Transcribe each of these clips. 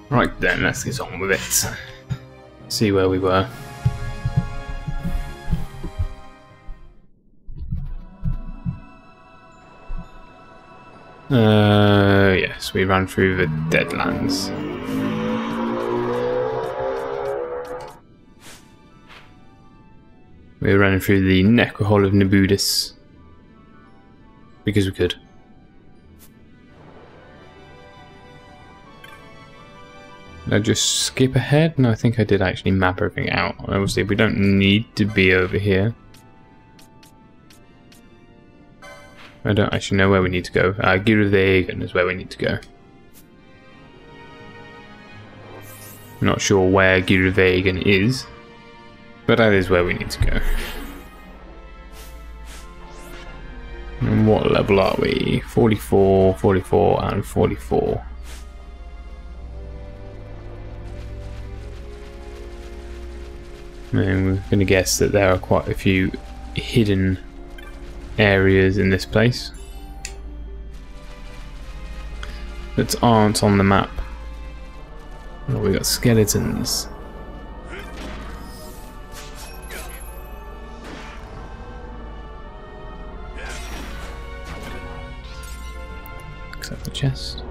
Right then, let's get on with it. See where we were. Yes, we ran through the Deadlands. We were running through the Necrohole of Nabudis. Because we could. Did I just skip ahead? No, I think I did actually map everything out. Obviously, we don't need to be over here. I don't actually know where we need to go. Giravegan is where we need to go. I'm not sure where Giravegan is, but that is where we need to go. And what level are we? 44, 44, and 44. And we're going to guess that there are quite a few hidden areas in this place that aren't on the map. Oh, we got skeletons. Accept the chest.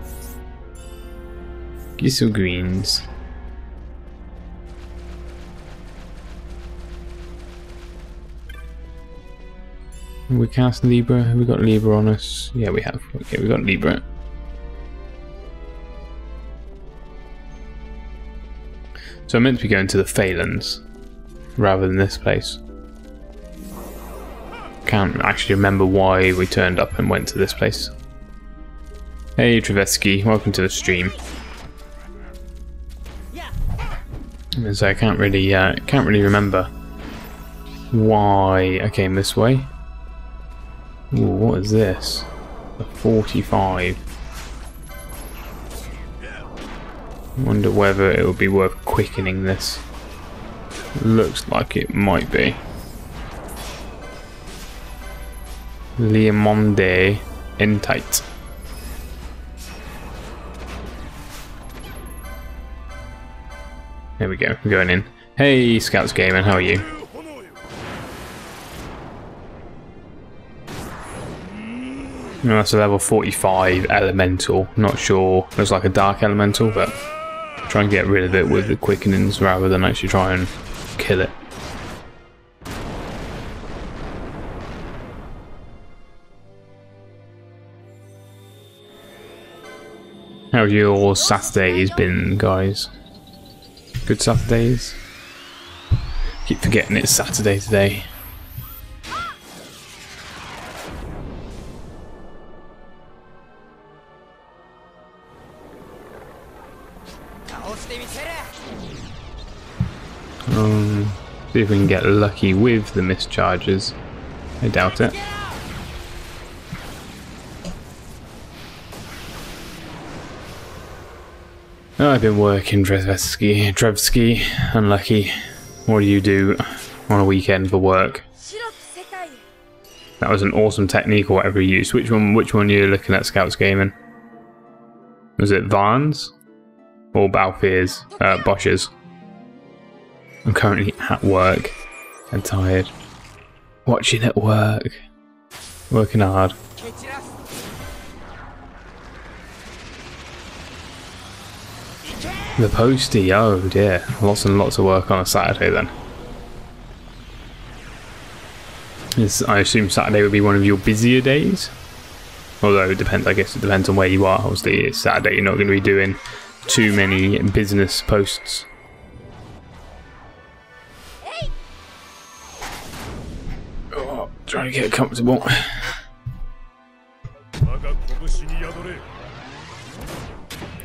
Gissel greens. We cast Libra. Have we got Libra on us? Yeah, we have. Okay, we got Libra. So I'm meant to be going to the Phalanx rather than this place. Can't actually remember why we turned up and went to this place. Hey Travesky, welcome to the stream. So I can't really remember why I came this way. Ooh, what is this? A 45. I wonder whether it would be worth quickening this. Looks like it might be. Liamonde Entite. There we go, we're going in. Hey Scouts Gaming, how are you? No, that's a level 45 elemental. Not sure. Looks like a dark elemental, but try and get rid of it with the quickenings rather than actually try and kill it. How have your Saturdays been, guys? Good Saturdays? Keep forgetting it's Saturday today. See if we can get lucky with the mischarges. I doubt it. Oh, I've been working, Drevsky. Unlucky. What do you do on a weekend for work? That was an awesome technique or whatever you used. Which one are you looking at, Scouts Gaming? Was it Varn's? Or Balfear's? Bosch's? I'm currently at work and tired. Watching at work. Working hard. The postie, oh dear. Lots and lots of work on a Saturday then. I assume Saturday would be one of your busier days? Although it depends, I guess it depends on where you are. Obviously it's Saturday, you're not going to be doing too many business posts. Trying to get comfortable.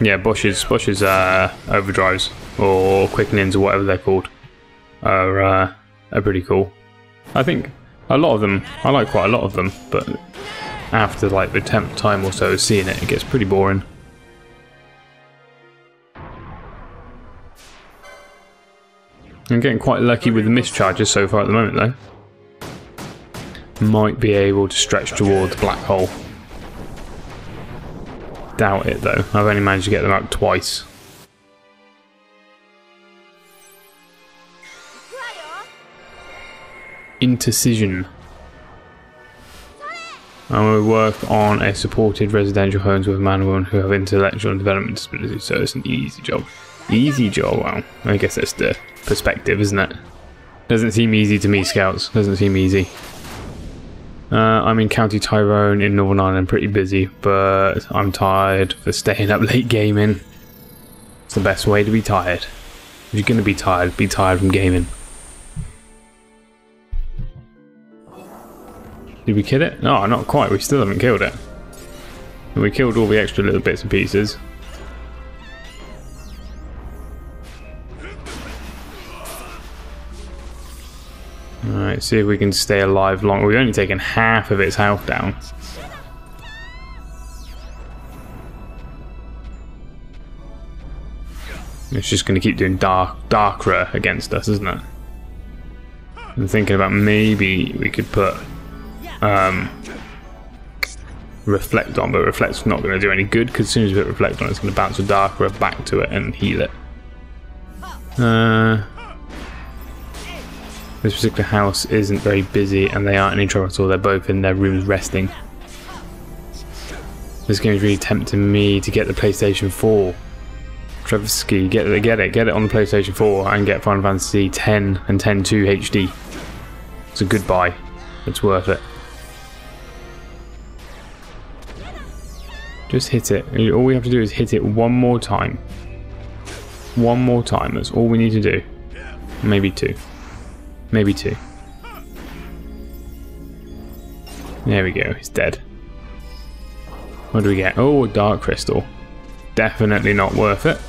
Yeah, Bosch's overdrives or quickenings or whatever they're called are pretty cool. I think a lot of them, I like quite a lot of them, but after like the 10th time or so of seeing it, it gets pretty boring. I'm getting quite lucky with the mischarges so far at the moment, though. Might be able to stretch towards the black hole. Doubt it, though. I've only managed to get them out twice. Intercision. I will work on a supported residential homes with a man and woman who have intellectual and development disabilities, so it's an easy job. Easy job, well, I guess that's the perspective, isn't it? Doesn't seem easy to me, Scouts. Doesn't seem easy. I'm in County Tyrone in Northern Ireland, pretty busy, but I'm tired for staying up late gaming. It's the best way to be tired. If you're going to be tired from gaming. Did we kill it? No, not quite. We still haven't killed it. We killed all the extra little bits and pieces. Alright, see if we can stay alive long. We've only taken half of its health down. It's just going to keep doing darker against us, isn't it? I'm thinking about maybe we could put reflect on, but reflect's not going to do any good because as soon as we put reflect on, it's going to bounce a darker back to it and heal it. This particular house isn't very busy and they aren't in trouble at all. They're both in their rooms resting. This game's really tempting me to get the PlayStation 4. Trevsky, get it on the PlayStation 4 and get Final Fantasy X and X-2 HD. It's a good buy. It's worth it. Just hit it. All we have to do is hit it one more time. One more time. That's all we need to do. Maybe two. Maybe two. There we go. He's dead. What do we get? Oh, a dark crystal. Definitely not worth it.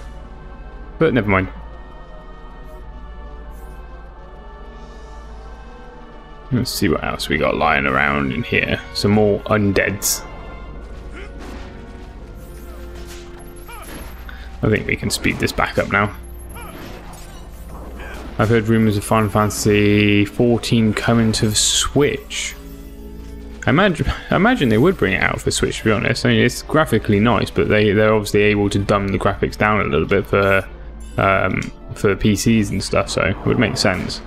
But never mind. Let's see what else we got lying around in here. Some more undeads. I think we can speed this back up now. I've heard rumours of Final Fantasy XIV coming to the Switch. I imagine they would bring it out for Switch, to be honest. I mean, it's graphically nice, but they're obviously able to dumb the graphics down a little bit for PCs and stuff, so it would make sense.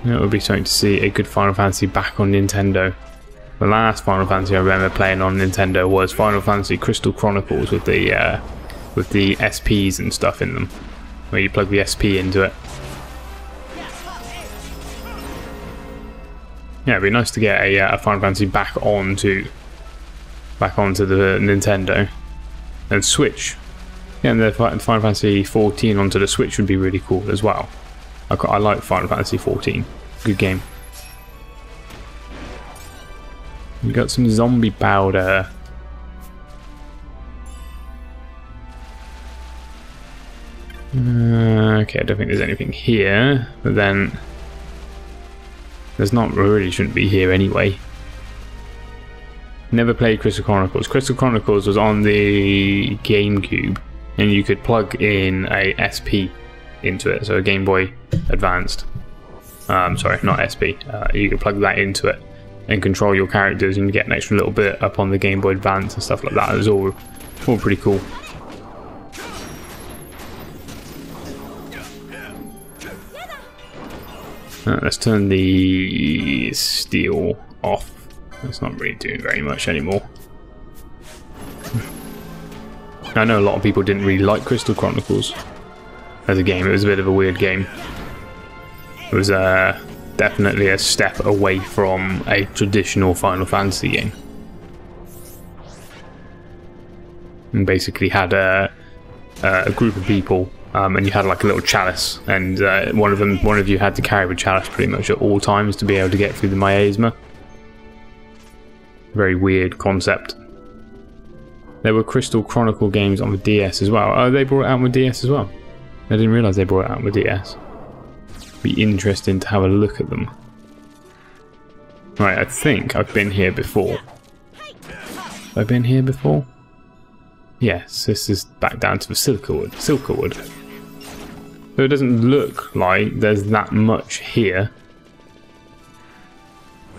It would be something to see a good Final Fantasy back on Nintendo. The last Final Fantasy I remember playing on Nintendo was Final Fantasy Crystal Chronicles with the SPs and stuff in them, where you plug the SP into it. Yeah, it'd be nice to get a Final Fantasy back onto the Nintendo and Switch. Yeah, and the Final Fantasy XIV onto the Switch would be really cool as well. I like Final Fantasy XIV. Good game. We got some zombie powder. Okay, I don't think there's anything here, but then there's not really, shouldn't be here anyway. Never played Crystal Chronicles. Crystal Chronicles was on the GameCube, and you could plug in a SP into it, so a Game Boy Advanced. Sorry, not SP. You could plug that into it and control your characters, and you get an extra little bit up on the Game Boy Advance and stuff like that. It was all pretty cool. Let's turn the steel off. It's not really doing very much anymore. I know a lot of people didn't really like Crystal Chronicles as a game. It was a bit of a weird game. It was definitely a step away from a traditional Final Fantasy game. And basically had a group of people, and you had like a little chalice, and one of you had to carry the chalice pretty much at all times to be able to get through the miasma. Very weird concept. There were Crystal Chronicle games on the DS as well. Oh, they brought it out on the DS as well. I didn't realise they brought it out on the DS. Be interesting to have a look at them. Right, I think I've been here before. Have I been here before? Yes, this is back down to the Silkawood. So it doesn't look like there's that much here.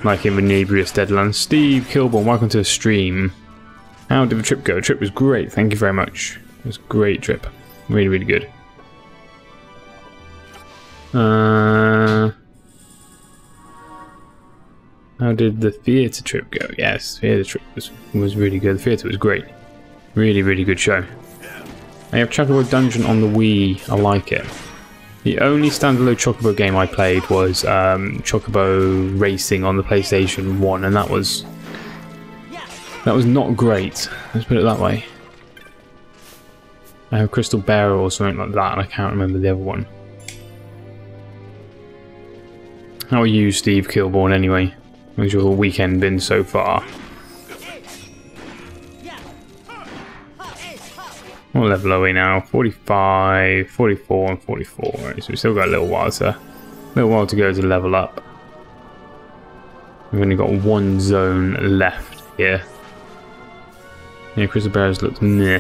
Like in the neighbourous Deadlands. Steve Kilborn, welcome to the stream. How did the trip go? The trip was great, thank you very much. It was a great trip. Really, really good. How did the theatre trip go? Yes, the theatre trip was really good. The theatre was great. Really, really good show. I have Chocobo Dungeon on the Wii. I like it. The only standalone Chocobo game I played was Chocobo Racing on the PlayStation 1, and that was not great. Let's put it that way. I have Crystal Barrel or something like that, and I can't remember the other one. How are you, Steve Kilborn, anyway? How's your weekend been so far? What level are we now? 45, 44, and 44. Right, so we've still got a little while to go to level up. We've only got one zone left here. Yeah, Crystal Bears looks meh.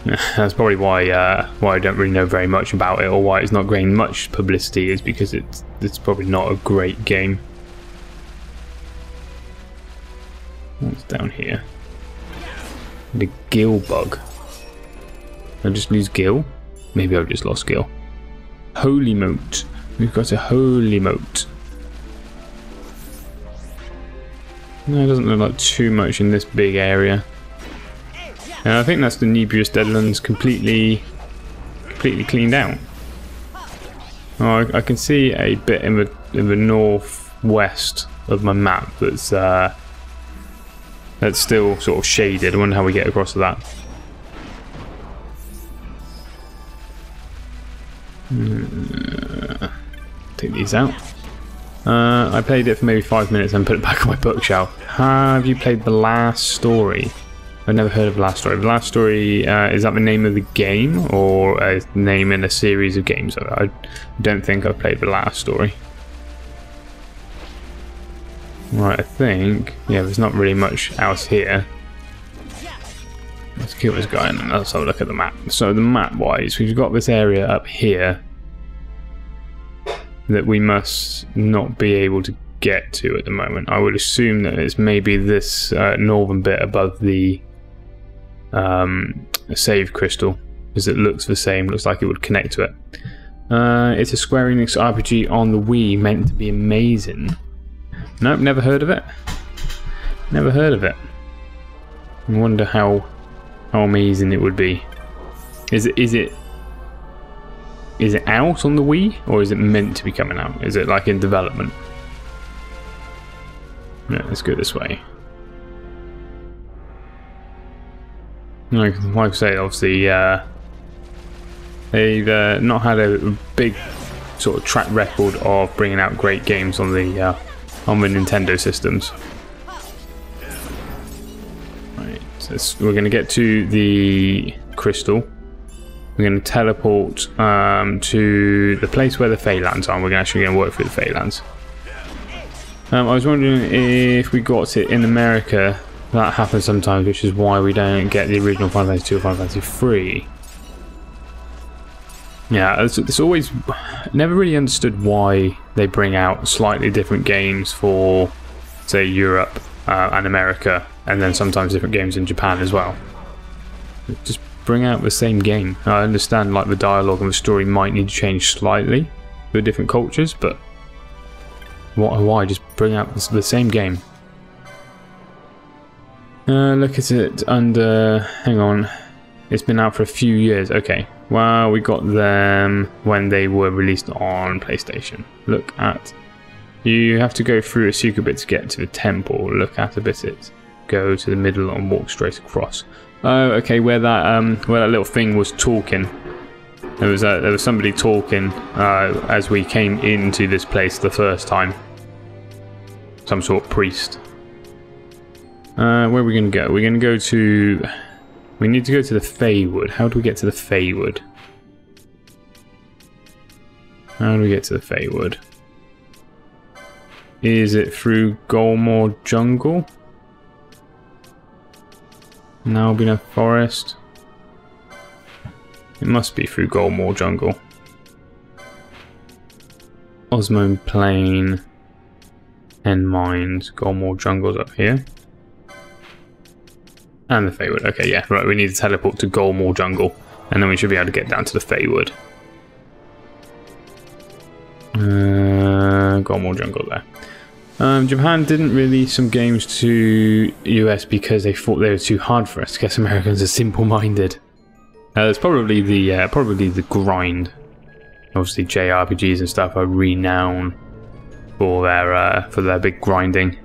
That's probably why I don't really know very much about it, or why it's not getting much publicity, is because it's probably not a great game. What's down here? The Gill bug. Did I just lose Gill? Maybe I've just lost Gill. Holy moat. We've got a holy moat. No, it doesn't look like too much in this big area. And I think that's the Nebrius Deadlands completely cleaned out. Oh, I can see a bit in the northwest of my map that's still sort of shaded. I wonder how we get across to that. Take these out. I played it for maybe 5 minutes and put it back on my bookshelf. Have you played The Last Story? I've never heard of The Last Story. The Last Story, is that the name of the game, or a name in a series of games? I don't think I've played The Last Story. Right, I think, yeah, there's not really much else here. Let's kill this guy and then let's have a look at the map. So the map-wise, we've got this area up here that we must not be able to get to at the moment. I would assume that it's maybe this northern bit above the save crystal, because it looks the same, looks like it would connect to it. It's a Square Enix RPG on the Wii, meant to be amazing. Nope, never heard of it. Never heard of it. I wonder how amazing it would be. Is it out on the Wii, or is it meant to be coming out? Is it like in development? Yeah, let's go this way. Like I say, obviously they've not had a big sort of track record of bringing out great games on the Nintendo systems. Right, so we're going to get to the crystal. We're going to teleport to the place where the Feylands are. We're actually going to work through the Feylands. I was wondering if we got it in America. That happens sometimes, which is why we don't get the original Final Fantasy II or Final Fantasy III. Yeah, it's always never really understood why they bring out slightly different games for, say, Europe and America, and then sometimes different games in Japan as well. Just bring out the same game. I understand like the dialogue and the story might need to change slightly for different cultures, but why just bring out the same game? Look at it under... hang on. It's been out for a few years. Okay. Well, we got them when they were released on PlayStation. Look at... you have to go through a secret bit to get to the temple. Look at a bit it. Go to the middle and walk straight across. Oh, okay. Where that little thing was talking. There was somebody talking as we came into this place the first time. Some sort of priest. Where are we going to go? We're going to go to... we need to go to the Feywood. How do we get to the Feywood? How do we get to the Feywood? Is it through Golmore Jungle? Nalbina Forest? It must be through Golmore Jungle. Osmo Plain, End Mines, Golmore Jungle's up here. And the Feywood. Okay, yeah, right, we need to teleport to Golmore Jungle, and then we should be able to get down to the Feywood. Golmore Jungle there. Japan didn't release some games to US because they thought they were too hard for us. I guess Americans are simple-minded. It's probably the grind. Obviously, JRPGs and stuff are renowned for their big grinding.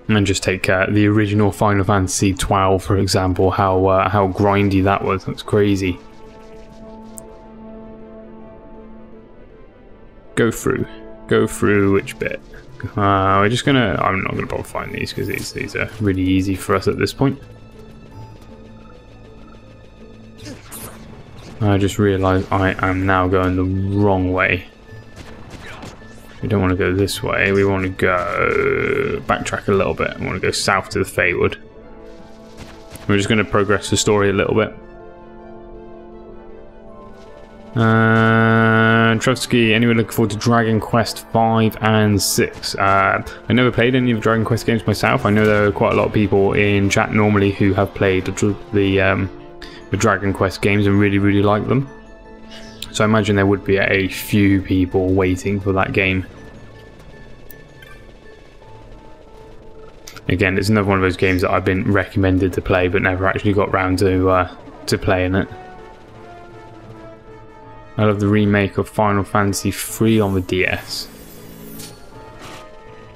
And just take the original Final Fantasy XII, for example. How grindy that was. That's crazy. Go through which bit? We're just gonna. I'm not gonna bother finding these because these are really easy for us at this point. I just realised I am now going the wrong way. We don't want to go this way. We want to go backtrack a little bit. We want to go south to the Feywood. We're just going to progress the story a little bit. Trevsky, anyone looking forward to Dragon Quest 5 and 6? I never played any of the Dragon Quest games myself. I know there are quite a lot of people in chat normally who have played the Dragon Quest games and really like them. So I imagine there would be a few people waiting for that game. Again, it's another one of those games that I've been recommended to play but never actually got round to playing it. I love the remake of Final Fantasy XIII on the DS.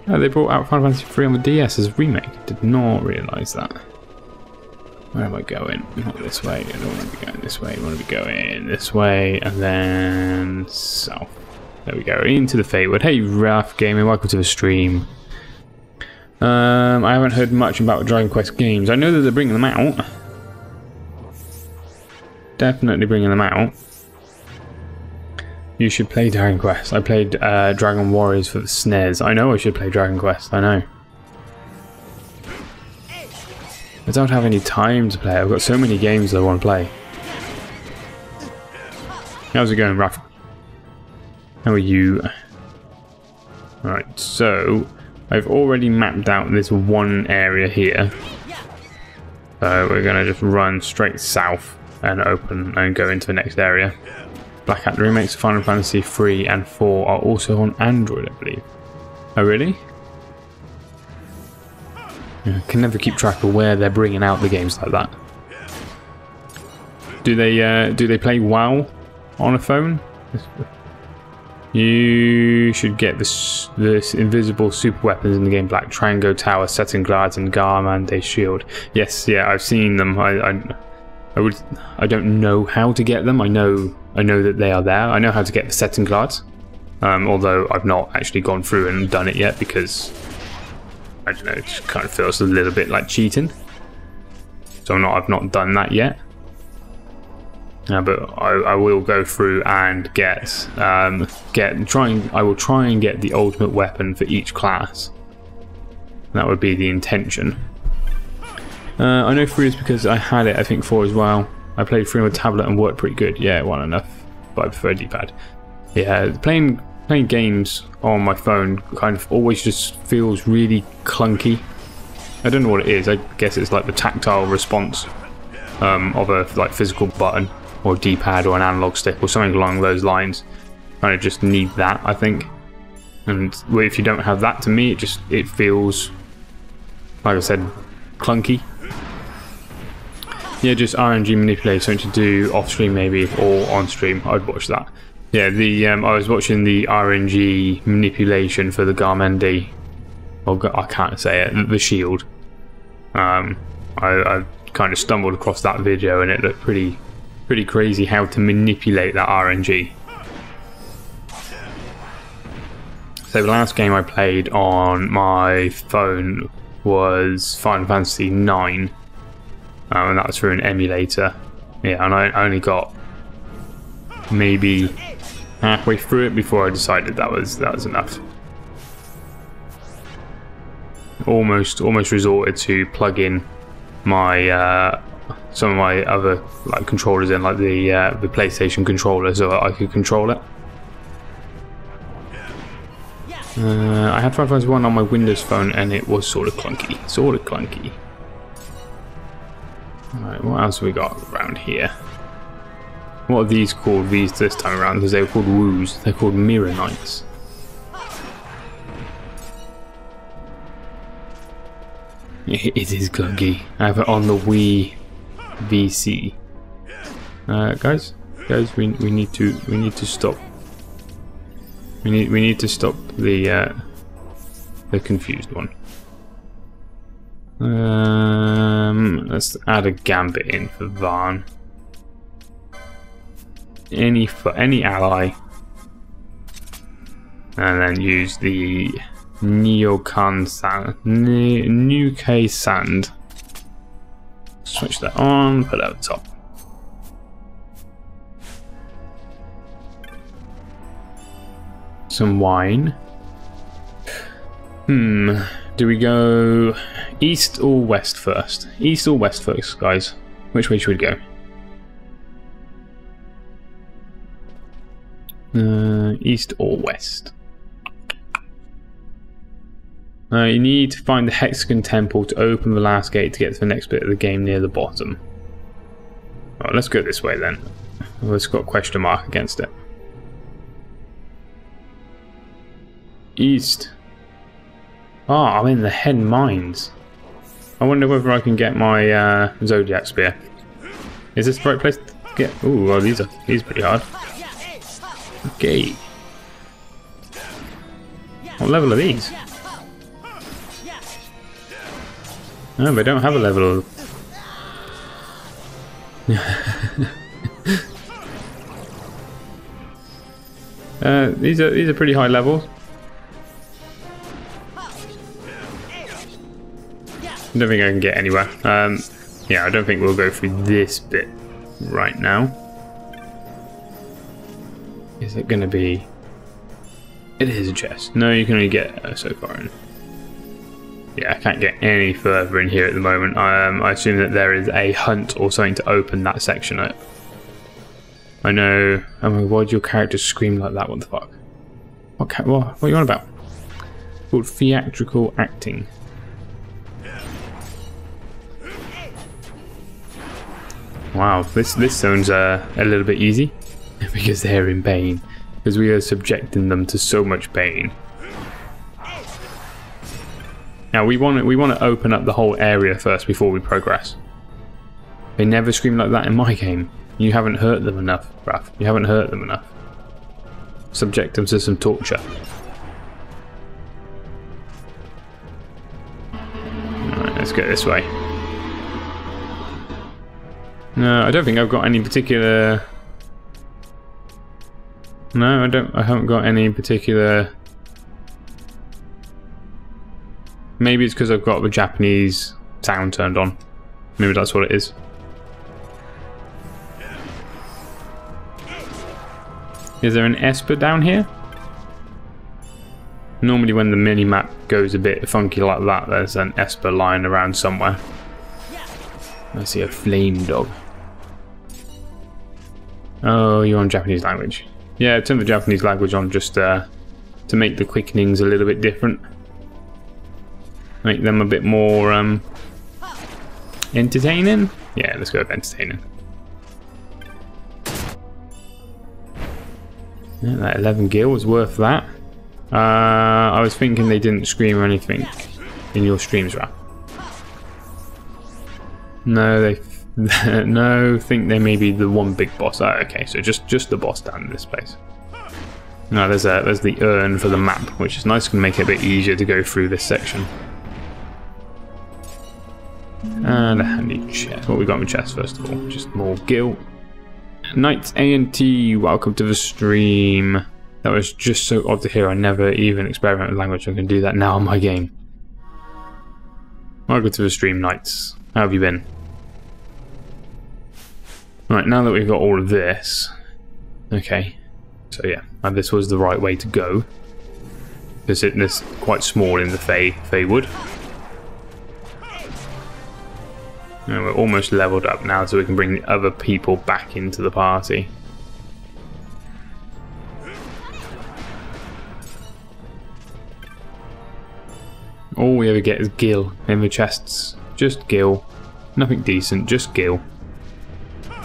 Oh, they brought out Final Fantasy XIII on the DS as a remake. Did not realise that. Where am I going? Not this way. I don't want to be going this way. I want to be going this way and then south. There we go. Into the Feywood. Hey, MrRath Gaming. Welcome to the stream. I haven't heard much about Dragon Quest games. I know that they're bringing them out. Definitely bringing them out. You should play Dragon Quest. I played Dragon Warriors for the SNES. I know I should play Dragon Quest. I know. I don't have any time to play. I've got so many games that I want to play. How's it going, Raph? How are you? Alright, so I've already mapped out this one area here. So we're going to just run straight south and open and go into the next area. Black Hat, the remakes of Final Fantasy 3 and 4 are also on Android, I believe. Oh, really? I can never keep track of where they're bringing out the games like that. Do they play WoW on a phone? You should get this invisible super weapons in the game: Black Triangle Tower, Setting Guards, and Garmande Shield. Yes, yeah, I've seen them. I don't know how to get them. I know that they are there. I know how to get the Setting Guards, although I've not actually gone through and done it yet because I don't know. It just kind of feels a little bit like cheating. So I've not done that yet. But I will go through and I will try and get the ultimate weapon for each class. That would be the intention. I know 3 is because I had it, I think 4 as well. I played 3 on a tablet and worked pretty good. Yeah, well enough, but I prefer D-pad. Yeah, playing games on my phone kind of always just feels really clunky. I don't know what it is. I guess it's like the tactile response of a physical button or a D-pad or an analog stick or something along those lines. Kind of just need that, I think. And if you don't have that, to me, it feels, like I said, clunky. Yeah, just RNG manipulate, something to do off stream maybe or on stream. I'd watch that. Yeah, I was watching the RNG manipulation for the Garmande. Well, I can't say it. The shield. I kind of stumbled across that video and it looked pretty crazy how to manipulate that RNG. So the last game I played on my phone was Final Fantasy IX. And that was through an emulator. Yeah, and I only got maybe halfway through it before I decided that was enough. Almost resorted to plug in my some of my other like controllers in, like the PlayStation controller, so I could control it. I had Final Fantasy XI on my Windows phone and it was sort of clunky. Alright, what else have we got around here? What are these called this time around? Because they were called woos. They're called mirror knights. It is clunky. I have it on the Wii VC. Guys, we need to stop. We need to stop the confused one. Let's add a gambit in for Varn. Any ally, and then use the Neocan sand, Nuke sand. Switch that on. Put that at the top. Some wine. Do we go east or west first? East or west first, guys? Which way should we go? East or west? You need to find the Hexagon Temple to open the last gate to get to the next bit of the game near the bottom. Alright, let's go this way then. Oh, it's got a question mark against it. East. Ah, I'm in the Hen Mines. I wonder whether I can get my Zodiac Spear. Is this the right place to get? Ooh, well, these are pretty hard. Okay. What level are these? Oh, they don't have a level. These are pretty high levels. I don't think I can get anywhere. Yeah, I don't think we'll go through this bit right now. Is it going to be? It is a chest. No, you can only get so far in. Yeah, I can't get any further in here at the moment. I assume that there is a hunt or something to open that section up. I know. I mean, why did your character scream like that? What the fuck? What are you on about? It's called theatrical acting. Wow, this zone's a little bit easy because they're in pain. Because we are subjecting them to so much pain. Now we want to open up the whole area first before we progress. They never scream like that in my game. You haven't hurt them enough, Rath. You haven't hurt them enough. Subject them to some torture. Alright, let's go this way. No, I don't think I've got any particular... No, I haven't got any particular... Maybe it's because I've got the Japanese sound turned on. Maybe that's what it is. Is there an Esper down here? Normally when the mini-map goes a bit funky like that, there's an Esper lying around somewhere. I see a flame dog. Oh, you're on Japanese language. Yeah, turn the Japanese language on just to make the quickenings a little bit different. Make them a bit more entertaining. Yeah, let's go with entertaining. Yeah, that 11 gil was worth that. I was thinking they didn't scream or anything in your streams, Rath. No, they think they may be the one big boss. Oh, okay, so just the boss down in this place. No, there's the urn for the map, which is nice. Can make it a bit easier to go through this section. And a handy chest. What we got in the chest first of all? Just more gil. Knights ANT, welcome to the stream. That was just so odd to hear. I never even experiment with language. I can do that now on my game. Welcome to the stream, Knights. How have you been? Right, now that we've got all of this, okay, so yeah, this was the right way to go. This quite small in the Feywood. And we're almost leveled up now, so we can bring the other people back into the party. All we ever get is Gil in the chests. Just Gil. Nothing decent, just Gil.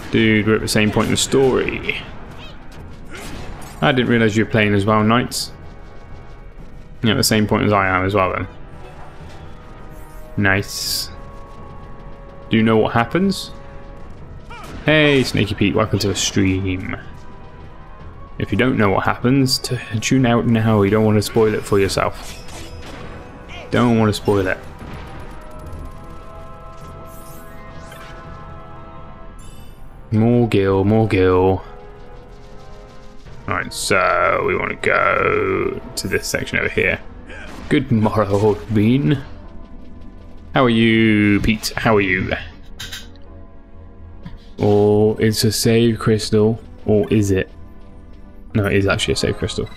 Dude, we're at the same point in the story. I didn't realise you were playing as well, Knights. You're at the same point as I am as well then. Nice. Do you know what happens? Hey, Snaky Pete, welcome to the stream. If you don't know what happens, tune out now. You don't want to spoil it for yourself. Don't want to spoil it. More Gil, more Gil. Alright, so we want to go to this section over here. Good morrow, Bean. How are you, Pete? How are you? Or it's a save crystal, or is it? No, it is actually a save crystal.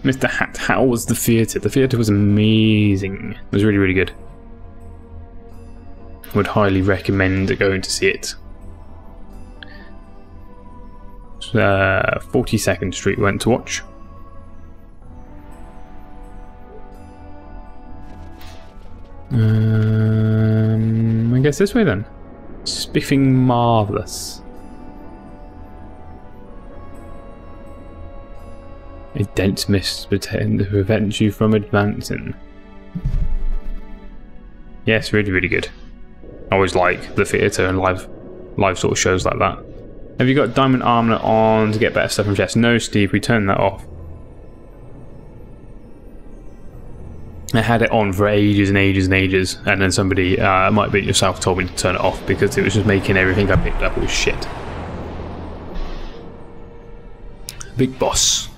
Mr. Hat, how was the theatre? The theatre was amazing. It was really, really good. Would highly recommend going to see it. 42nd Street went to watch. I guess this way then. Spiffing marvellous. A dense mist prevents you from advancing. Yes, really, really good. I always like the theatre and live sort of shows like that. Have you got diamond armor on to get better stuff from chests? No, Steve, we turned that off. I had it on for ages and ages and ages, and then somebody, might be yourself, told me to turn it off because it was just making everything I picked up was shit. Big boss.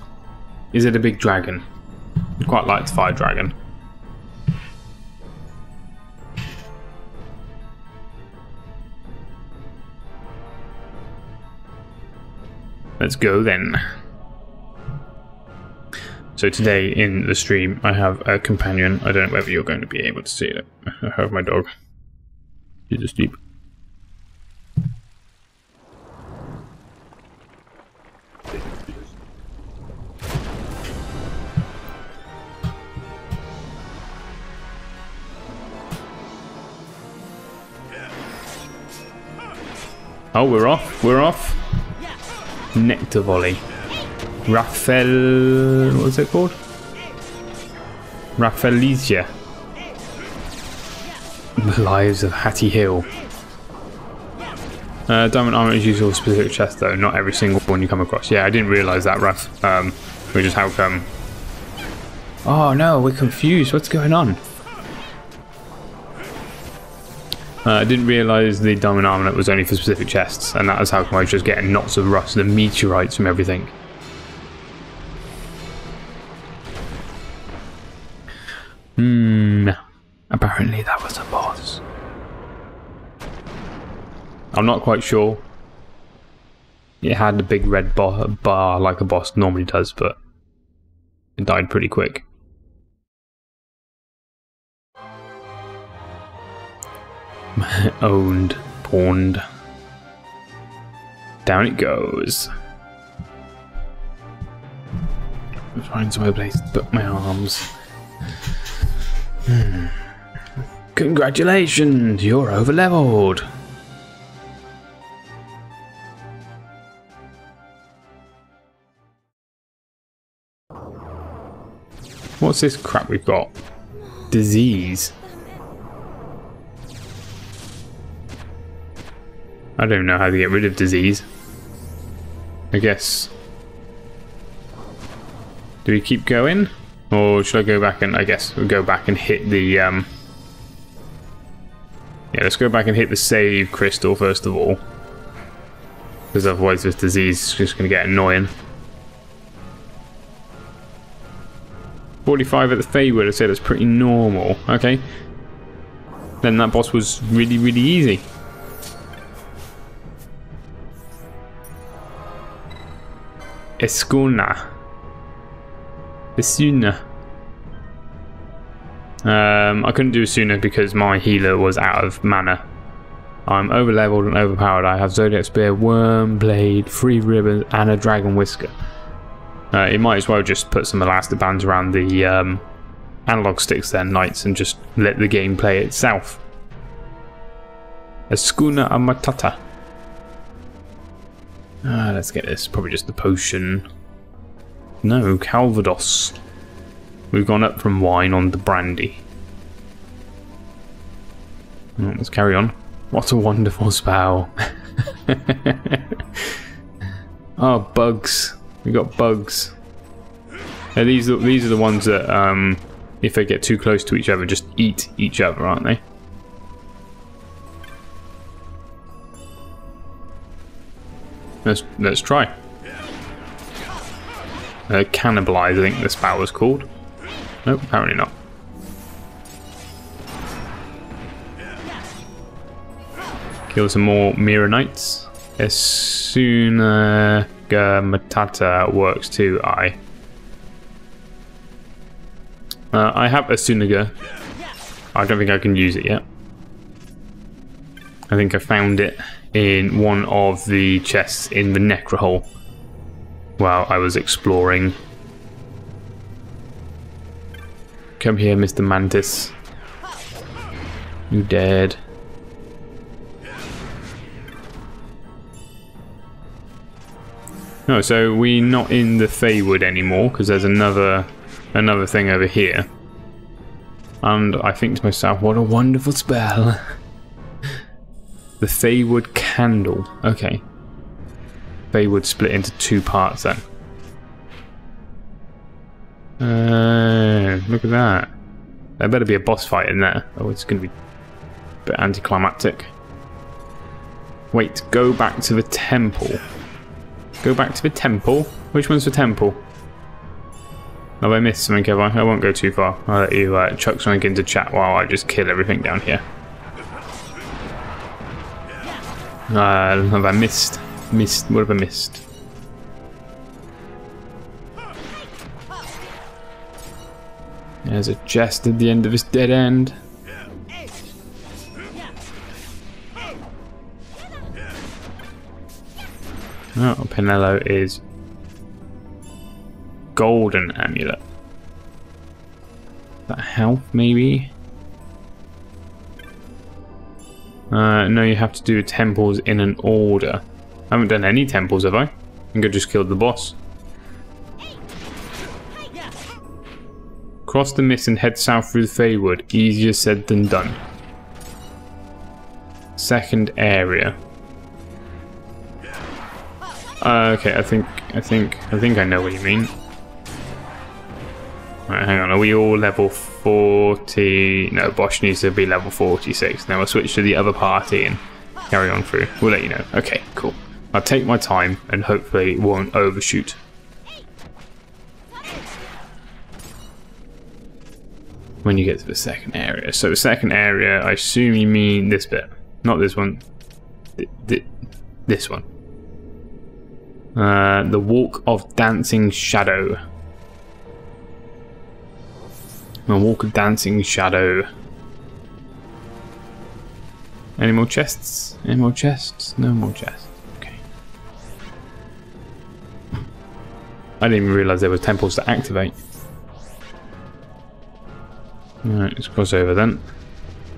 Is it a big dragon? I'd quite like the fire dragon. Let's go then. So today in the stream I have a companion. I don't know whether you're going to be able to see it. I have my dog. She's asleep. Oh, we're off. We're off. Nectar volley. Raphael, what's it called? Raphaelisia. The Lives of Hattie Hill. Diamond armor is useful for specific chests though, not every single one you come across. Yeah, I didn't realise that, Raph. Which is how come. Oh no, we're confused. What's going on? I didn't realise the diamond armor was only for specific chests, and that is how come I was just getting knots of rust and meteorites from everything. Apparently that was a boss. I'm not quite sure. It had a big red bar like a boss normally does, but it died pretty quick. Owned, pawned. Down it goes. Find somewhere place to put my arms. Congratulations, you're over leveled. What's this crap we've got? Disease. I don't even know how to get rid of disease. I guess. Do we keep going? Or should I go back and, I guess we'll go back and hit the, yeah, let's go back and hit the save crystal first of all. Because otherwise this disease is just going to get annoying. 45 at the Feywood, I said that's pretty normal. Okay. Then that boss was really, really easy. Escuna. Esuna. I couldn't do it sooner because my healer was out of mana. I'm over-leveled and overpowered. I have Zodiac Spear, Worm Blade, 3 ribbons, and a Dragon Whisker. You might as well just put some elastic bands around the analog sticks then, Knights, and just let the game play itself. Escuna Amatata. Let's get this. Probably just the potion. No, Calvados. We've gone up from wine on to brandy. Let's carry on. What a wonderful spell. Oh, bugs. We got bugs. Yeah, these are the ones that, if they get too close to each other, just eat each other, aren't they? Let's try. Cannibalize, I think the spell was called. Nope, apparently not. Kill some more Mirror Knights. Esuna Matata works too, I have Asunaga. I don't think I can use it yet. I think I found it in one of the chests in the Necro Hole while I was exploring. Come here, Mr. Mantis. You dead. No, so we're not in the Feywood anymore because there's another thing over here. And I think to myself, what a wonderful spell. The Feywood Candle. Okay. Feywood split into 2 parts then. Look at that. There better be a boss fight in there. Oh, it's going to be a bit anticlimactic. Wait, go back to the temple. Go back to the temple? Which one's the temple? Have I missed something, have I? I won't go too far. I'll let you chuck something into chat while I just kill everything down here. Have I missed? What have I missed? There's a chest at the end of this dead end. Oh, Pinello is golden amulet. That health, maybe? No, you have to do temples in an order. I haven't done any temples, have I? I think I just killed the boss. Cross the mist and head south through the Feywood. Easier said than done. Second area. Okay, I think I know what you mean. Right, hang on. Are we all level 40? No, Bosch needs to be level 46. Now we'll switch to the other party and carry on through. We'll let you know. Okay, cool. I'll take my time and hopefully it won't overshoot. When you get to the second area. So the second area, I assume you mean this bit. Not this one. This one. The Walk of Dancing Shadow. The Walk of Dancing Shadow. Any more chests? Any more chests? No more chests. Okay. I didn't even realise there were temples to activate. Alright, let's cross over then.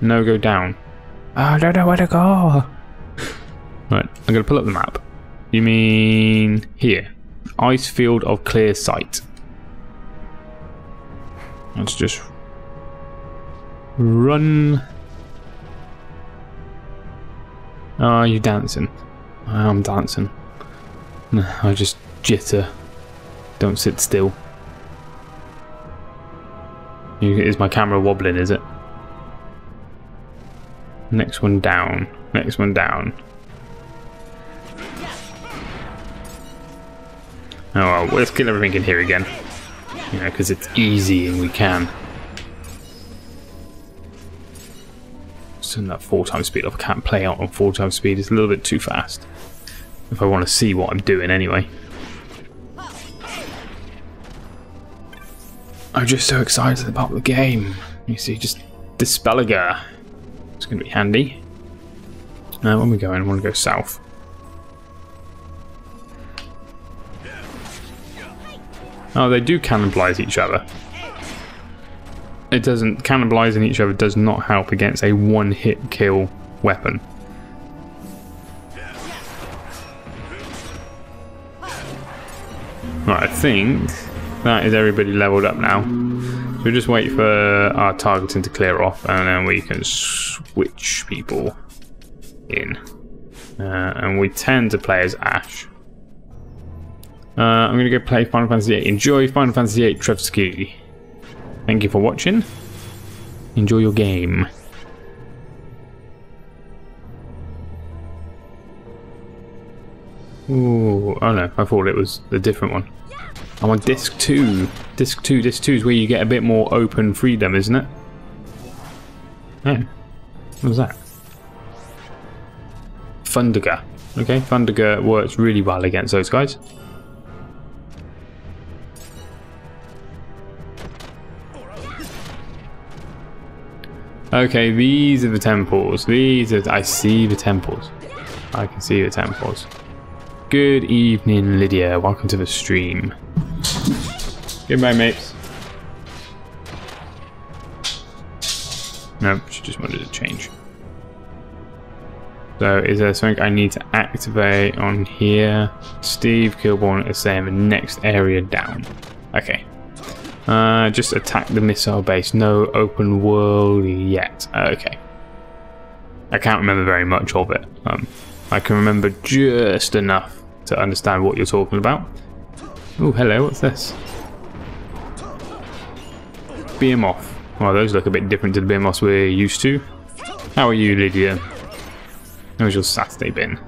No, go down. Oh, I don't know where to go. Right, I'm going to pull up the map. You mean here? Ice Field of Clear Sight. Let's just run. Oh, are you dancing? I'm dancing. I just jitter. Don't sit still. Is my camera wobbling, is it? Next one down. Next one down. Oh well, let's kill everything in here again. You know, because it's easy and we can. Turn that 4x speed off. I can't play out on 4x speed. It's a little bit too fast. If I want to see what I'm doing anyway. I'm just so excited about the game. You see, just Dispelliger. It's going to be handy. Where are we going? I want to go south. Oh, they do cannibalize each other. It doesn't. Cannibalizing each other does not help against a one-hit kill weapon. Right, I think that is everybody leveled up now. So we'll just wait for our targeting to clear off, and then we can switch people in. And we tend to play as Ash. I'm going to go play Final Fantasy VIII. Enjoy Final Fantasy VIII, Trevsky. Thank you for watching. Enjoy your game. Ooh, oh no, I thought it was the different one. I'm on disc 2. Disc 2 is where you get a bit more open freedom, isn't it? Oh, what was that? Thunderga. Okay, Thunderga works really well against those guys. Okay, these are the temples. I see the temples. I can see the temples. Good evening, Lydia. Welcome to the stream. Goodbye, mates. Nope, she just wanted to change. So, is there something I need to activate on here? Steve Kilborn is saying the next area down. Okay. Just attack the missile base. No open world yet. Okay. I can't remember very much of it. I can remember just enough to understand what you're talking about. Oh, hello. What's this? Behemoth. Well, those look a bit different to the Behemoths we're used to. How are you, Lydia? How's your Saturday been?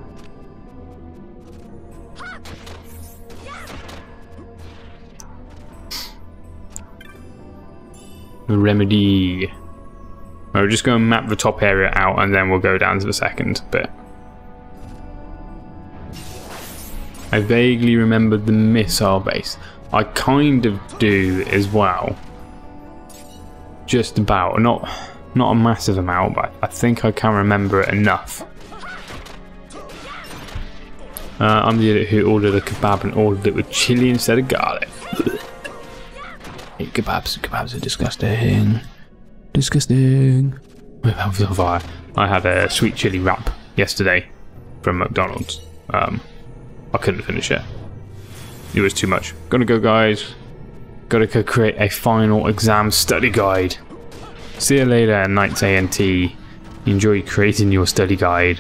Remedy. We'll just go and map the top area out, and then we'll go down to the second bit. I vaguely remember the missile base. I kind of do as well. Just about. Not a massive amount, but I think I can remember it enough. I'm the idiot who ordered a kebab and ordered it with chili instead of garlic. Kebabs are disgusting. Disgusting. I had a sweet chili wrap yesterday from McDonald's. I couldn't finish it. It was too much. Gotta go, guys. Gotta go create a final exam study guide. See you later, Knights ANT. Enjoy creating your study guide.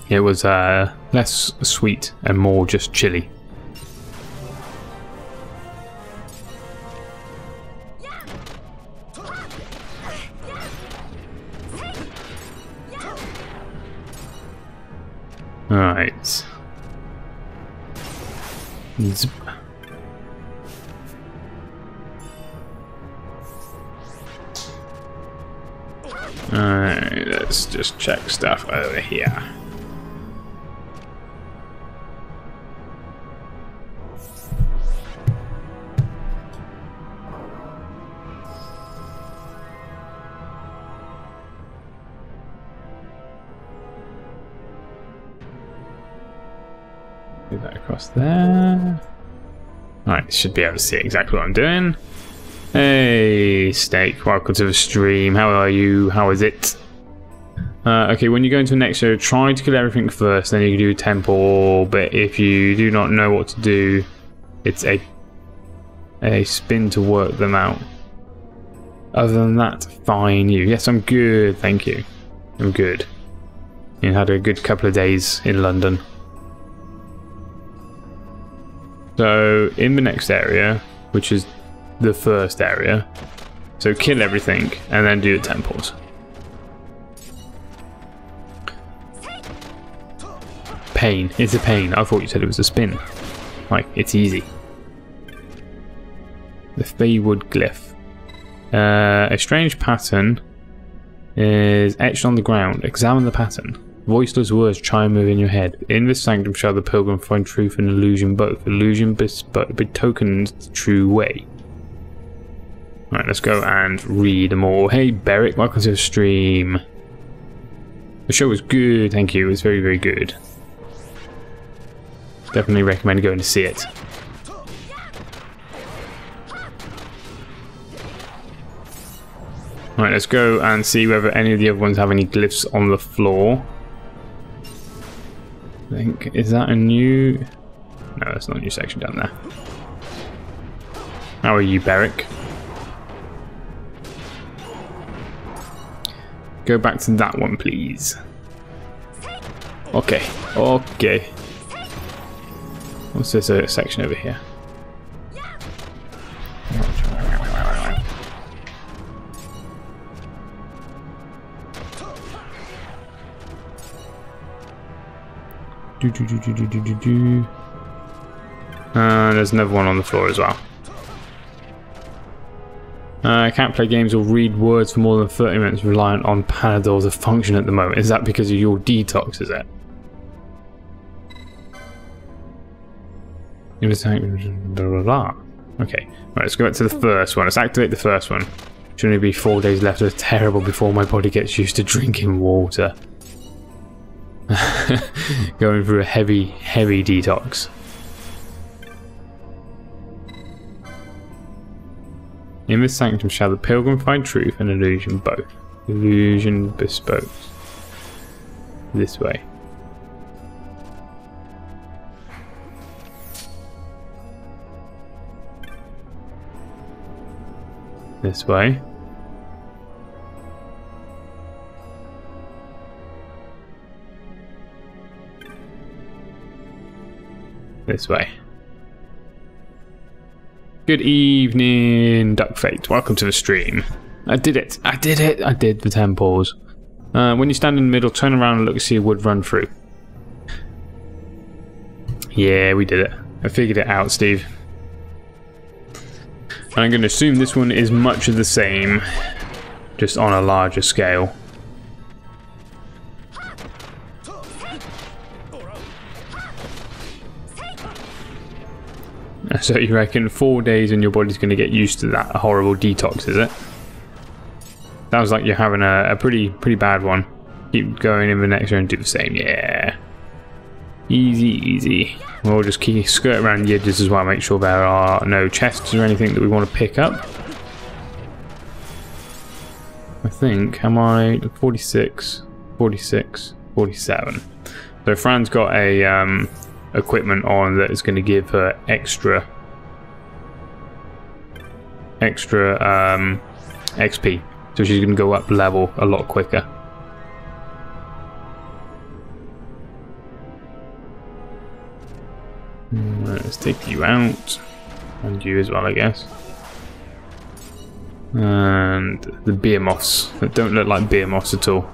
It was less sweet and more just chili. Alright. Zip. Alright, let's just check stuff over here. Do that across there. Alright, should be able to see exactly what I'm doing. Hey, Snake, welcome to the stream. How are you? How is it? Okay, when you go into the next area, try to kill everything first, then you can do temple, but if you do not know what to do, it's a spin to work them out. Other than that, fine you. Yes, I'm good, thank you. I'm good. You had a good couple of days in London. So, in the next area, which is the first area, so kill everything and then do the temples. Pain. It's a pain. I thought you said it was a spin. Like, it's easy. The Feywood glyph. A strange pattern is etched on the ground. Examine the pattern. Voiceless words chime within your head. In this sanctum shall the pilgrim find truth and illusion both. Illusion betokens the true way. Right, let's go and read them all. Hey, Beric, welcome to the stream. The show was good, thank you. It was very, very good. Definitely recommend going to see it. Right, let's go and see whether any of the other ones have any glyphs on the floor. I think, is that a new... No, that's not a new section down there. How are you, Beric? Go back to that one, please. Okay, okay. What's this section over here? There's another one on the floor as well. I can't play games or read words for more than 30 minutes reliant on Panadol to function at the moment. Is that because of your detox, is it? Blah, blah, blah. Okay, right, let's go back to the first one. Let's activate the first one. Should only be 4 days left. It's terrible before my body gets used to drinking water. Going through a heavy detox. In this sanctum shall the pilgrim find truth and illusion both. Illusion bespoke. This way. This way. This way. Good evening, Duck Fate. Welcome to the stream. I did it. I did it. I did the temples. When you stand in the middle, turn around and look to see a wood run through. Yeah, we did it. I figured it out, Steve. And I'm going to assume this one is much of the same, just on a larger scale. So you reckon 4 days and your body's going to get used to that horrible detox, is it? Sounds like you're having a pretty bad one. Keep going in the next round and do the same. Yeah. Easy, easy. We'll just keep skirt around the edges as well. Make sure there are no chests or anything that we want to pick up. I think, am I 46, 46, 47. So Fran's got a equipment on that is going to give her extra XP, so she's going to go up level a lot quicker. Let's take you out, and you as well, I guess. And the behemoths that don't look like behemoths at all.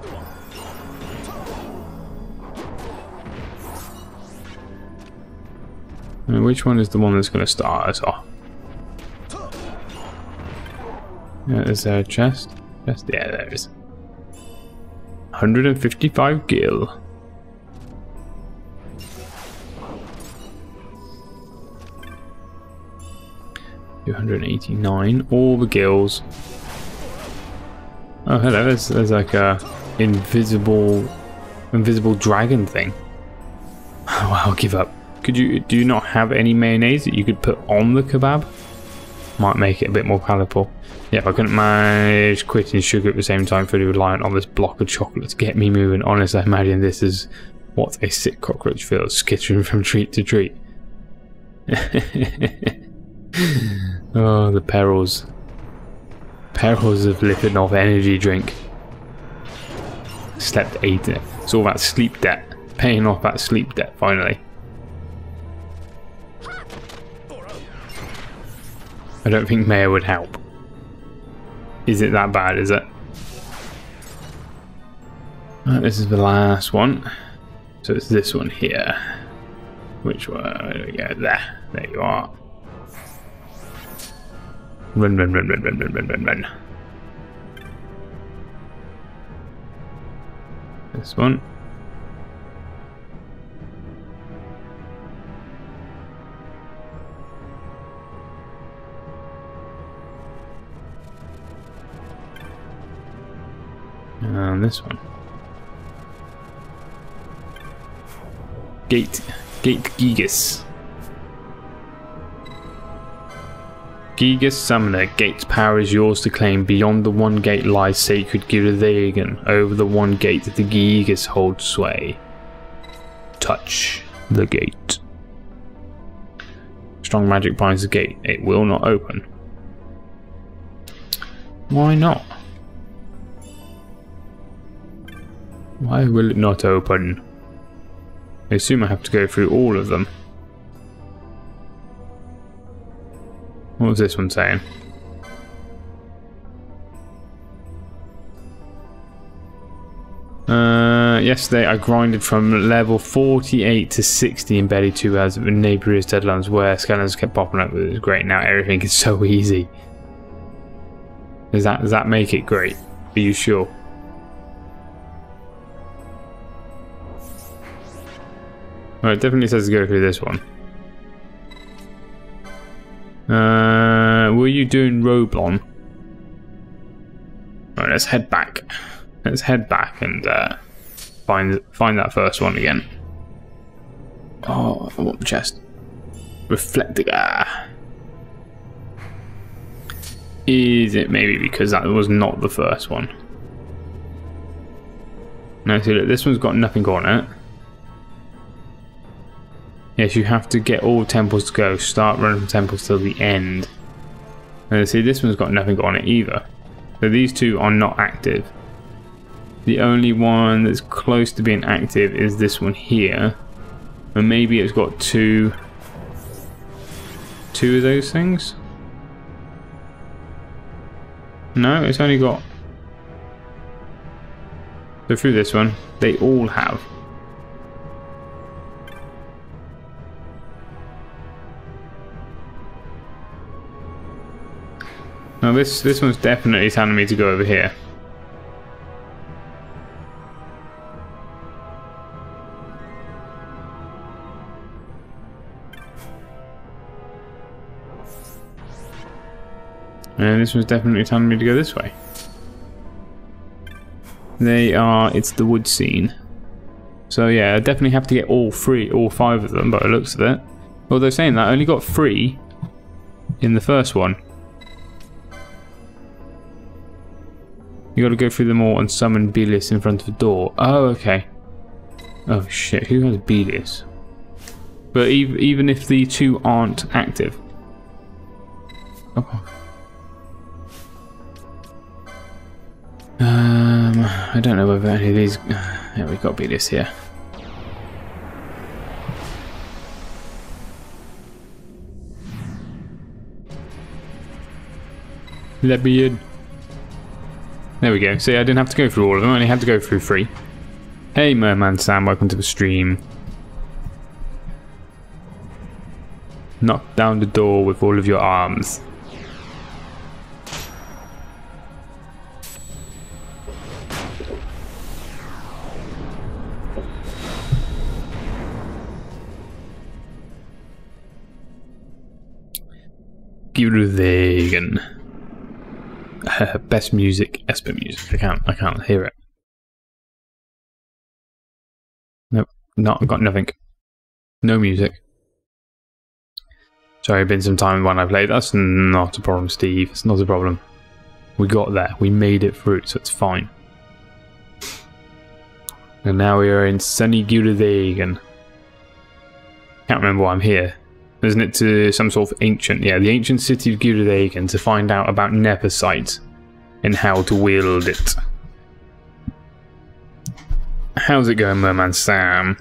Which one is the one that's going to start us off? Yeah, is there a chest? Yeah, there is. 155 gil. $289. All the gills. Oh, hello. There's like a invisible dragon thing. Oh, I'll give up. Do you not have any mayonnaise that you could put on the kebab? Might make it a bit more palatable. Yeah, if I couldn't manage quitting sugar at the same time, fully reliant on this block of chocolate to get me moving. Honestly, I imagine this is what a sick cockroach feels, skittering from treat to treat. Oh, the perils. Perils of living off energy drink. Slept 8. It's all about sleep debt. Paying off that sleep debt, finally. I don't think Mayor would help. Is it that bad, is it? Right, this is the last one. So it's this one here. Which one? There we go. There you are. Run, run, run, run, run, run, run, run, run. This one. This one. Gate Gigas. Gigas Summoner, gate's power is yours to claim. Beyond the one gate lies sacred Gildagan. Over the one gate the Gigas hold sway. Touch the gate. Strong magic binds the gate. It will not open. Why not? Why will it not open? I assume I have to go through all of them. What was this one saying? Yesterday I grinded from level 48 to 60 in barely 2 hours of neighbour's deadlines where skeletons kept popping up. It was great. Now everything is so easy. Does that make it great? Are you sure? Well, it definitely says to go through this one. Were you doing Roblon? Alright, let's head back. Let's head back and find that first one again. Oh, I want the chest. Reflector. Is it maybe because that was not the first one? No, see, look, this one's got nothing on it. Yes, you have to get all temples to go. Start running from temples till the end. And see, this one's got nothing on it either. So these two are not active. The only one that's close to being active is this one here. And maybe it's got two of those things. No, it's only got... So through this one, they all have. Now this one's definitely telling me to go over here. And this one's definitely telling me to go this way. It's the wood scene. So yeah, I definitely have to get all 5 of them by the looks of it. Although saying that, I only got 3 in the first one. You gotta go through them all and summon Belius in front of the door. Oh, okay. Oh shit, who has Belius? But even if the 2 aren't active. Oh. I don't know whether any of these... Yeah, we've got Belius here. Let me in. There we go. See, I didn't have to go through all of them. I only had to go through 3. Hey, Merman Sam, welcome to the stream. Knock down the door with all of your arms. Gildagan. Best music, Esper music. I can't hear it. Nope, I've got nothing. No music. Sorry, it's been some time when I played. That's not a problem, Steve. It's not a problem. We got there. We made it through, so it's fine. And now we are in sunny Gildagan. Can't remember why I'm here. Isn't it to some sort of ancient... Yeah, the ancient city of Gildagan to find out about Neversite and how to wield it. How's it going, Merman Sam?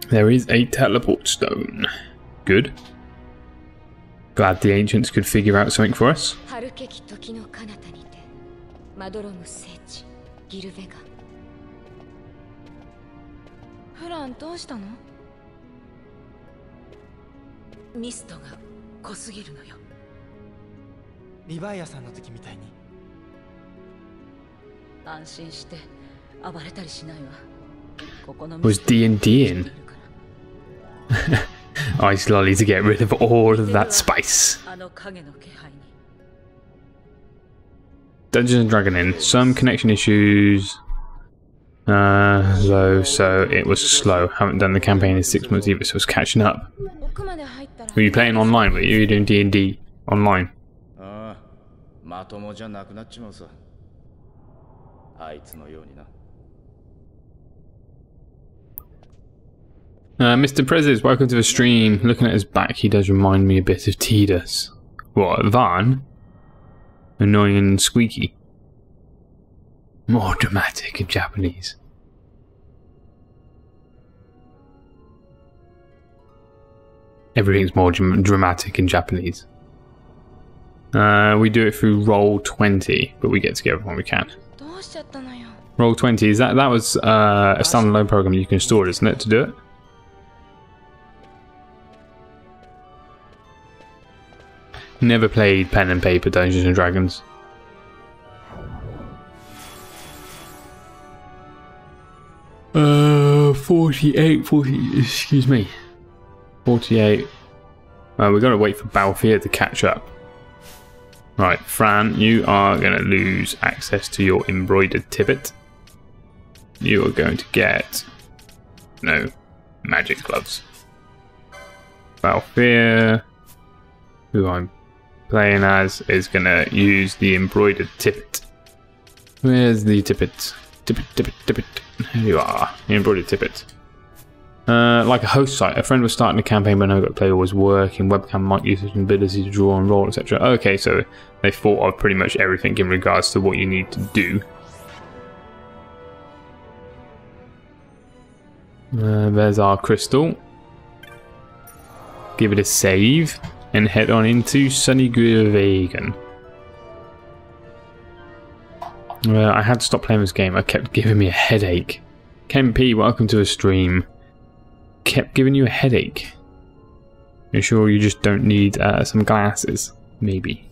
There is a teleport stone. Good. Glad the ancients could figure out something for us. Was D&D in? Ice lolly to get rid of all of that spice. Dungeons and Dragoning. Some connection issues. So it was slow. Haven't done the campaign in 6 months either, so it's catching up. Were you playing online? Were you doing D&D online? Mr. Prezes, welcome to the stream. Looking at his back, he does remind me a bit of Tidus. What, Van? Annoying and squeaky. More dramatic in Japanese. Everything's more dramatic in Japanese. We do it through Roll20, but we get together when we can. Roll20, is that was a standalone program you can install, isn't it, to do it? Never played pen and paper Dungeons and Dragons. Forty, excuse me. 48. We've got to wait for Balthier to catch up. Right, Fran, you are going to lose access to your embroidered tippet. You are going to get no magic gloves. Balthier, who I'm playing as, is going to use the embroidered tippet. Where's the tippet? Tippet. Here you are, the embroidered tippet. Like a host site, a friend was starting a campaign but no got player was working, webcam mic usage and ability to draw and roll, etc. Okay, so they thought of pretty much everything in regards to what you need to do. There's our crystal. Give it a save and head on into Sunny Gravagen. I had to stop playing this game. It kept giving me a headache. Ken P, welcome to a stream. Kept giving you a headache. You sure you just don't need some glasses? Maybe.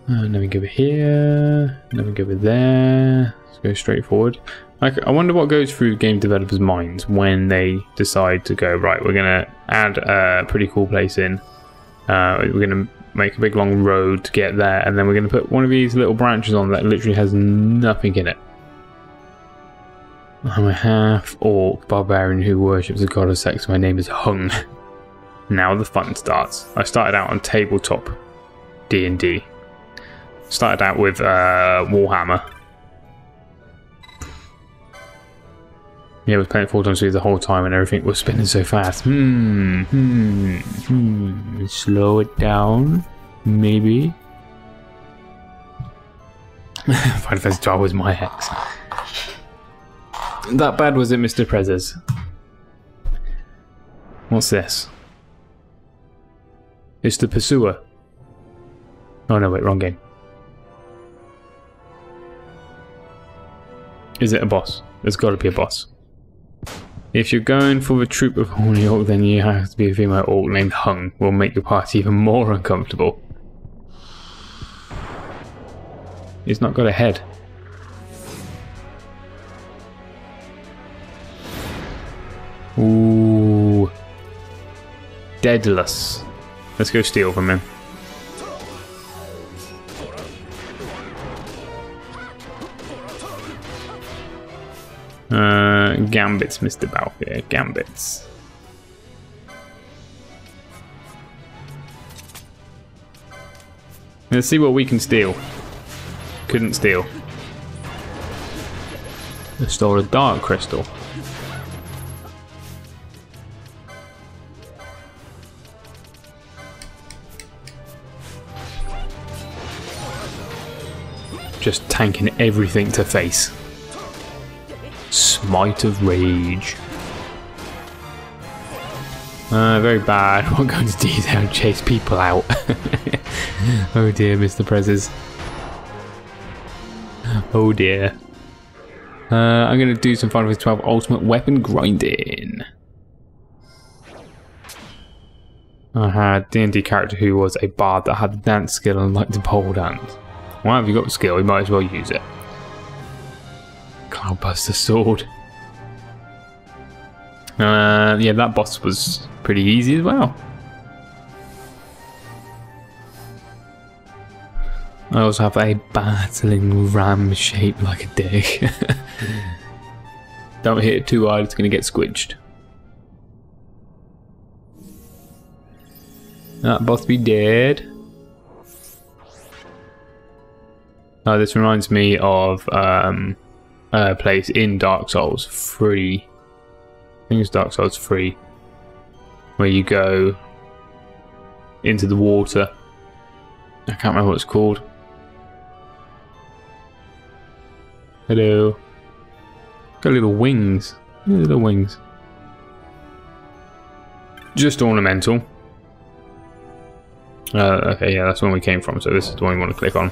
Let me go over here. Let me go over there. Let's go straight forward. I wonder what goes through game developers' minds when they decide to go, right, we're going to add a pretty cool place in. We're going to make a big long road to get there, and then we're going to put one of these little branches on that literally has nothing in it. I'm a half-orc barbarian who worships the god of sex. My name is Hung. Now the fun starts. I started out on tabletop D&D. Started out with Warhammer. Yeah, I was playing 4 times 3 the whole time and everything was spinning so fast. Slow it down, maybe. Final Fantasy XII was my hex. That bad was it, Mr. Prezes? What's this? It's the Pursuer. Oh no, wait, wrong game. Is it a boss? There's got to be a boss. If you're going for the troop of horny orc, then you have to be a female orc named Hung. Will make your party even more uncomfortable. He's not got a head. Ooh. Daedalus. Let's go steal from him. Gambits, Mr. Balthier. Gambits. Let's see what we can steal. Couldn't steal. I stole a dark crystal. Just tanking everything to face. Smite of Rage. Very bad. Won't go into detail and chase people out. Oh dear, Mr. Prezes. Oh dear. I'm going to do some Final Fantasy XII Ultimate Weapon grinding. I had a D&D character who was a bard that had a dance skill and liked to pole dance. Well, if you've got skill, you might as well use it. Cloudbuster Sword. Yeah, that boss was pretty easy as well. I also have a battling ram shaped like a dick. Don't hit it too hard, it's going to get squidged. That boss be dead. Oh, this reminds me of a place in Dark Souls 3. I think it's Dark Souls 3. Where you go into the water. I can't remember what it's called. Hello. Got little wings. Little wings. Just ornamental. Okay, yeah, that's when we came from, so this is the one we want to click on.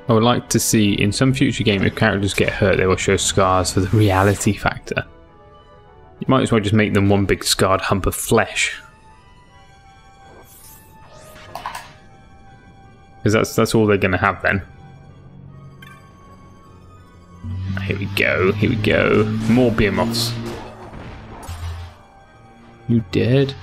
I would like to see in some future game if characters get hurt, they will show scars for the reality factor. You might as well just make them one big scarred hump of flesh. Because that's all they're going to have then. Here we go, here we go. More behemoths. You dead?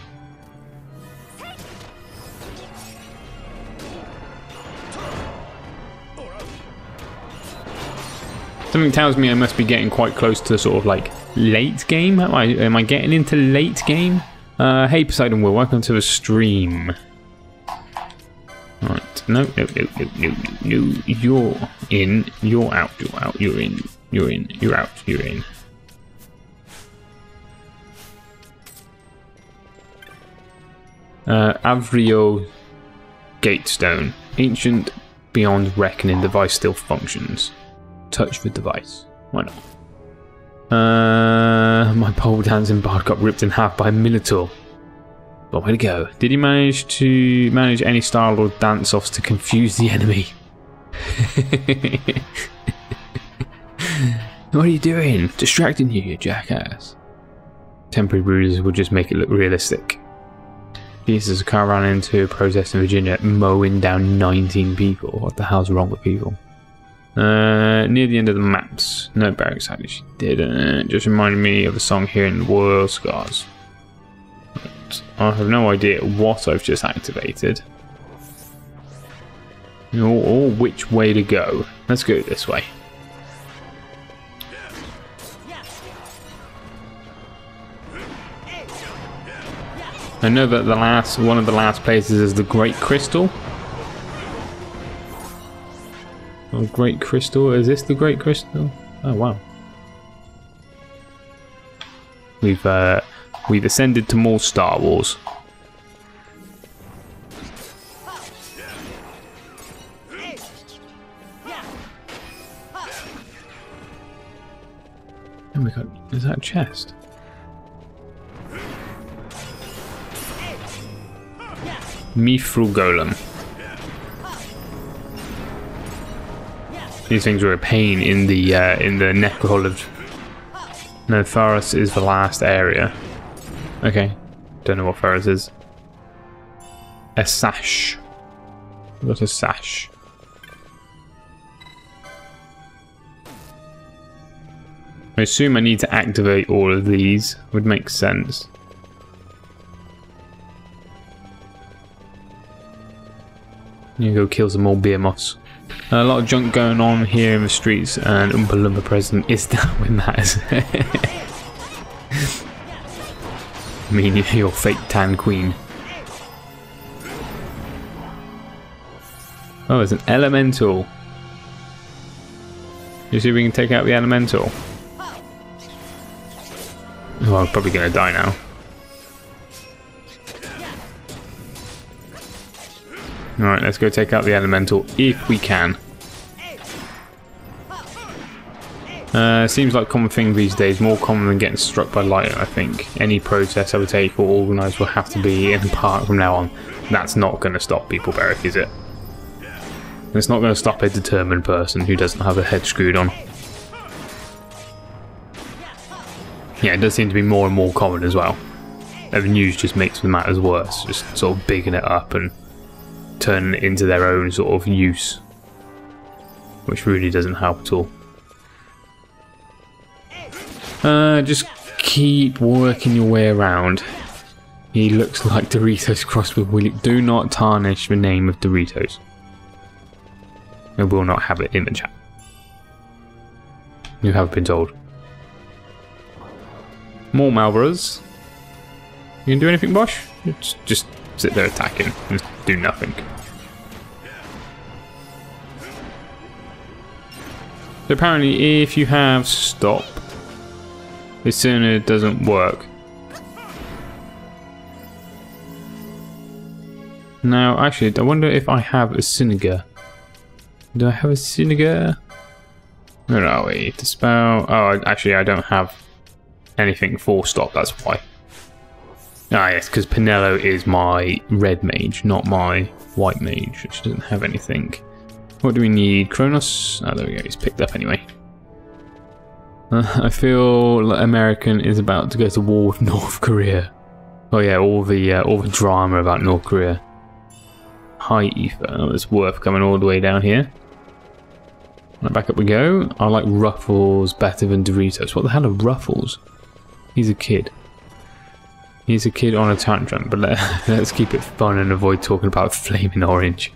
Something tells me I must be getting quite close to sort of like late game. Am I getting into late game? Hey Poseidon Will, welcome to the stream. Right, no, you're in, you're out, you're in, you're in, you're out, you're in. Avrio Gatestone. Ancient beyond reckoning, device still functions. Touch the device. Why not? My pole dancing bard got ripped in half by a Minotaur. But way to go. Did he manage any style or dance-offs to confuse the enemy? What are you doing? Distracting you, you jackass. Temporary bruises will just make it look realistic. Jesus, a car ran into a protest in Virginia, mowing down 19 people. What the hell's wrong with people? Near the end of the maps. No, Barracks actually didn't. Just reminded me of a song here in World Scars. But I have no idea what I've just activated. Or which way to go. Let's go this way. I know that one of the last places is the Great Crystal. Oh, Great Crystal. Is this the Great Crystal? Oh wow. We've ascended to more Star Wars. Oh my god, is that a chest? Mithril Golem. These things were a pain in the necrohole of... No, Faris is the last area. Okay, don't know what Faris is. A sash. What a sash. I assume I need to activate all of these. Would make sense. You go kill some more behemoths. A lot of junk going on here in the streets, and Oompa Loompa present is that when matters. I mean, your fake tan queen. Oh, there's an elemental. You see if we can take out the elemental. Oh, I'm probably going to die now. Alright, let's go take out the elemental if we can. Seems like a common thing these days, more common than getting struck by lightning, I think. Any protest overtake or organised will have to be in the park from now on. That's not going to stop people, Beric, is it? It's not going to stop a determined person who doesn't have their head screwed on. Yeah, it does seem to be more and more common as well. The news just makes the matters worse, just sort of bigging it up and turning it into their own sort of use, which really doesn't help at all. Just keep working your way around. He looks like Doritos crossed with Willy. Do not tarnish the name of Doritos. I will not have it in the chat. You have been told. More Malboros. You can do anything, Bosch? Just sit there attacking and do nothing. So apparently if you have stop, the sooner it doesn't work. Now, actually, I wonder if I have a Siniger. Do I have a Siniger? Where are we? To spell. Oh, actually, I don't have anything for stop, that's why. Ah, yes, because Pinello is my red mage, not my white mage, which doesn't have anything. What do we need? Kronos? Oh, there we go, he's picked up anyway. I feel like American is about to go to war with North Korea. Oh yeah, all the drama about North Korea. High ether. Oh, it's worth coming all the way down here. Right, back up we go. I like Ruffles better than Doritos. What the hell are Ruffles? He's a kid. He's a kid on a tantrum, but let's keep it fun and avoid talking about flaming orange.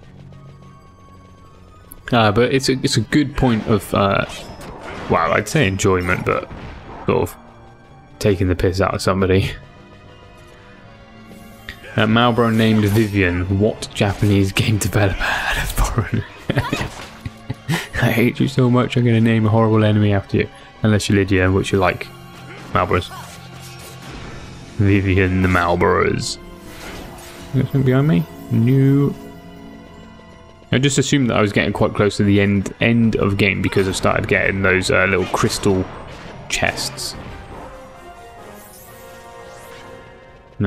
But it's a good point of, well, I'd say enjoyment, but sort of taking the piss out of somebody. Malboro named Vivian. What Japanese game developer had a foreign? I hate you so much, I'm going to name a horrible enemy after you. Unless you're Lydia, which you like. Malboros. Vivian the Malboros. Anything behind me? No. I just assumed that I was getting quite close to the end of game because I started getting those little crystal chests.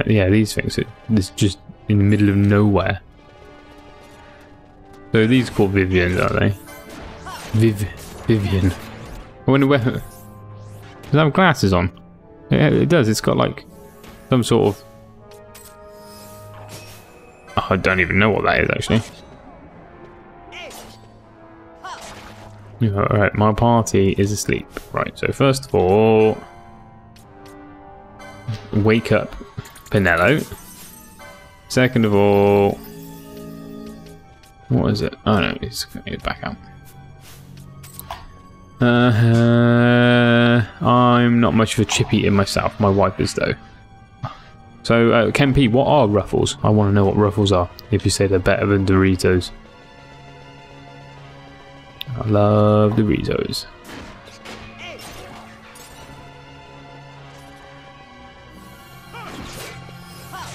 Yeah, these things are just in the middle of nowhere. So these are called Vivians, are they? Vivian. I wonder where. Does it have glasses on? Yeah, it does. It's got like some sort of. Oh, I don't even know what that is actually. Alright, my party is asleep. Right, so first of all, wake up Pinello. Second of all, what is it? Oh no, it's back out. I'm not much of a chip eater myself. My wife is though. So, Ken P, what are Ruffles? I want to know what Ruffles are. If you say they're better than Doritos. I love Doritos.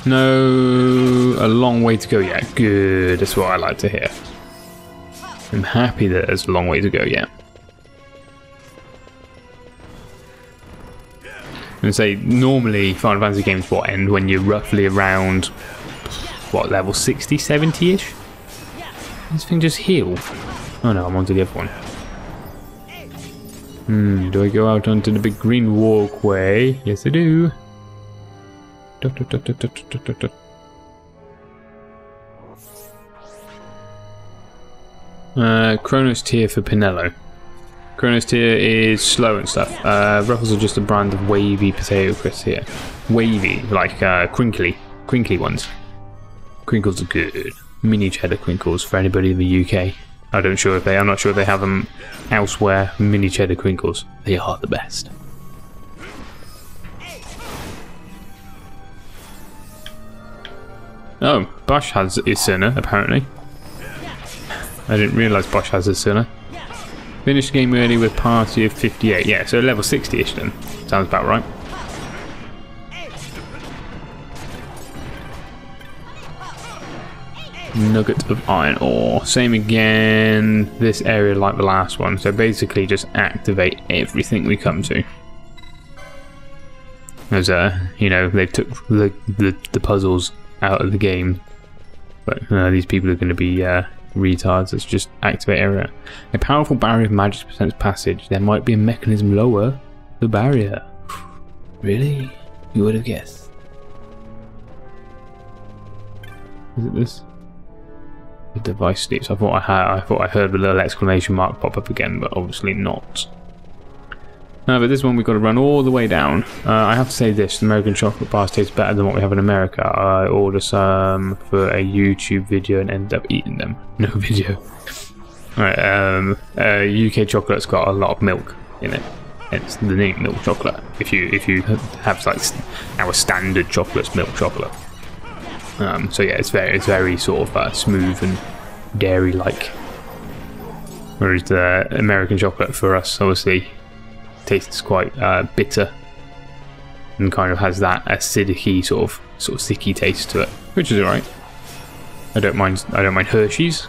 No, a long way to go yet. Good, that's what I like to hear. I'm happy that there's a long way to go yet. I'm going to say, normally Final Fantasy games what end when you're roughly around, what, level 60, 70-ish? This thing just healed. Oh no, I'm onto the other one. Do I go out onto the big green walkway? Yes I do. Kronos tier for Pinello. Kronos tier is slow and stuff. Ruffles are just a brand of wavy potato crisps here. Wavy, like crinkly ones. Crinkles are good. Mini cheddar crinkles for anybody in the UK. I'm not sure if they have them elsewhere. Mini cheddar crinkles. They are the best. Oh, Bosch has Isuna, apparently. I didn't realise Bosch has Isuna. Finished the game early with party of 58. Yeah, so level 60-ish then. Sounds about right. Nugget of iron ore. Same again. This area like the last one. So basically just activate everything we come to. As you know, they took the puzzles out of the game. But these people are going to be retards. Let's just activate area. A powerful barrier of magic prevents passage. There might be a mechanism lower the barrier. Really? You would have guessed. Is it this? The device sleeps. I thought I heard the little exclamation mark pop up again, but obviously not. But this one we've got to run all the way down. I have to say this, the American chocolate bars taste better than what we have in America. I ordered some for a YouTube video and ended up eating them. No video. Alright, UK chocolate's got a lot of milk in it. It's the name milk chocolate. If you have like our standard chocolate's milk chocolate. So yeah, it's very sort of smooth and dairy-like. Whereas the American chocolate for us, obviously, tastes quite bitter and kind of has that acidic-y sort of sticky taste to it, which is alright. I don't mind Hershey's.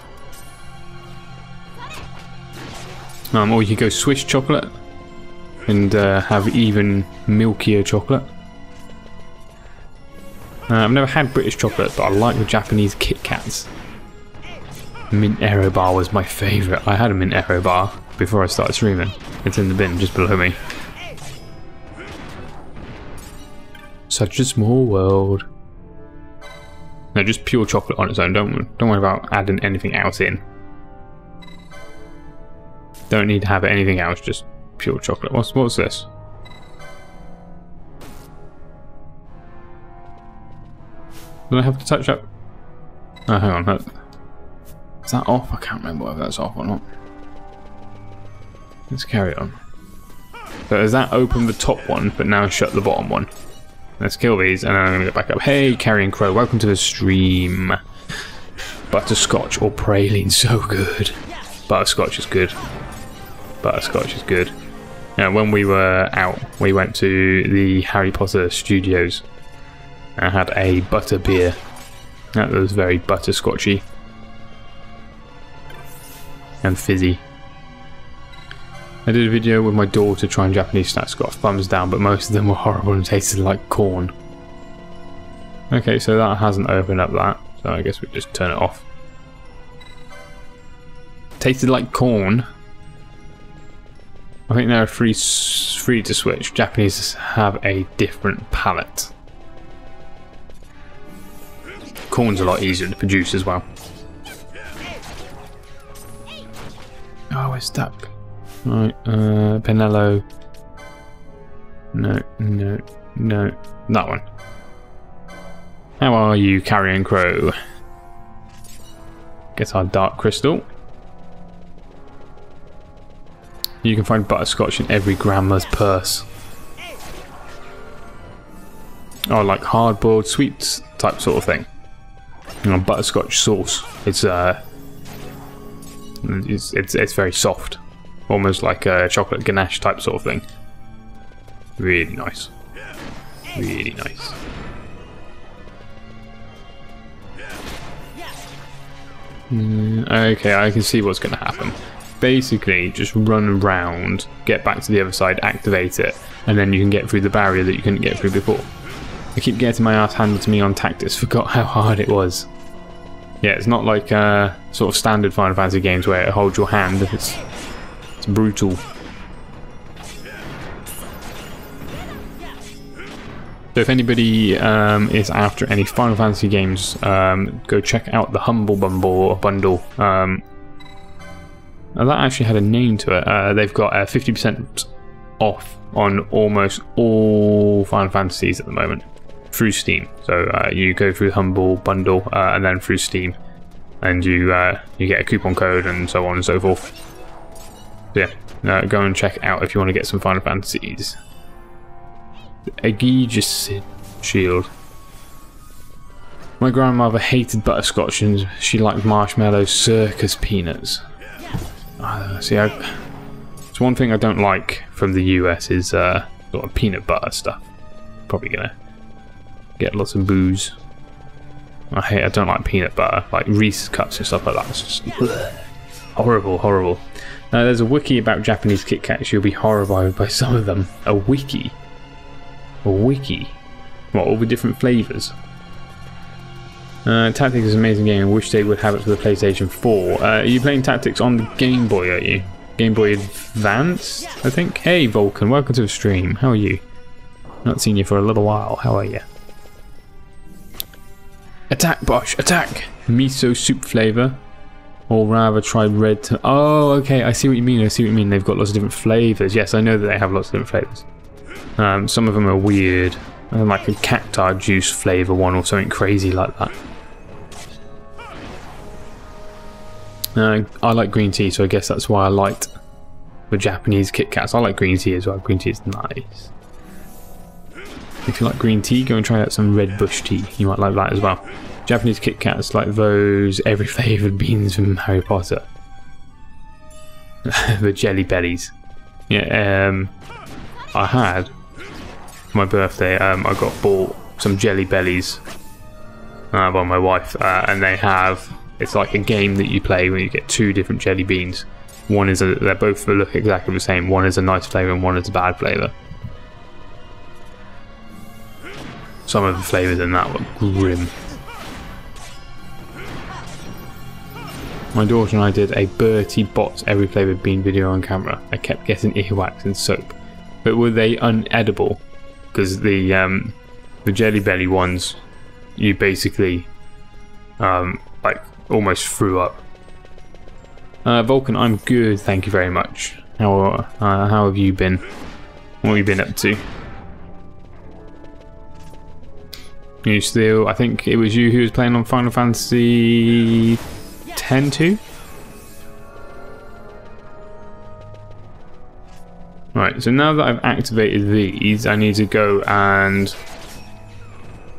Or you could go Swiss chocolate and have even milkier chocolate. I've never had British chocolate, but I like the Japanese Kit Kats. Mint Aero bar was my favourite. I had a Mint Aero bar before I started streaming. It's in the bin just below me. Such a small world. No, just pure chocolate on its own. Don't worry about adding anything else in. Don't need to have anything else, just pure chocolate. What's this? Do I have to touch up? Oh, hang on. Is that off? I can't remember whether that's off or not. Let's carry on. So does that open the top one, but now shut the bottom one? Let's kill these, and then I'm going to get back up. Hey, Carrion Crow, welcome to the stream. Butterscotch or praline, so good. Butterscotch is good. Butterscotch is good. Now, when we were out, we went to the Harry Potter studios. I had a butter beer. That was very butterscotchy. And fizzy. I did a video with my daughter trying Japanese snacks, got a thumbs down, but most of them were horrible and tasted like corn. Okay, so that hasn't opened up that, so I guess we just turn it off. Tasted like corn. I think they're free to switch. Japanese have a different palate. Corn's a lot easier to produce as well. Oh, we're stuck. Right, Penello. No. That one. How are you, Carrion Crow? Get our dark crystal. You can find butterscotch in every grandma's purse. Oh, like hard-boiled sweets type sort of thing. And butterscotch sauce. It's very soft. Almost like a chocolate ganache type sort of thing. Really nice. Really nice. Okay, I can see what's going to happen. Basically, just run around, get back to the other side, activate it, and then you can get through the barrier that you couldn't get through before. I keep getting my ass handed to me on tactics, forgot how hard it was. Yeah, it's not like sort of standard Final Fantasy games where it holds your hand. It's brutal. So if anybody is after any Final Fantasy games, go check out the Humble Bundle. Now that actually had a name to it. They've got 50% off on almost all Final Fantasies at the moment through Steam. So you go through the Humble Bundle and then through Steam, and you get a coupon code and so on and so forth. So yeah, go and check it out if you want to get some Final Fantasies. Aegis shield. My grandmother hated butterscotch and she liked marshmallow circus peanuts. See, it's one thing I don't like from the US is sort of peanut butter stuff. Probably gonna get lots of booze. I don't like peanut butter, like Reese's cups and stuff like that. It's just horrible, horrible. There's a wiki about Japanese Kit Kats. You'll be horrified by some of them. A wiki. A wiki. What, all the different flavours? Tactics is an amazing game. I wish they would have it for the PlayStation 4. Are you playing Tactics on the Game Boy, are you? Game Boy Advance, I think? Hey Vulcan, welcome to the stream. How are you? Not seen you for a little while. How are you? Attack, Bosch, attack! Miso soup flavour. Or rather try red to... Oh, okay, I see what you mean, I see what you mean. They've got lots of different flavours. Yes, I know that they have lots of different flavours. Some of them are weird. Like a cacti juice flavour one or something crazy like that. I like green tea, so I guess that's why I liked the Japanese Kit Kats. I like green tea as well. Green tea is nice. If you like green tea, go and try out some red bush tea. You might like that as well. Japanese Kit Kats like those every flavoured beans from Harry Potter. The jelly bellies. Yeah, I had for my birthday. I got bought some jelly bellies by my wife, and they have. It's like a game that you play when you get two different jelly beans. One is they're both look exactly the same. One is a nice flavour and one is a bad flavour. Some of the flavours in that were grim. My daughter and I did a Bertie Bott's every flavoured bean video on camera. I kept getting earwax and soap. But were they unedible? Because the jelly belly ones, you basically like almost threw up. Vulcan, I'm good, thank you very much. How have you been? What have you been up to? You still, I think it was you who was playing on Final Fantasy X-2? Right, so now that I've activated these, I need to go and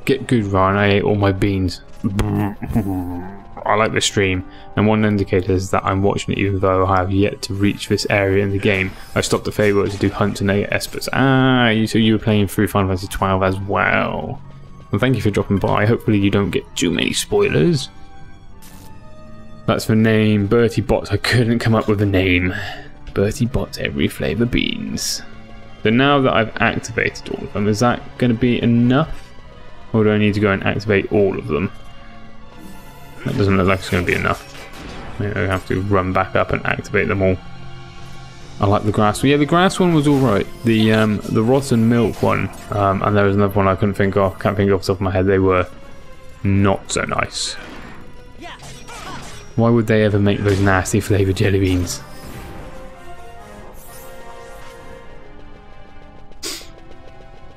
get good run. I ate all my beans. I like the stream, and one indicator is that I'm watching it even though I have yet to reach this area in the game. I stopped at Feywood to do hunt and Espers. So you were playing through Final Fantasy XII as well. Well, thank you for dropping by. Hopefully you don't get too many spoilers. That's the name, Bertie Bott's. I couldn't come up with a name. Bertie Bott's every flavour beans. So now that I've activated all of them, is that going to be enough? Or do I need to go and activate all of them? That doesn't look like it's going to be enough. Maybe I have to run back up and activate them all. I like the grass. Yeah, the grass one was alright. The rotten milk one, and there was another one I couldn't think of. Can't think off the top of my head. They were not so nice. Why would they ever make those nasty flavoured jelly beans?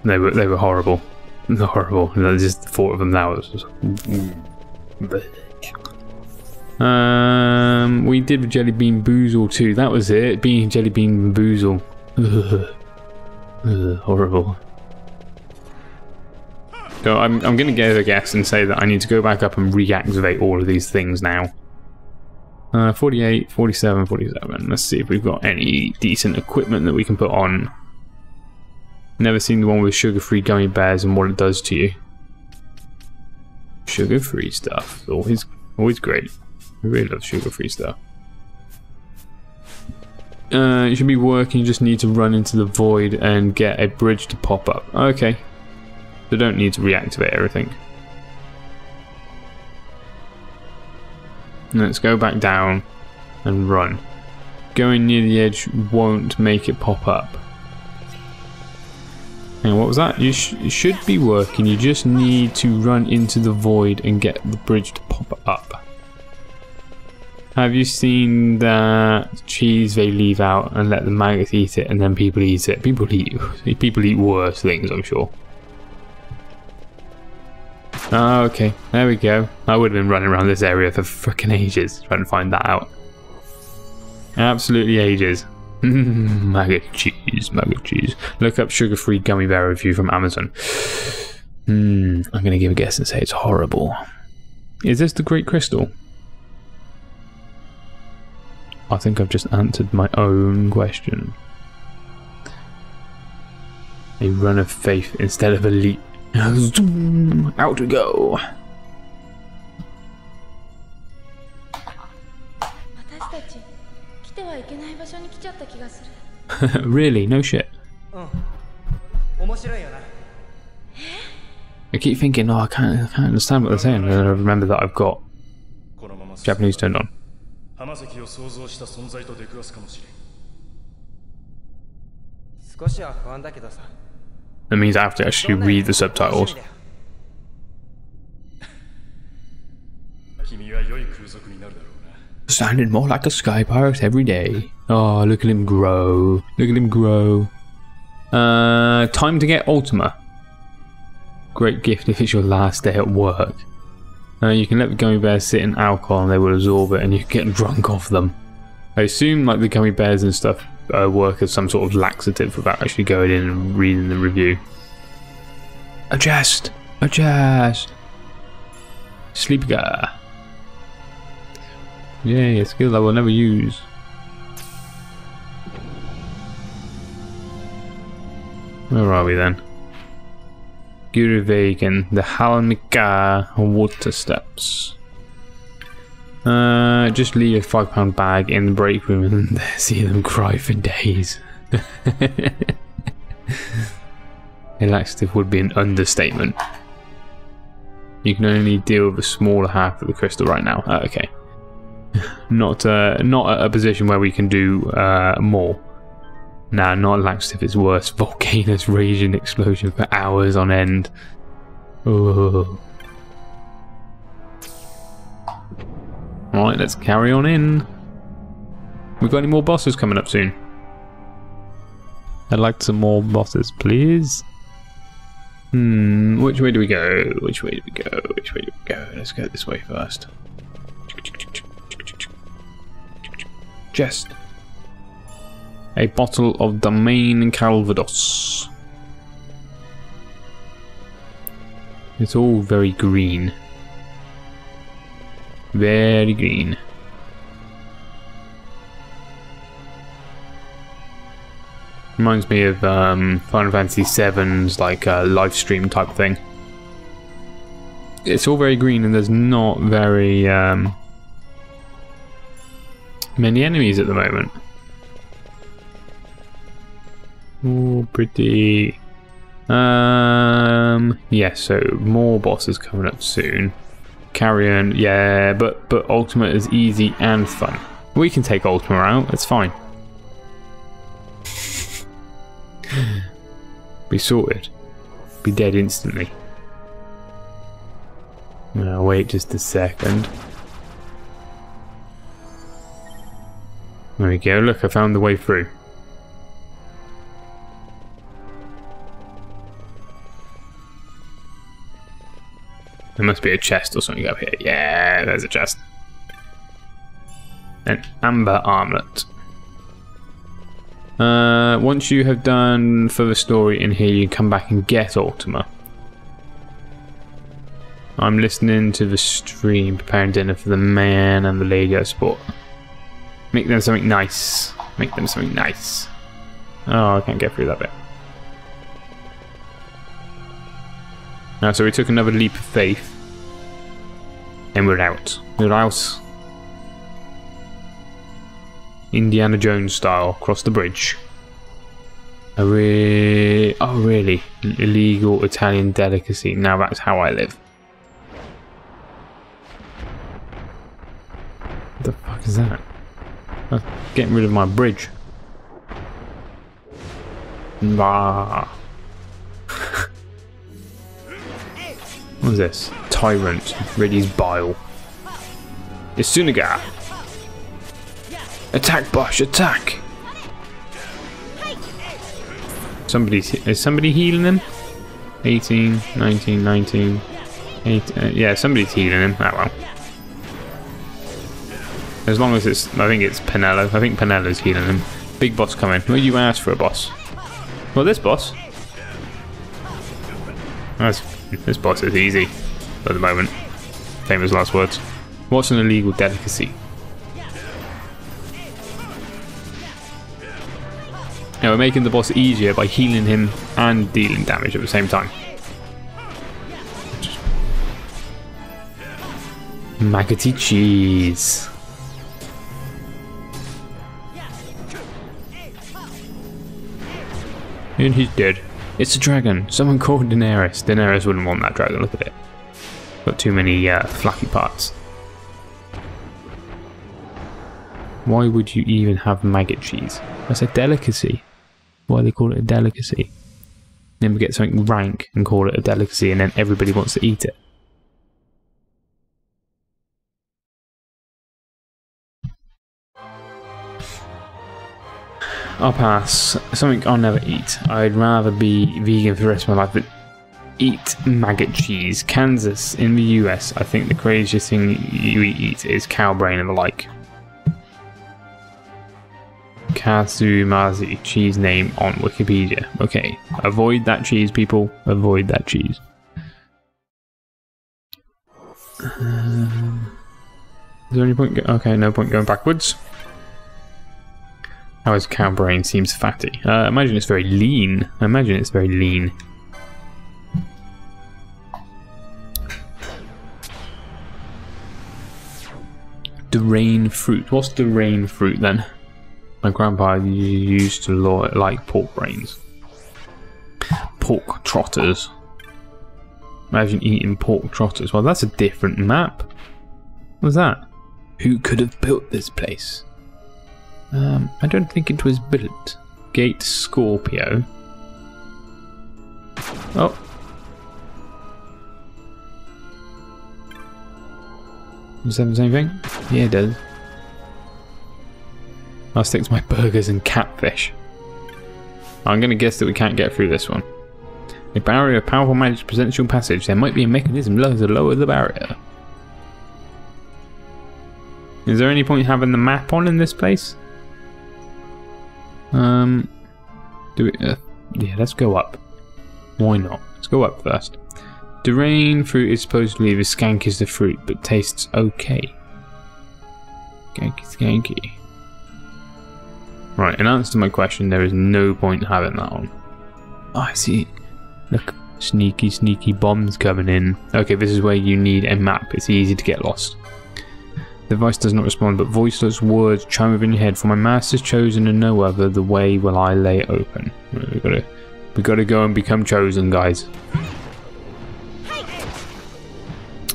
They were horrible. They're horrible. Just the thought of them now was just... we did the jelly bean boozle too. That was it. Jelly bean boozle. Horrible. So I'm gonna give a guess and say that I need to go back up and reactivate all of these things now. 48, 47, 47. Let's see if we've got any decent equipment that we can put on. Never seen the one with sugar-free gummy bears and what it does to you. Sugar-free stuff. Always great. I really love sugar-free stuff. It should be working. You just need to run into the void and get a bridge to pop up. Okay. So don't need to reactivate everything. Let's go back down and run. Going near the edge won't make it pop up. And what was that? It should be working. You just need to run into the void and get the bridge to pop up. Have you seen that cheese they leave out and let the maggots eat it and then people eat it? People eat worse things, I'm sure. Oh, okay, there we go. I would have been running around this area for frickin' ages trying to find that out. Absolutely ages. Maggot cheese, maggot cheese. Look up sugar-free gummy bear review from Amazon. I'm gonna give a guess and say it's horrible. Is this the Great Crystal? I think I've just answered my own question. A run of faith instead of a leap. Out we go. Really? No shit. I keep thinking, oh, I can't understand what they're saying, and I remember that I've got Japanese turned on. That means I have to actually read the subtitles. Sounding more like a sky pirate every day. Oh, look at him grow. Look at him grow. Time to get Ultima. Great gift if it's your last day at work. You can let the gummy bears sit in alcohol and they will absorb it and you can get drunk off them. I assume like the gummy bears and stuff work as some sort of laxative without actually going in and reading the review. Adjust! Adjust! Sleepy guy. Yay, a skill I will never use. Where are we then? Guruvegan, the Halmika water steps. Just leave a £5 bag in the break room and see them cry for days. A laxative would be an understatement. You can only deal with a smaller half of the crystal right now. Okay. Not at a position where we can do more. Nah, not a laxative, it's worse. Volcanoes raging explosion for hours on end. Oh. Alright, let's carry on in. We got any more bosses coming up soon? I'd like some more bosses, please. Which way do we go? Which way do we go? Which way do we go? Let's go this way first. Chest. A bottle of Domain Calvados. It's all very green. Very green. Reminds me of Final Fantasy VII's like live stream type thing. It's all very green and there's not very many enemies at the moment. Oh, pretty. Yeah, so more bosses coming up soon. Carrion, yeah, but Ultima is easy and fun. We can take Ultima out, it's fine. Be sorted. Be dead instantly. Now wait just a second. There we go, look, I found the way through. There must be a chest or something up here. Yeah, there's a chest. An amber armlet. Once you have done further story in here, you come back and get Ultima. I'm listening to the stream, preparing dinner for the man and the lady I support. Make them something nice. Make them something nice. Oh, I can't get through that bit. So we took another leap of faith. And we're out. We're out. Indiana Jones style, across the bridge. Oh really? Illegal Italian delicacy. Now that's how I live. What the fuck is that? Oh, getting rid of my bridge. Bah. What is this? Tyrant. Riddy's bile. Isunaga. Attack, Bosch, attack! Is somebody healing him? 18, 19, 19, 8, yeah, somebody's healing him. Oh well. As long as it's, I think it's Penello. I think Penello's healing him. Big boss coming. Well, you asked for a boss. Well, this boss. This boss is easy at the moment. Famous last words. What's an illegal delicacy? Now we're making the boss easier by healing him and dealing damage at the same time. Maggoty cheese. And he's dead. It's a dragon. Someone called Daenerys. Daenerys wouldn't want that dragon. Look at it. Got too many fluffy parts. Why would you even have maggot cheese? That's a delicacy. Why they call it a delicacy? Then we get something rank and call it a delicacy, and then everybody wants to eat it. I'll pass. Something I'll never eat. I'd rather be vegan for the rest of my life, but eat maggot cheese. Kansas in the US, I think the craziest thing you eat is cow brain and the like. Kasumazi, cheese name on Wikipedia. Okay, avoid that cheese, people. Avoid that cheese. Is there any point? Okay, no point going backwards. How is cow brain? Seems fatty. I imagine it's very lean. I imagine it's very lean. Durain fruit. What's durain fruit then? My grandpa used to like pork brains. Pork trotters. Imagine eating pork trotters. Well, that's a different map. What's that? Who could have built this place? I don't think it was built. Gate Scorpio. Oh. Does that have the same thing? Yeah, it does. I'll stick to my burgers and catfish. I'm going to guess that we can't get through this one. A barrier of powerful magic presents your passage. There might be a mechanism to lower the barrier. Is there any point having the map on in this place? Yeah, let's go up. Why not? Let's go up first. Durain fruit is supposedly the skankiest the fruit, but tastes okay. Skanky. Right, in answer to my question, there is no point having that on. Oh, I see. Look, sneaky bombs coming in. Okay, this is where you need a map. It's easy to get lost. The device does not respond, but voiceless words chime within your head. For my master's chosen and no other, the way will I lay open. We gotta go and become chosen, guys.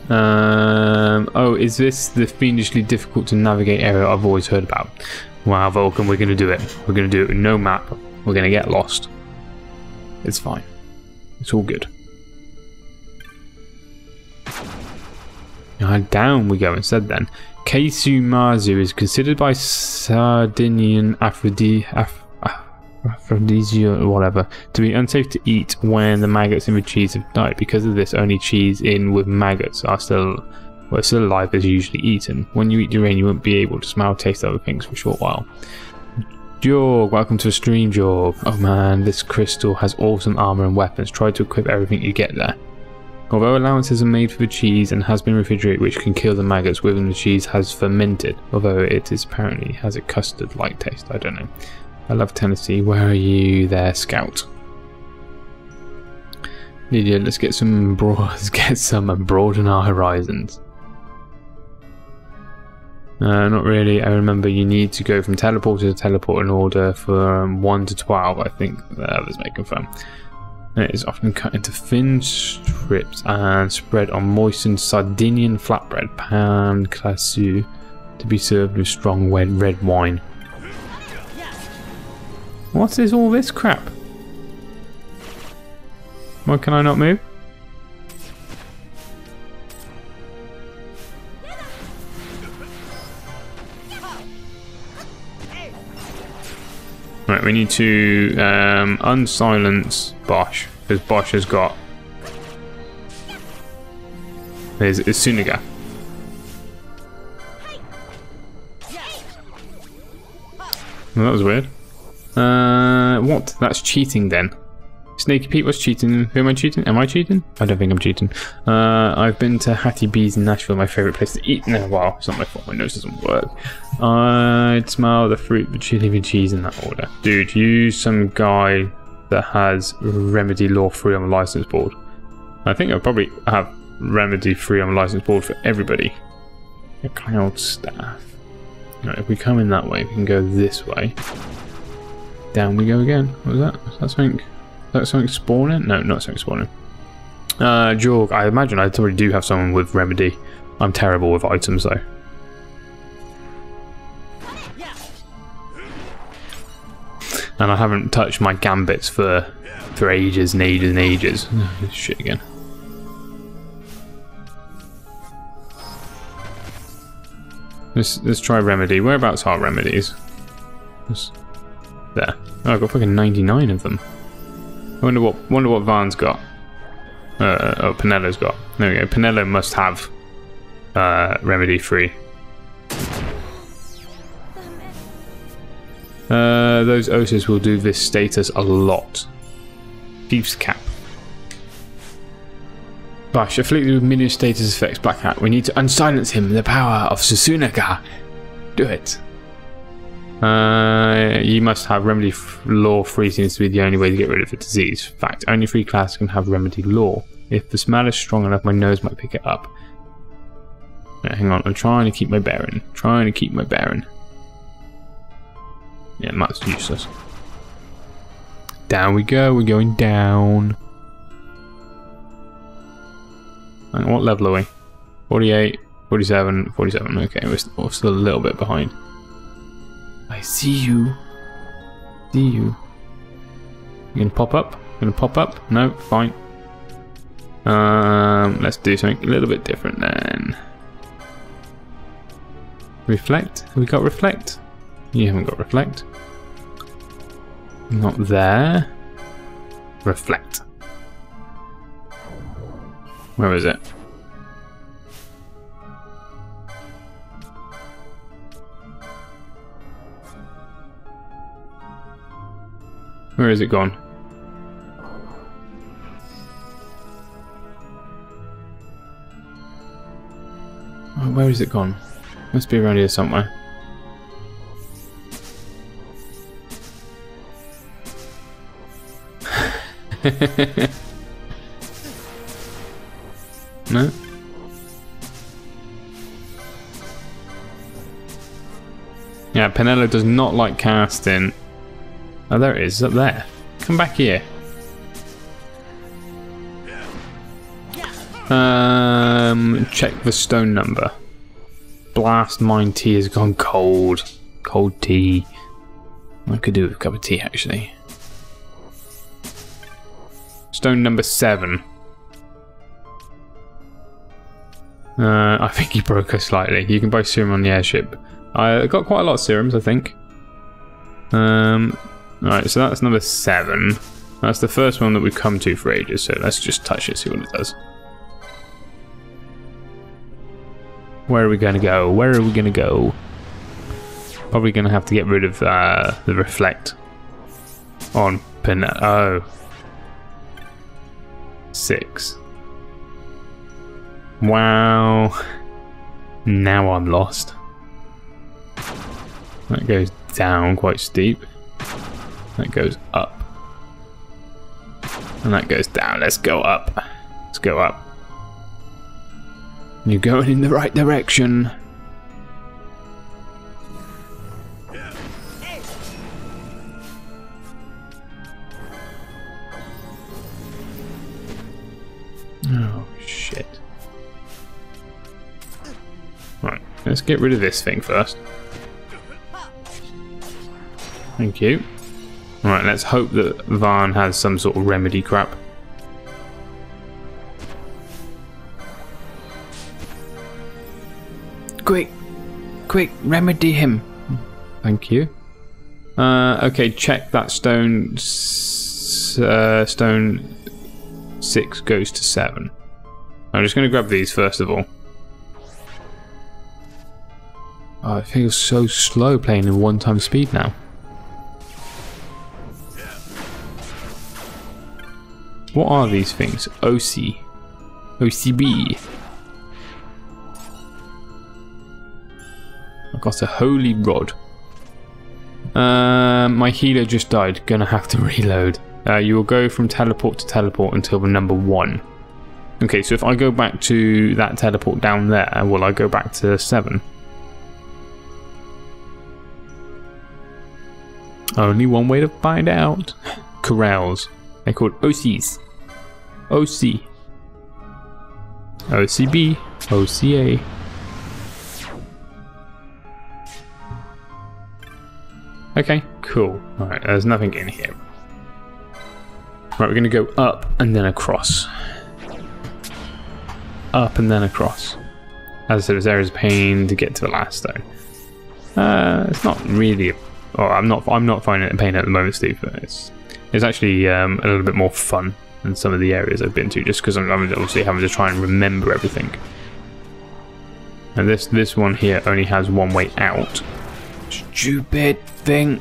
Oh, is this the fiendishly difficult to navigate area I've always heard about? Wow, Vulcan, we're gonna do it. We're gonna do it with no map. We're gonna get lost. It's fine. It's all good. Down we go instead then. Keisumazu is considered by Sardinian aphrodisia or whatever to be unsafe to eat when the maggots in the cheese have died. Because of this, only cheese in with maggots are still alive is usually eaten. When you eat durain, you won't be able to smell or taste other things for a short while. Jorg, welcome to the stream, Jorg. Oh man, this crystal has awesome armor and weapons. Try to equip everything you get there. Although allowances are made for the cheese and has been refrigerated, which can kill the maggots within the cheese, has fermented. Although it is apparently has a custard-like taste. I don't know. I love Tennessee. Where are you there, Scout? Lydia, let's get some and broaden our horizons. Not really. I remember you need to go from teleport to teleport in order from 1 to 12. I think that was making fun. It is often cut into thin strips and spread on moistened Sardinian flatbread, pan classue, to be served with strong red wine. What is all this crap? Why can I not move? Right, we need to unsilence Bosch, because Bosch has got his Suniga. Well, that was weird. What? That's cheating then. Snaky Pete was cheating. Who am I cheating? Am I cheating? I don't think I'm cheating. I've been to Hattie B's in Nashville, my favourite place to eat in a while. It's not my fault, my nose doesn't work. I'd smell the fruit, the chili, the cheese in that order. Dude, you some guy that has Remedy Law 3 on the license board. I think I'll probably have Remedy 3 on the license board for everybody. A cloud staff. Right, if we come in that way, we can go this way. Down we go again. What was that? Was that something? Is that something spawning? No, not something spawning. Jorg, I imagine I already do have someone with Remedy. I'm terrible with items though. And I haven't touched my gambits for ages and ages and ages. Shit again. Let's try Remedy. Whereabouts are remedies? There. Oh, I've got fucking 99 of them. I wonder what Van's got. Oh, Pinello's got. There we go. Pinello must have remedy free. Those Osis will do this status a lot. Thief's Cap. Bash, afflicted with minion status effects, Black Hat. We need to unsilence him. The power of Susunaga. Do it. You must have remedy law free, seems to be the only way to get rid of the disease. In fact, only free classes can have remedy law. If the smell is strong enough, my nose might pick it up. Right, hang on, I'm trying to keep my bearing. Yeah, that's useless. Down we go, we're going down. And what level are we? 48, 47, 47. Okay, we're still a little bit behind. I see you. You gonna pop up? No, fine. Let's do something a little bit different then. Reflect? Have we got reflect? You haven't got reflect. Not there. Reflect. Where is it? Where is it gone? Oh, where is it gone? Must be around here somewhere. No? Yeah, Pinello does not like casting. Oh, there it is, up there. Come back here. Check the stone number. Blast mine tea has gone cold. Cold tea. I could do with a cup of tea, actually. Stone number 7. I think he broke her slightly. You can buy serum on the airship. I got quite a lot of serums, I think. Alright, so that's number 7. That's the first one that we've come to for ages, so let's just touch it, see what it does. Where are we going to go? Probably going to have to get rid of the reflect on Pinello. Oh. 6. Wow. Now I'm lost. That goes down quite steep. That goes up. And that goes down. Let's go up. You're going in the right direction. Oh, shit. Right, let's get rid of this thing first. Thank you. Right, let's hope that Van has some sort of remedy crap. Quick, remedy him. Thank you. Okay, check that stone. Stone 6 goes to 7. I'm just going to grab these first of all. Oh, it feels so slow playing in 1x speed now. What are these things? OC. OCB. I've got a holy rod. My healer just died. Gonna have to reload. You will go from teleport to teleport until the number 1. Okay, so if I go back to that teleport down there, will I go back to 7? Only one way to find out. Corrals. They're called OCs. OC. OCB. OCA. Okay, cool. Alright, there's nothing in here. Right, we're going to go up and then across. Up and then across. As I said, this area is a pain to get to the last stone. It's not really or I'm not finding it a pain at the moment, Steve. It's actually a little bit more fun than some of the areas I've been to, just because I'm obviously having to try and remember everything. And this one here only has one way out. Stupid thing.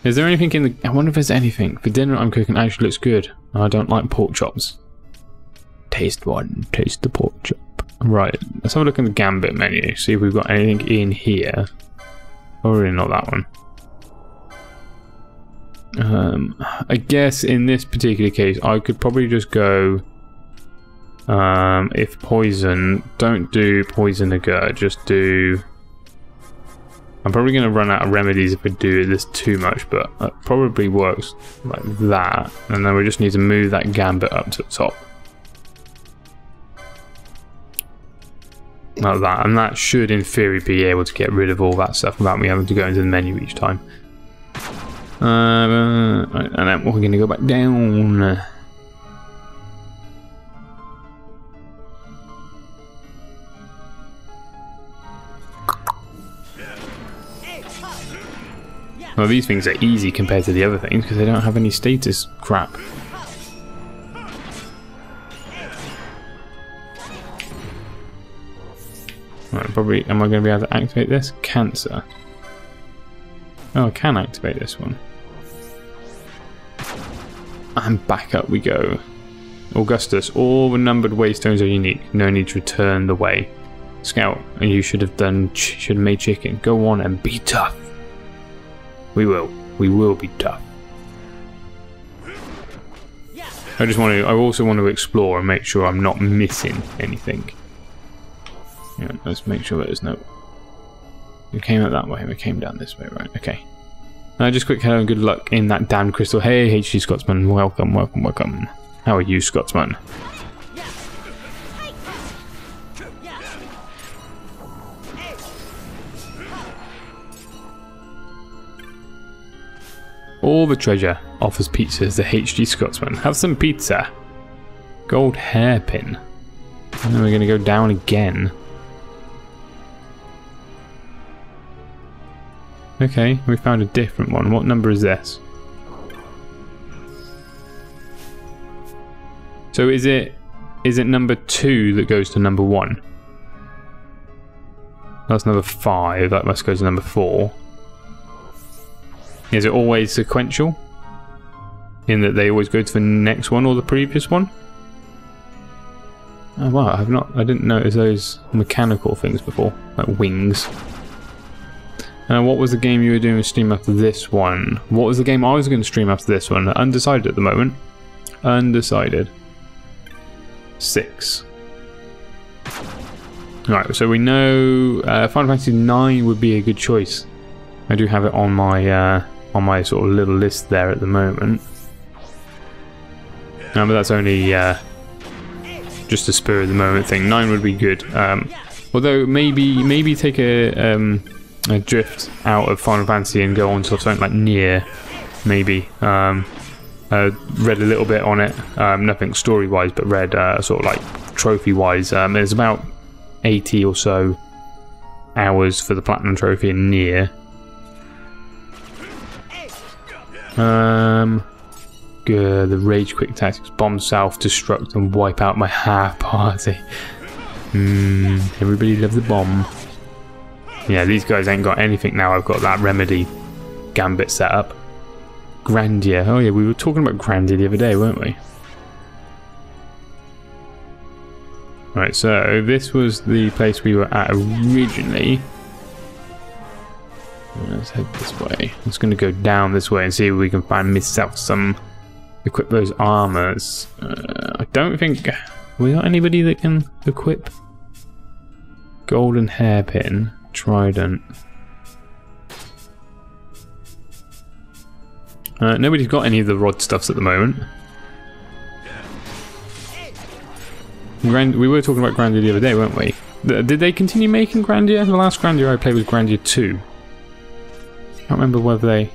Is there anything in the... I wonder if there's anything. For dinner I'm cooking actually looks good. I don't like pork chops. Taste one. Taste the pork chop. Right. Let's have a look in the Gambit menu. See if we've got anything in here. Probably not that one. I guess in this particular case I could probably just go... if poison... Don't do poison again. Just do... I'm probably going to run out of remedies if we do this too much, but it probably works like that. And then we just need to move that Gambit up to the top. Like that. And that should, in theory, be able to get rid of all that stuff without me having to go into the menu each time. And then we're going to go back down. Well, these things are easy compared to the other things because they don't have any status crap. Right, probably, am I going to be able to activate this? Cancer. Oh, I can activate this one. And back up we go. Augustus, all the numbered waystones are unique. No need to return the way. Scout, and you should have made chicken. Go on and be tough. We will be tough. I also want to explore and make sure I'm not missing anything. Yeah, let's make sure there's no... We came out that way, we came down this way, right, okay. Just quick hello and good luck in that damn crystal. Hey, G Scotsman, welcome, welcome, welcome. How are you, Scotsman? All the treasure offers pizza as the HG Scotsman. Have some pizza. Gold hairpin. And then we're going to go down again. Okay, we found a different one. What number is this? So is it number 2 that goes to number 1? That's number 5. That must go to number 4. Is it always sequential? In that they always go to the next one or the previous one? Oh wow, I didn't notice those mechanical things before, like wings. What was the game you were doing to stream after this one? What was the game I was going to stream after this one? Undecided at the moment. Undecided. 6. Right, so we know Final Fantasy IX would be a good choice. I do have it on my sort of little list there at the moment. But that's only just a spur of the moment thing. 9 would be good. Although maybe take a drift out of Final Fantasy and go on to something like Nier. Maybe. Read a little bit on it. Nothing story wise, but read sort of like trophy wise. There's about 80 or so hours for the platinum trophy in Nier. Good, the rage quick tactics, bomb self, destruct and wipe out my half party. Everybody loves the bomb. Yeah, these guys ain't got anything now. I've got that remedy gambit set up. Grandia. Oh yeah, we were talking about Grandia the other day, weren't we? Right, so this was the place we were at originally. Let's head this way. I'm just going to go down this way and see if we can find myself some... Equip those armors. I don't think... We got anybody that can equip? Golden hairpin. Trident. Nobody's got any of the rod stuffs at the moment. We were talking about Grandia the other day, weren't we? Did they continue making Grandia? The last Grandia I played was Grandia 2. I can't remember whether they...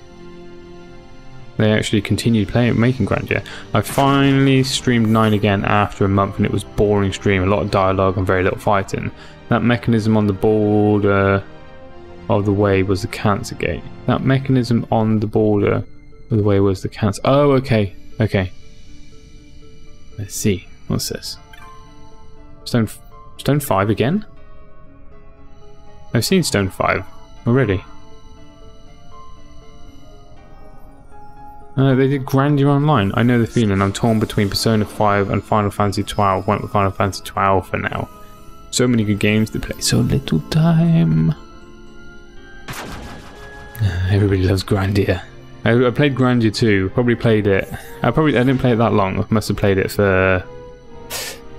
They actually continued making Grandia. I finally streamed 9 again after a month, and it was boring stream. A lot of dialogue and very little fighting. That mechanism on the border of the way was the cancer gate. That mechanism on the border of the way was the cancer. Oh, okay. Okay. Let's see. What's this? Stone 5 again? I've seen Stone 5 already. They did Grandia Online. I know the feeling. I'm torn between Persona 5 and Final Fantasy XII. Went with Final Fantasy XII for now. So many good games to play. So little time. Everybody loves Grandia. I played Grandia too. Probably played it. I didn't play it that long. I must have played it for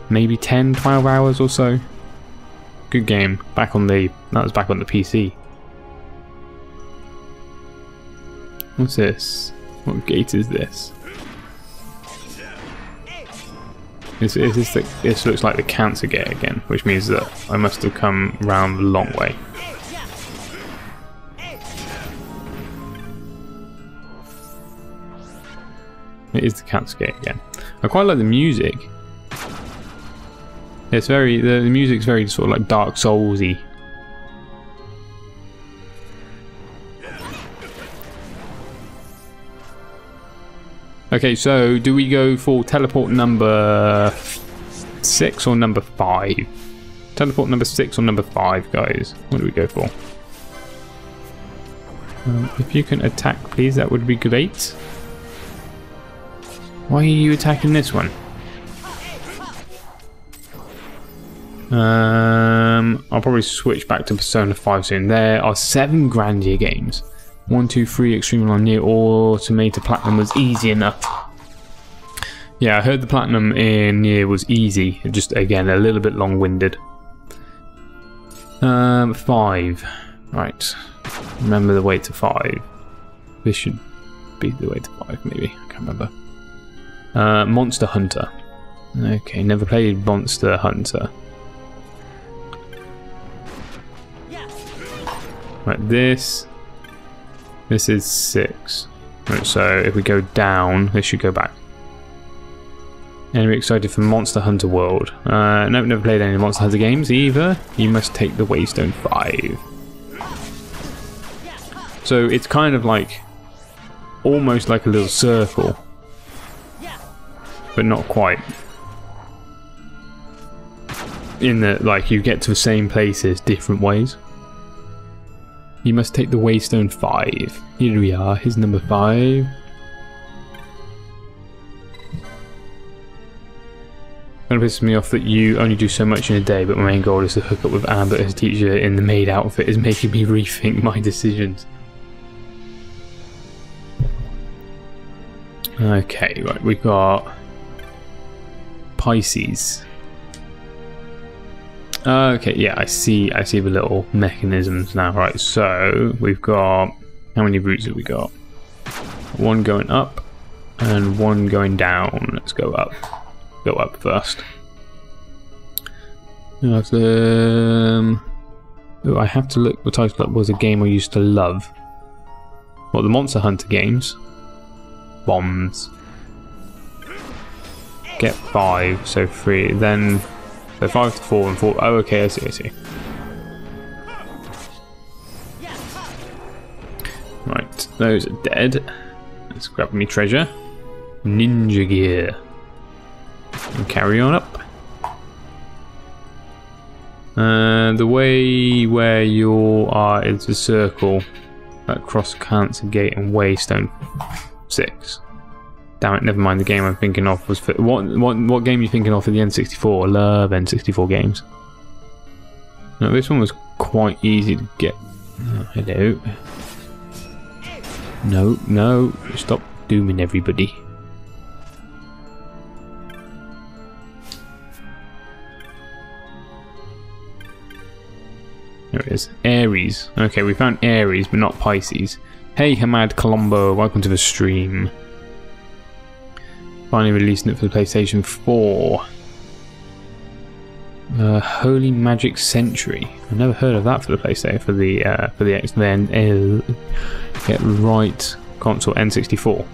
maybe 10, 12 hours or so. Good game. That was back on the PC. What's this? What gate is this? This looks like the cancer gate again, which means that I must have come round the long way. It is the cancer gate again. I quite like the music. It's the music's very sort of like Dark Souls-y. Okay, so do we go for teleport number 6 or number 5? Teleport number 6 or number 5, guys? What do we go for? If you can attack, please, that would be great. Why are you attacking this one? I'll probably switch back to Persona 5 soon. There are 7 Grandia games. 1, 2, 3, Extreme on Near Automated Platinum was easy enough. Yeah, I heard the Platinum in Near was easy. Just, again, a little bit long-winded. 5. Right. Remember the way to 5. This should be the way to 5, maybe. I can't remember. Monster Hunter. Okay, never played Monster Hunter. Right, this is 6. Right, so if we go down, this should go back. Anybody excited for Monster Hunter World? No, never played any Monster Hunter games either. You must take the Waystone 5. So it's kind of like, almost like a little circle. But not quite. In that, like, you get to the same places different ways. You must take the Waystone 5. Here we are, here's number 5. It pisses me off that you only do so much in a day, but my main goal is to hook up with Amber as teacher in the maid outfit is making me rethink my decisions. Okay, right, we've got Pisces. Okay, yeah, I see the little mechanisms now. Right, so we've got, how many routes have we got? One going up and one going down. Let's go up. Go up first. I have to look. The title up was a game I used to love. What, the Monster Hunter games? Bombs. Get 5, so 3. Then so 5 to 4 and 4. Oh, okay, I see. Right, those are dead. Let's grab me treasure. Ninja gear. And carry on up. The way where you are is the circle across Cancer Gate and Waystone 6. Damn it, never mind. The game I'm thinking of was for what game are you thinking of for the N64? I love N64 games. No, this one was quite easy to get. Oh, hello. No, stop dooming everybody. There it is. Aries. Okay, we found Aries, but not Pisces. Hey, Hamad Colombo, welcome to the stream. Finally releasing it for the PlayStation 4. Holy Magic Century. I never heard of that for the PlayStation, for the X-Men. Get right console N64.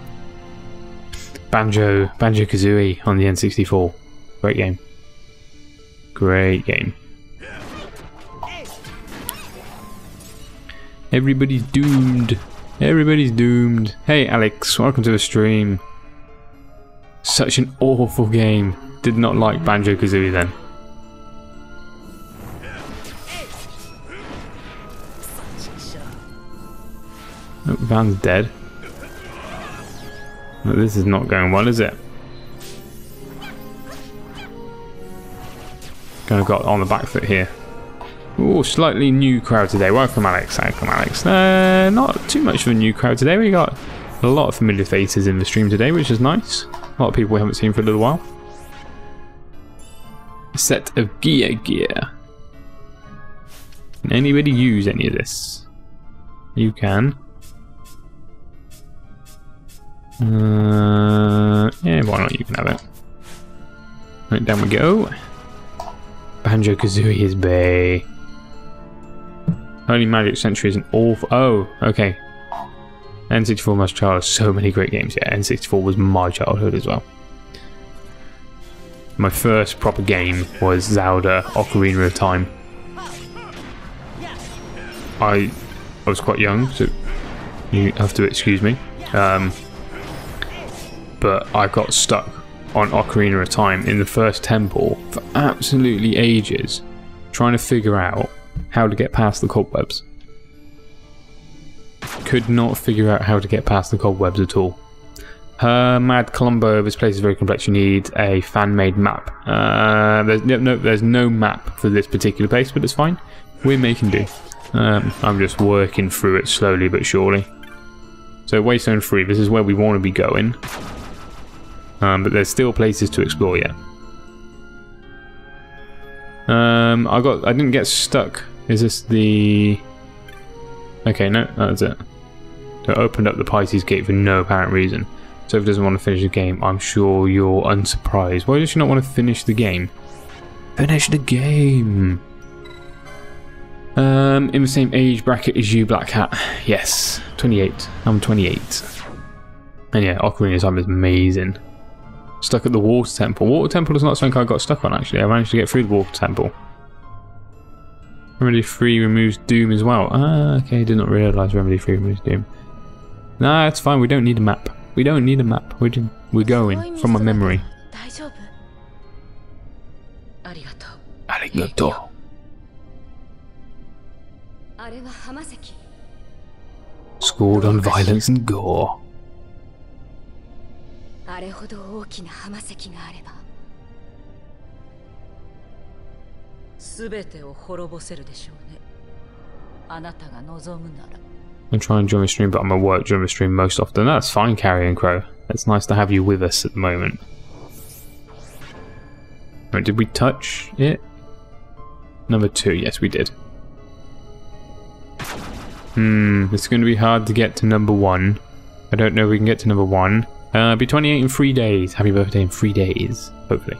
Banjo-Kazooie on the N64. Great game. Great game. Everybody's doomed. Everybody's doomed. Hey Alex, welcome to the stream. Such an awful game. Did not like Banjo-Kazooie then. Oh, Van's dead. Well, this is not going well, is it? Kind of got on the back foot here. Ooh, slightly new crowd today. Welcome, Alex. Welcome, Alex. Not too much of a new crowd today. We got a lot of familiar faces in the stream today, which is nice. A lot of people we haven't seen for a little while. A set of gear. Can anybody use any of this? You can. Yeah, why not? You can have it. Right, down we go. Banjo-Kazooie is bae. Only Magic Century is an awful... Oh, okay. N64 was childhood. So many great games. Yeah, N64 was my childhood as well. My first proper game was Zelda Ocarina of Time. I was quite young, so you have to excuse me. But I got stuck on Ocarina of Time in the first temple for absolutely ages, trying to figure out how to get past the cobwebs. Could not figure out how to get past the cobwebs at all. Mad Columbo, this place is very complex. You need a fan-made map. There's no map for this particular place, but it's fine. We're making do. I'm just working through it slowly but surely. So Waystone 3, this is where we want to be going. But there's still places to explore yet. I didn't get stuck. Is this the... Okay, no, that's it. So I opened up the Pisces gate for no apparent reason. So if it doesn't want to finish the game, I'm sure you're unsurprised. Why does she not want to finish the game? Finish the game! In the same age bracket as you, Black Hat. Yes, 28. I'm 28. And yeah, Ocarina of Time is amazing. Stuck at the Water Temple. Water Temple is not something I got stuck on, actually. I managed to get through the Water Temple. Remedy 3 removes Doom as well. Ah, okay, did not realise Remedy 3 removes Doom. Nah, it's fine, we don't need a map. We don't need a map. We're going from my memory. Arigato. Scored on violence and gore. I try and join the stream, but I'm at work during the stream most often. That's fine, Carrion Crow. It's nice to have you with us at the moment. Right, did we touch it? Number 2, yes we did. It's going to be hard to get to number 1. I don't know if we can get to number 1. Be 28 in 3 days. Happy birthday in 3 days, hopefully.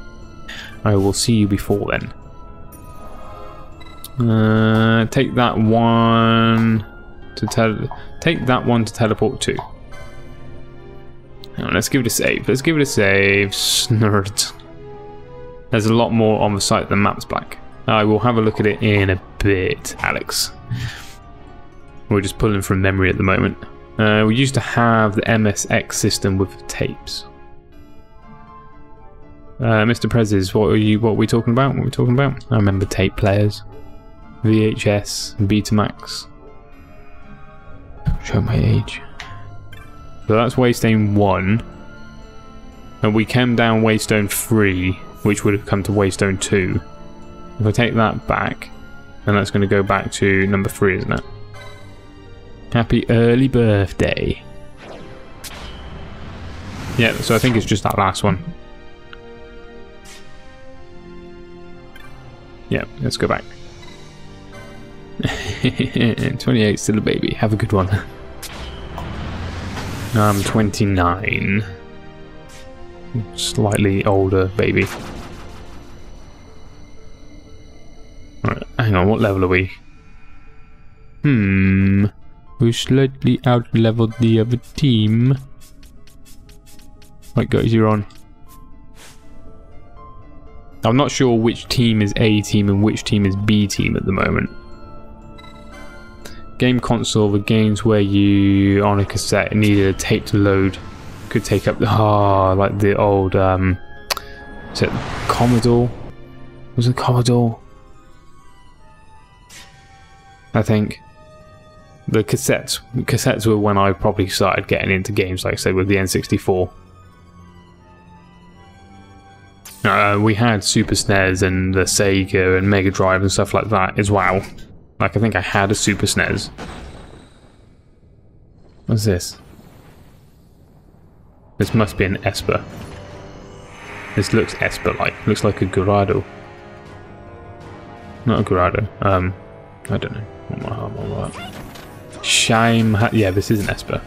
I will see you before then. Take that one to teleport to. Hang on, let's give it a save. Let's give it a save. Snurd. There's a lot more on the site than Maps Black. I will have a look at it in a bit, Alex. We're just pulling from memory at the moment. We used to have the MSX system with tapes. Mr. Prezes, what are we talking about? What are we talking about? I remember tape players. VHS, Betamax. Show my age. So that's Waystone 1. And we came down Waystone 3, which would have come to Waystone 2. If I take that back, then that's going to go back to number 3, isn't it? Happy early birthday. Yeah, so I think it's just that last one. Yeah, let's go back. 28, still a baby. Have a good one. I'm 29. Slightly older baby. Alright, hang on, what level are we? We slightly out-leveled the other team. Right guys, you're on. I'm not sure which team is A team and which team is B team at the moment. Game console, the games where you, on a cassette, needed a tape to load, could take up the, like the old, is it Commodore? Was it Commodore? I think. The cassettes were when I probably started getting into games, like I said, with the N64. We had Super SNES and the Sega and Mega Drive and stuff like that as well. Like, I think I had a Super SNES. What's this? This must be an Esper. This looks Esper-like. Looks like a Dorado. Not a Dorado. I don't know. Shime. Yeah, this is an Esper.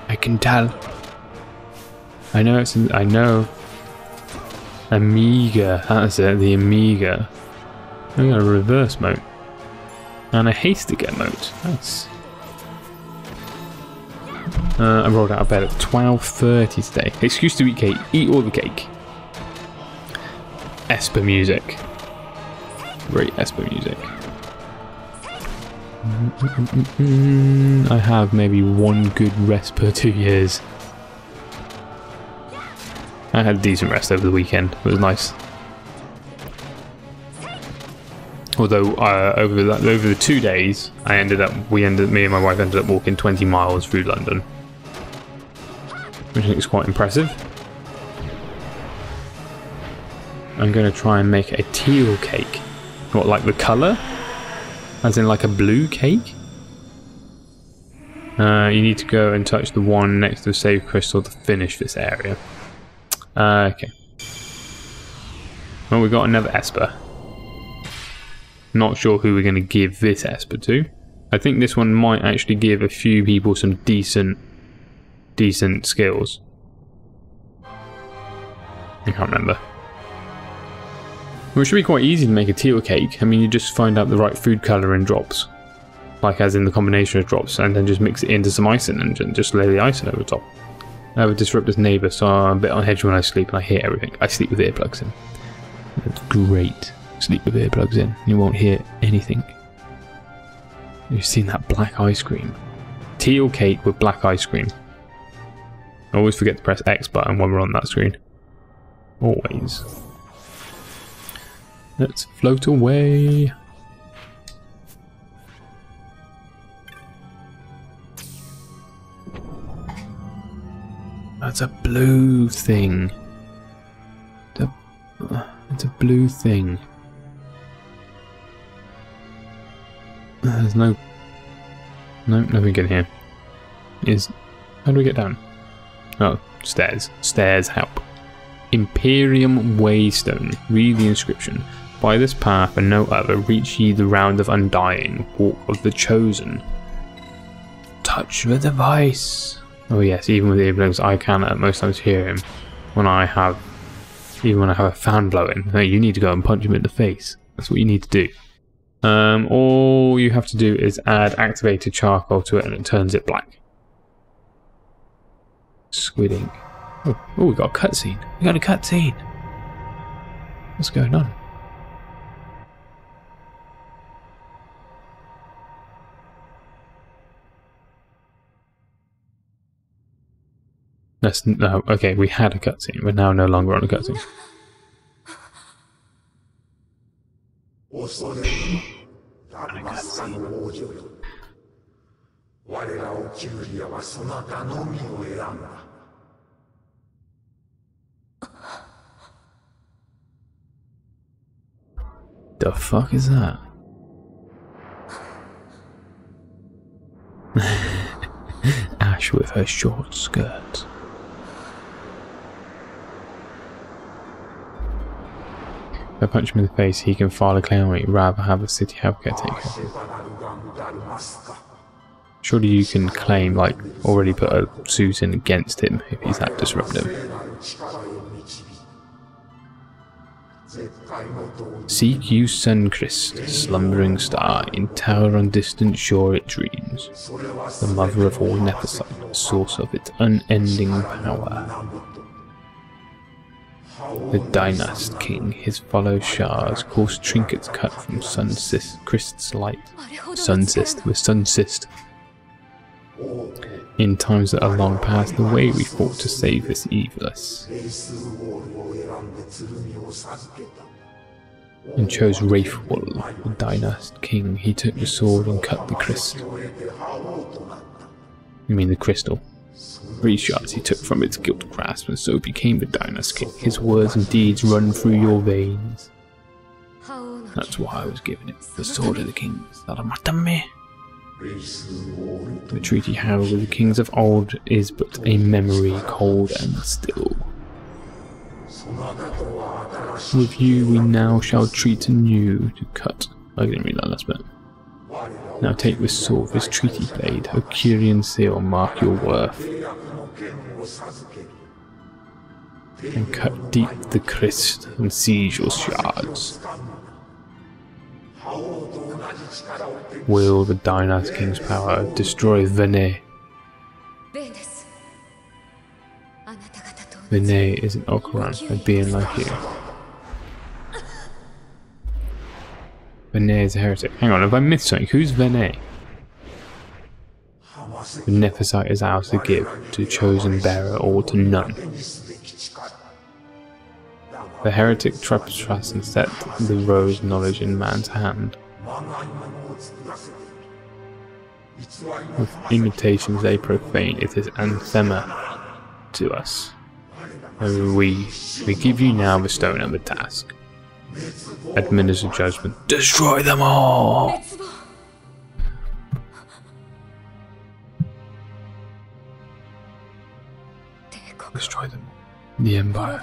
I can tell. I know it's. I know. Amiga. That's it. The Amiga. I got a reverse mode. And a hasty get mode. Nice. I rolled out of bed at 12:30 today. Excuse to eat cake. Eat all the cake. Esper music. Great Esper music. I have maybe one good rest per 2 years. I had a decent rest over the weekend. It was nice. Although over the 2 days, me and my wife ended up walking 20 miles through London, which I think is quite impressive. I'm going to try and make a teal cake. What, like the colour? As in like a blue cake? You need to go and touch the one next to the save crystal to finish this area. Okay. Well, we got another Esper. Not sure who we're going to give this Esper to. I think this one might actually give a few people some decent skills. I can't remember. Well, it should be quite easy to make a teal cake. I mean, you just find out the right food colour in drops. Like as in the combination of drops, and then just mix it into some icing and just lay the icing over the top. I have a disruptive neighbour, so I'm a bit on edge when I sleep and I hear everything. I sleep with earplugs in. It's great. Sleep with earplugs in. You won't hear anything. You've seen that black ice cream. Teal cake with black ice cream. I always forget to press X button when we're on that screen. Always. Let's float away. That's a blue thing. It's a blue thing. There's nothing in here. How do we get down? Oh, stairs. Stairs help. Imperium Waystone. Read the inscription. By this path and no other, reach ye the round of undying, walk of the chosen. Touch the device. Oh yes, even with earplugs, I can at most times hear him when I have a fan blowing. No, you need to go and punch him in the face. That's what you need to do. All you have to do is add activated charcoal to it and it turns it black. Squid ink. Oh, we got a cutscene. We got a cutscene. What's going on? No, okay, we had a cutscene. We're now no longer on a cutscene. The fuck is that? Ash with her short skirt. If I punch him in the face, he can file a claim, or he'd rather have a city healthcare taker. Surely you can claim, like, already put a suit in against him if he's that disruptive. Seek you Sunchrist, slumbering star, in tower on distant shore it dreams, the mother of all nephesite, source of its unending power. The Dynast King, his fellow shards, coarse trinkets cut from Christ's light. Sunsist. In times that are long past, the way we fought to save this evilus. And chose Wraithwall, the Dynast King. He took the sword and cut the Christ. You mean the crystal? 3 shots he took from its gilt grasp, and so became the Dynast King. His words and deeds run through your veins. That's why I was given it, the sword of the kings. The treaty held with the kings of old is but a memory, cold and still. With you we now shall treat anew to cut. I didn't read that last bit. Now take this sword, this treaty blade, a Kyrian seal, mark your worth. And cut deep the crest and seize your shards. Will the Dynast King's power destroy Vene? Vene is an Okran, a being like you. Vene is a heretic. Hang on, have I missed something? Who's Vene? The Nephesite is ours to give, to chosen bearer or to none. The heretic trespass and set the rose knowledge in man's hand. With imitations they profane, it is anathema to us. And we give you now the stone and the task. Administer judgment. Destroy them all! Destroy them. The Empire.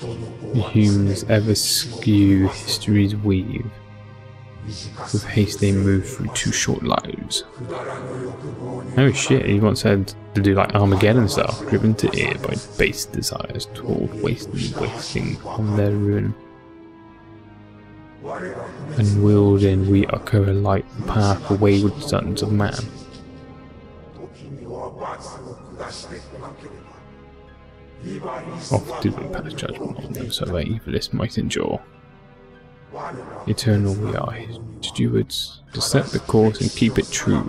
The humans ever skew history's weave. With haste they move through 2 short lives. Oh shit, he once said to do like Armageddon style, driven to ear by base desires, toward wasting on their ruin. And wheeled in we utter alike the path for wayward sons of man. Oft do we pass judgment on them, so their evilest might endure. Eternal we are his stewards, to set the course and keep it true.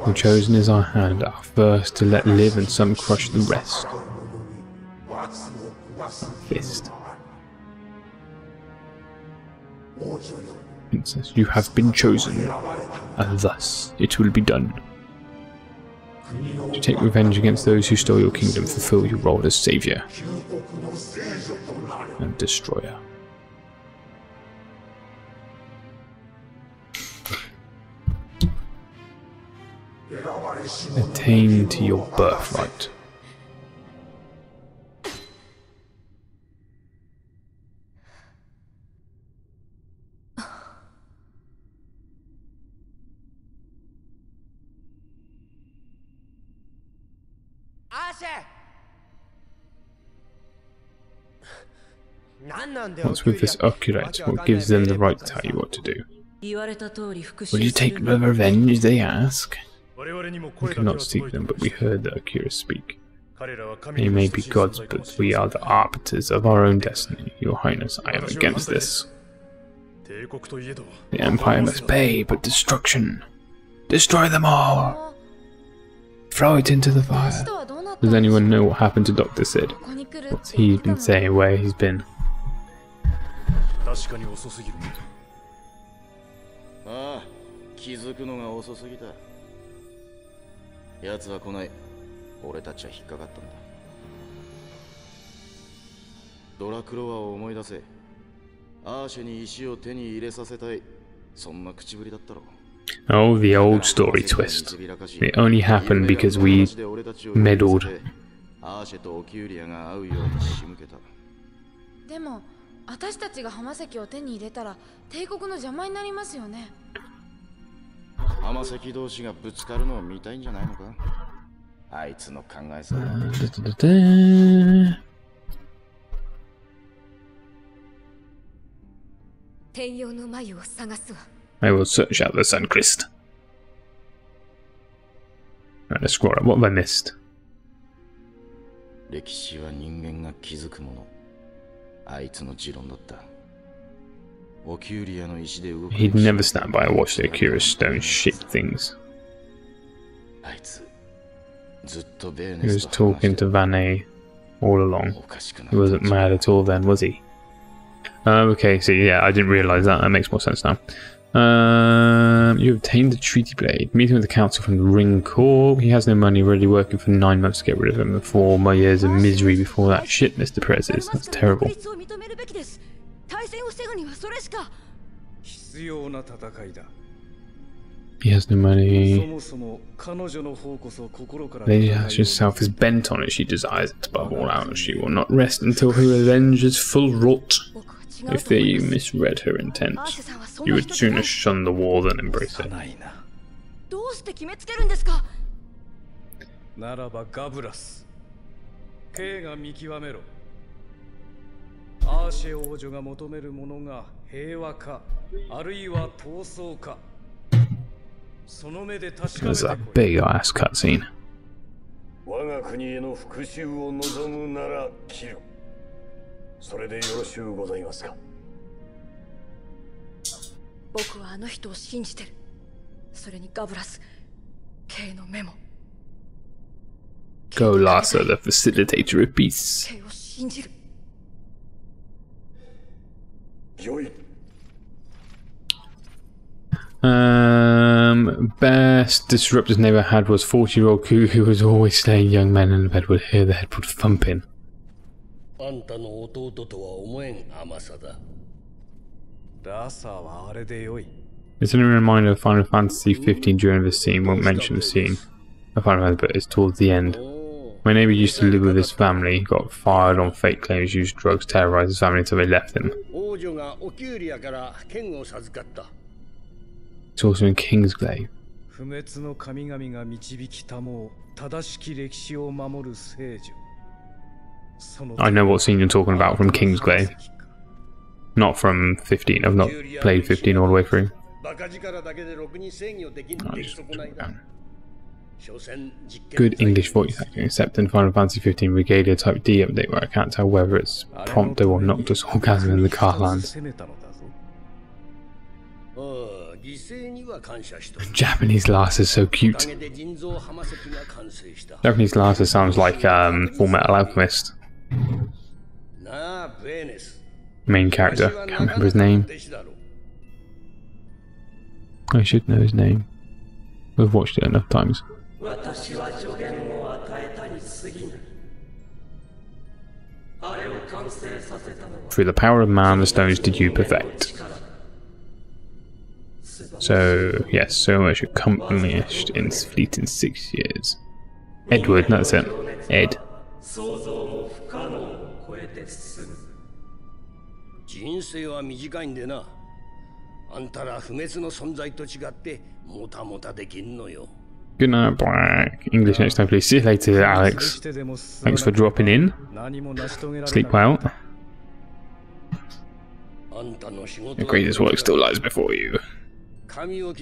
The chosen is our hand, our first to let live and some crush the rest. Our fist. Princess, you have been chosen, and thus it will be done. To take revenge against those who stole your kingdom, fulfill your role as saviour and destroyer. Attain to your birthright. What's with this occurrence? What gives them the right to tell you what to do? Will you take the revenge, they ask? We cannot seek them, but we heard the Akira speak. They may be gods, but we are the arbiters of our own destiny. Your Highness, I am against this. The Empire must pay, but destruction. Destroy them all! Throw it into the fire. Does anyone know what happened to Dr. Sid? What's he been saying, where he's been? Oh, the old story twist. It only happened because we meddled. I will search out the Sun Crest. Right, let's scroll up. What have I missed? He'd never stand by and watch the Akira's stone shape things. He was talking to Vanne all along. He wasn't mad at all then, was he? Okay, so yeah, I didn't realise that. That makes more sense now. You obtained the treaty blade. Meeting with the council from the Ring Corps. He has no money, already working for 9 months to get rid of him. 4 more years of misery before that. Shit, Mr. Prezes. That's terrible. He has no money. Lady herself is bent on it. She desires it above all else. She will not rest until her revenge is full wrought. If they misread her intent, you would sooner shun the war than embrace it. There's a big ass cutscene. Go, Larsa, the facilitator of peace. Best disruptor's neighbour had was 40-year-old Ku, who was always slaying young men in the bed would hear the head would thumping. It's only a reminder of Final Fantasy XV during this scene. Won't mention the scene of Final Fantasy, but it's towards the end. My neighbour used to live with his family, got fired on fake claims, used drugs, terrorised his family until they left him. It's also in Kingsglaive. I know what scene you're talking about from Kingsglaive. Not from 15. I've not played 15 all the way through. Good English voice acting, except in Final Fantasy XV Regalia Type D update, where I can't tell whether it's Prompto or Noctis Orgasm in the Carlands. Japanese Larsa is so cute. Japanese Larsa sounds like Full Metal Alchemist. Main character, can't remember his name. I should know his name. We've watched it enough times. Through the power of man, the stones did you perfect. So, yes, so much accomplished in fleet in 6 years. Edward, that's it. Ed. Good night, Black. English next time, please. See you later, Alex. Thanks for dropping in. Sleep well. The greatest work still lies before you.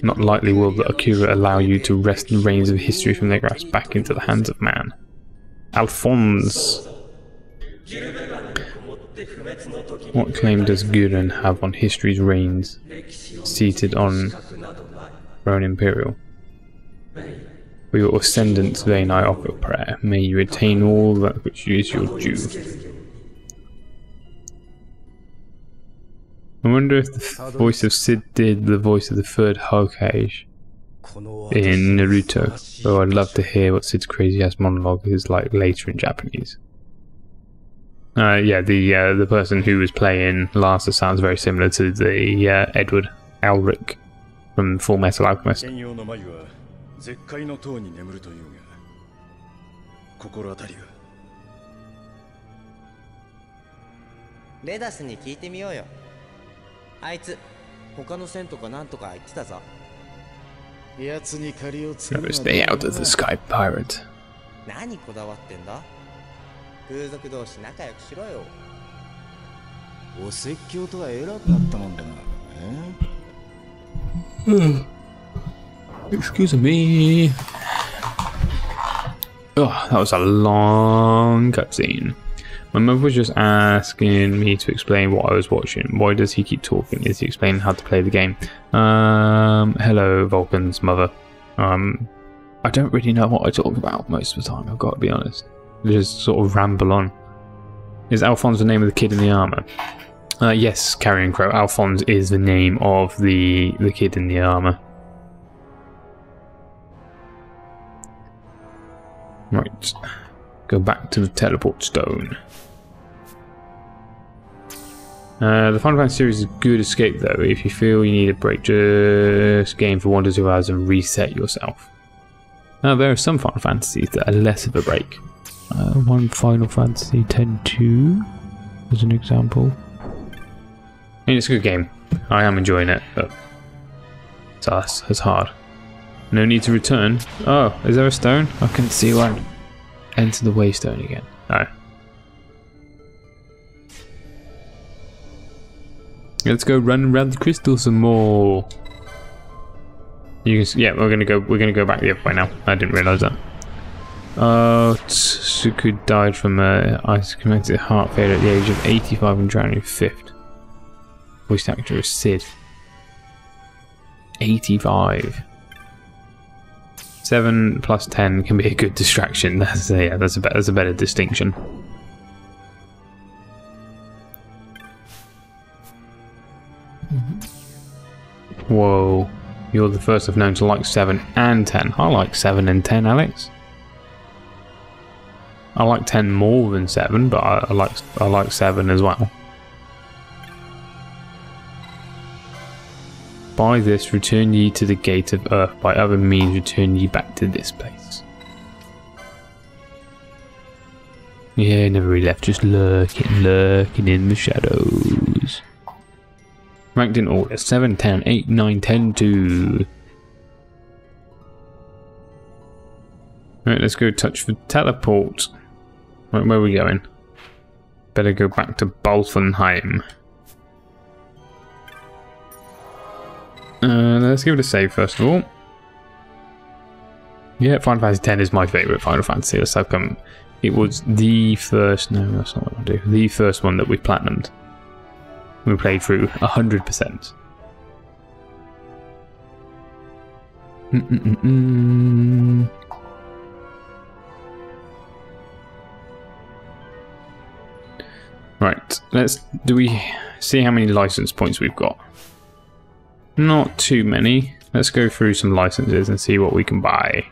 Not likely will the Akira allow you to wrest the reins of history from their grasp back into the hands of man. Alphonse. What claim does Gurren have on history's reins, seated on throne imperial? For your ascendant's vein I offer prayer. May you attain all that which is your due. I wonder if the voice of Sid did the voice of the third Hokage in Naruto. Oh, I'd love to hear what Sid's crazy ass monologue is like later in Japanese. Yeah, the person who was playing Larsa sounds very similar to the Edward Elric from Full Metal Alchemist. Never stay out of the sky, pirate. Excuse me. Oh, that was a long cutscene. My mother was just asking me to explain what I was watching. Why does he keep talking? Is he explaining how to play the game? Hello, Vulcan's mother. I don't really know what I talk about most of the time, I've got to be honest. I just sort of ramble on. Is Alphonse the name of the kid in the armour? Yes, Carrion Crow. Alphonse is the name of the kid in the armour. Right. Go back to the teleport stone. The Final Fantasy series is a good escape though. If you feel you need a break, just game for 1 to 2 hours and reset yourself. Now there are some Final Fantasies that are less of a break. One Final Fantasy X-2 as an example. I mean, it's a good game. I am enjoying it, but it's hard. No need to return. Oh, is there a stone? I couldn't see one. Enter the waystone again. Oh. Let's go run around the crystal some more. You can, yeah, we're gonna go back the other way now. I didn't realise that. Suku died from isolated heart failure at the age of 85 on January 5th. Voice actor is Sid. 85. 7 plus 10 can be a good distraction. That's a better distinction. Whoa, you're the first I've known to like 7 and 10. I like 7 and 10, Alex. I like 10 more than 7, but I like 7 as well. By this, return ye to the gate of earth. By other means, return ye back to this place. Yeah, never really left, just lurking in the shadows. Ranked in order 7, 10, 8, 9, 10, 2. Right, let's go touch the teleport. Right, where are we going? Better go back to Balfenheim. Let's give it a save first of all. Yeah, Final Fantasy X is my favourite Final Fantasy. Let's have come. It was the first. No, that's not what I do. The first one that we platinumed. We played through 100%. Right, do we see how many license points we've got? Not too many. Let's go through some licenses and see what we can buy.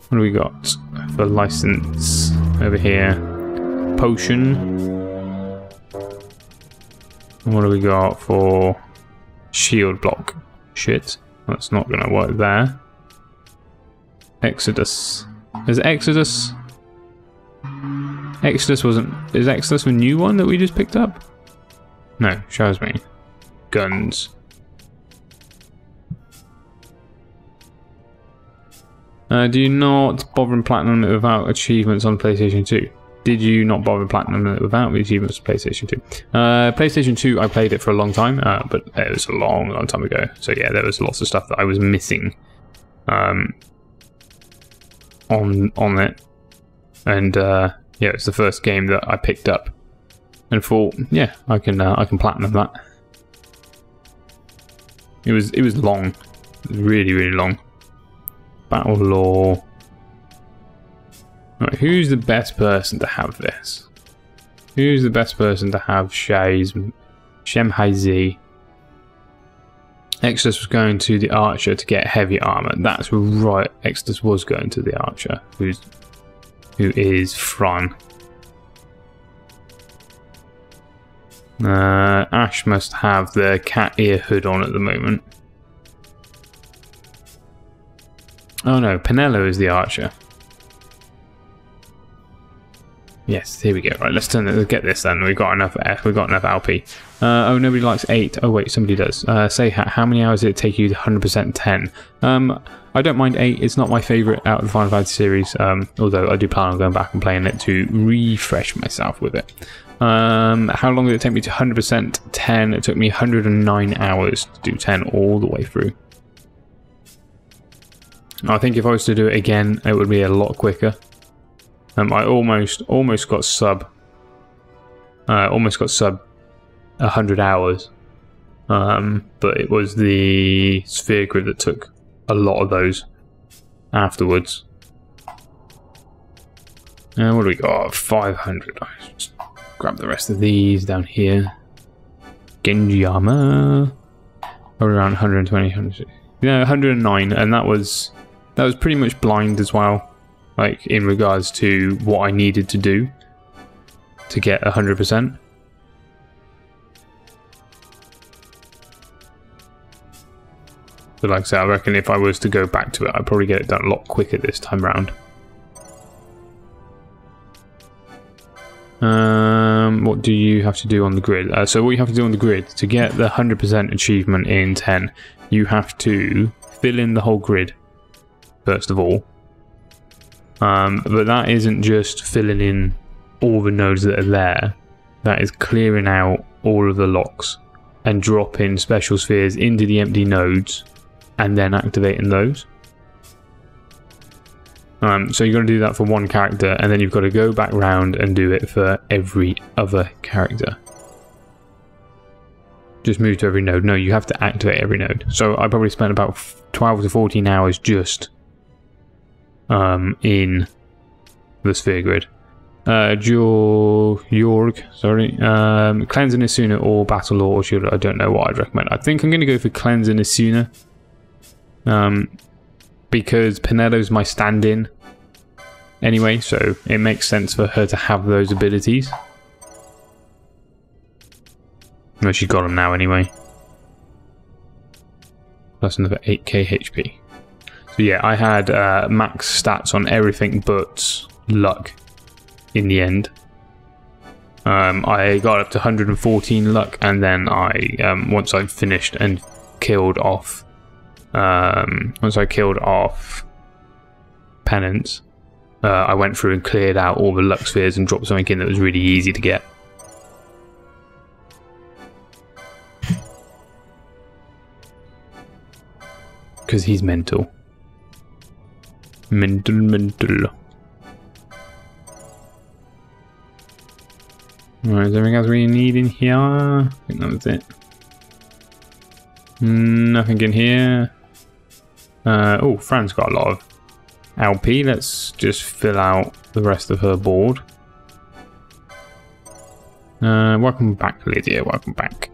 What do we got for license over here? Potion. And what do we got for shield block? Shit, that's not gonna work there. Exodus. Is Exodus? Exodus wasn't. Is Exodus a new one that we just picked up? No, shows me. Guns. Do you not bother in platinum it without achievements on PlayStation 2? Did you not bother platinum it without the achievements on PlayStation 2? PlayStation 2, I played it for a long time, but it was a long time ago. So yeah, there was lots of stuff that I was missing on it, and yeah, it's the first game that I picked up and thought, yeah, I can platinum that. It was long, really long. Battle Law. Right, who's the best person to have this? Who's the best person to have Shemhaizi? Exodus was going to the Archer to get heavy armor. That's right. Exodus was going to the Archer, who is Fran. Ash must have the cat ear hood on at the moment. Oh no, Penelo is the Archer. Yes, here we go. Right, let's get this then. We've got enough LP. Oh, nobody likes 8. Oh wait, somebody does. Say how many hours did it take you to 100% 10? I don't mind 8. It's not my favourite out of the Final Fantasy series. Although I do plan on going back and playing it to refresh myself with it. How long did it take me to 100% 10? It took me 109 hours to do 10 all the way through. I think if I was to do it again, it would be a lot quicker. I almost got sub 100 hours. But it was the sphere grid that took a lot of those afterwards. And what do we got? 500. I'll just grab the rest of these down here. Genji armor. Around 120, 160. Yeah, 109, and that was pretty much blind as well. Like in regards to what I needed to do to get 100%. But like I said, I reckon if I was to go back to it, I'd probably get it done a lot quicker this time round. What do you have to do on the grid? So what you have to do on the grid, to get the 100% achievement in 10, you have to fill in the whole grid, first of all. But that isn't just filling in all the nodes that are there. That is clearing out all of the locks and dropping special spheres into the empty nodes and then activating those. So you've got to do that for one character, and then you've got to go back round and do it for every other character. Just move to every node. No, you have to activate every node. So I probably spent about 12 to 14 hours just in the sphere grid. Jorg, sorry. Cleansing is sooner or Battle Law or Shield. I don't know what I'd recommend. I think I'm going to go for Cleansing is sooner. Because Pinello's my stand-in anyway, so it makes sense for her to have those abilities. No, she got them now anyway. Plus another 8k HP. So yeah, I had max stats on everything but luck in the end. I got up to 114 luck, and then I once I finished and killed off Penance, I went through and cleared out all the luck spheres and dropped something in that was really easy to get. Because he's mental. Mental. Alright, is there anything else we need in here? I think that was it. Nothing in here. Oh, Fran's got a lot of LP. Let's just fill out the rest of her board. Welcome back, Lydia. Welcome back.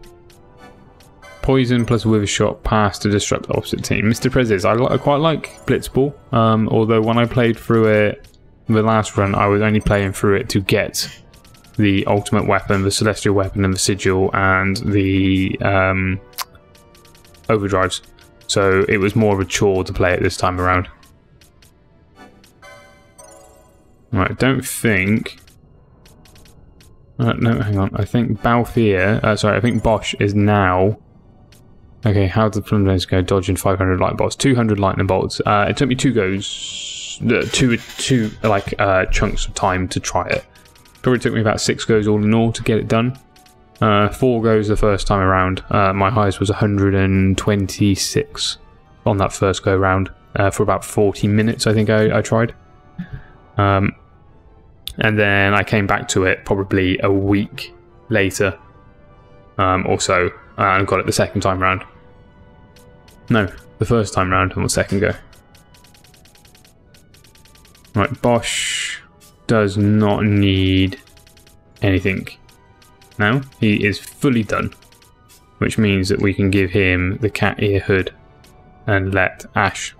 Poison plus Wither Shot pass to disrupt the opposite team. Mr. Prezes, I quite like Blitzball. Although when I played through it the last run, I was only playing through it to get the ultimate weapon, the celestial weapon, and the sigil, and the overdrives. So it was more of a chore to play it this time around. Right, I don't think... no, hang on. I think I think Bosch is now... Okay, how did the preliminaries go? Dodging 500 lightning bolts. 200 lightning bolts. It took me two goes... two chunks of time to try it. Probably took me about 6 goes all in all to get it done. 4 goes the first time around. My highest was 126 on that first go round for about 40 minutes. I think I tried, and then I came back to it probably a week later, or so, and got it the second time round. No, the first time round on the second go. Right, Bosch does not need anything. Now he is fully done, which means that we can give him the cat ear hood and let Ash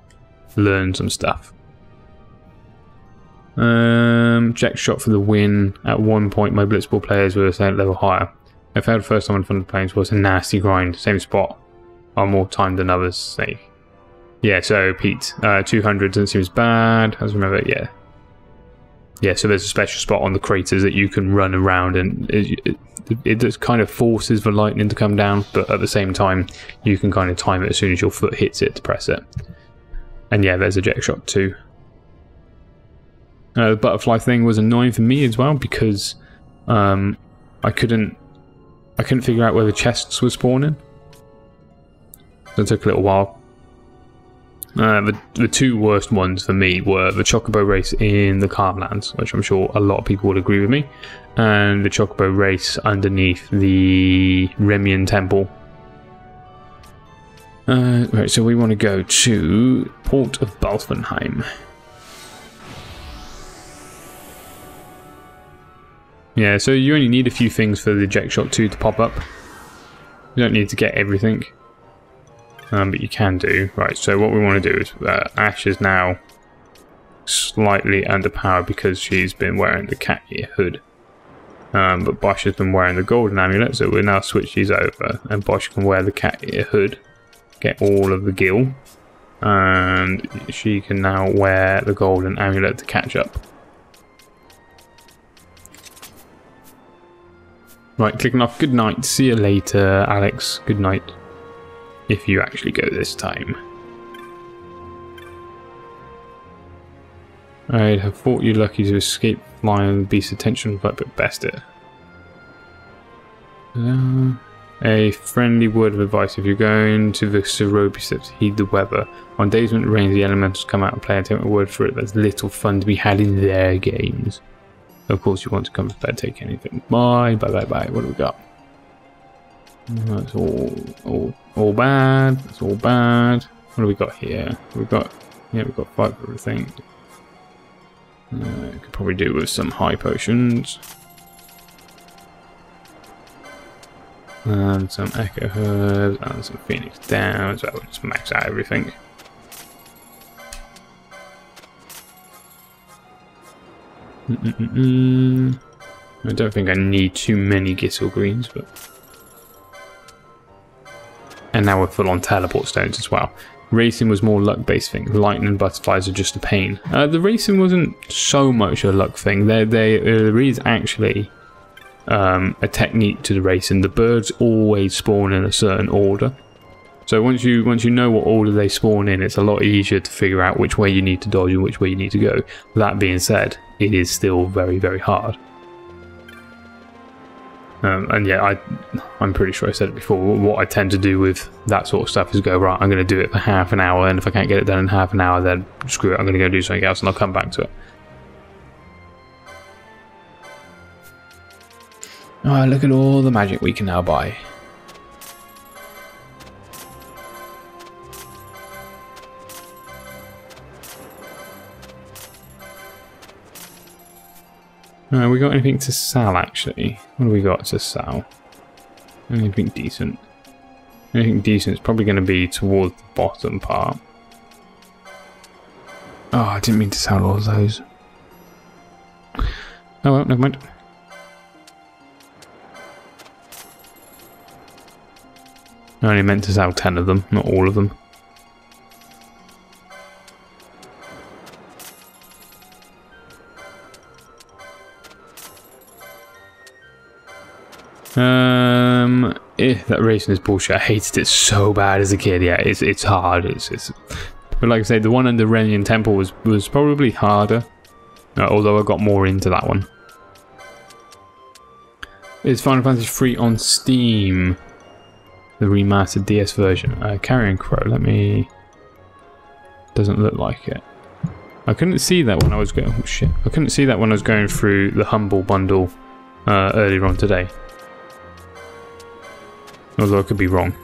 learn some stuff. Jack shot for the win. At one point my blitzball players were a certain level higher. I failed first time on Thunder Plains was a nasty grind. Same spot on more time than others say. Yeah, so Pete, 200 doesn't seem as bad. As remember, yeah. Yeah, so there's a special spot on the craters that you can run around, and it just kind of forces the lightning to come down, but at the same time you can kind of time it as soon as your foot hits it to press it. And yeah, there's a jet shot too. The butterfly thing was annoying for me as well, because I couldn't figure out where the chests were spawning. So it took a little while. The two worst ones for me were the Chocobo race in the Calmlands, which I'm sure a lot of people would agree with me, and the Chocobo race underneath the Remian Temple. Right, so we want to go to Port of Balfenheim. Yeah, so you only need a few things for the Eject Shot 2 to pop up. You don't need to get everything. But you can do. Right, so what we want to do is Ash is now slightly underpowered because she's been wearing the cat ear hood. But Bosch has been wearing the golden amulet, so we'll now switch these over. And Bosch can wear the cat ear hood, get all of the gil, and she can now wear the golden amulet to catch up. Right, clicking off. Good night. See you later, Alex. Good night. If you actually go this time. I'd have thought you lucky to escape flying the beast's attention, but best it. A friendly word of advice: if you're going to the Serobi steps, heed the weather. On days when it rains, the elementals come out and play. And take my word for it, there's little fun to be had in their games. Of course, you want to come prepared to take anything. Bye. What do we got? That's all bad. That's all bad. What do we got here? We've got 5 for everything. Could probably do with some high potions. And some Echo Herbs and some Phoenix Down, so we'll just max out everything. I don't think I need too many Gissel Greens, but... And now we're full on teleport stones as well. Racing was more luck-based thing. Lightning and butterflies are just a pain. The racing wasn't so much a luck thing. There is actually a technique to the racing. The birds always spawn in a certain order. So once you know what order they spawn in, it's a lot easier to figure out which way you need to dodge and which way you need to go. That being said, it is still very, very hard. And yeah, I'm pretty sure I said it before, what I tend to do with that sort of stuff is go, right, I'm going to do it for half an hour, and if I can't get it done in half an hour, then screw it, I'm going to go do something else and I'll come back to it. Oh, look at all the magic we can now buy. We got anything to sell, actually? What do we got to sell? Anything decent? Anything decent is probably going to be towards the bottom part. Oh, I didn't mean to sell all of those. Oh well, never mind. I only meant to sell 10 of them, not all of them. That racing is bullshit. I hated it so bad as a kid. Yeah, it's hard. But like I say, the one under Renian Temple was probably harder. Although I got more into that one. Is Final Fantasy XIII on Steam? The remastered DS version. Carrion Crow. Let me. Doesn't look like it. I couldn't see that when I was going. Oh shit! I couldn't see that when I was going through the Humble bundle earlier on today. Although I could be wrong.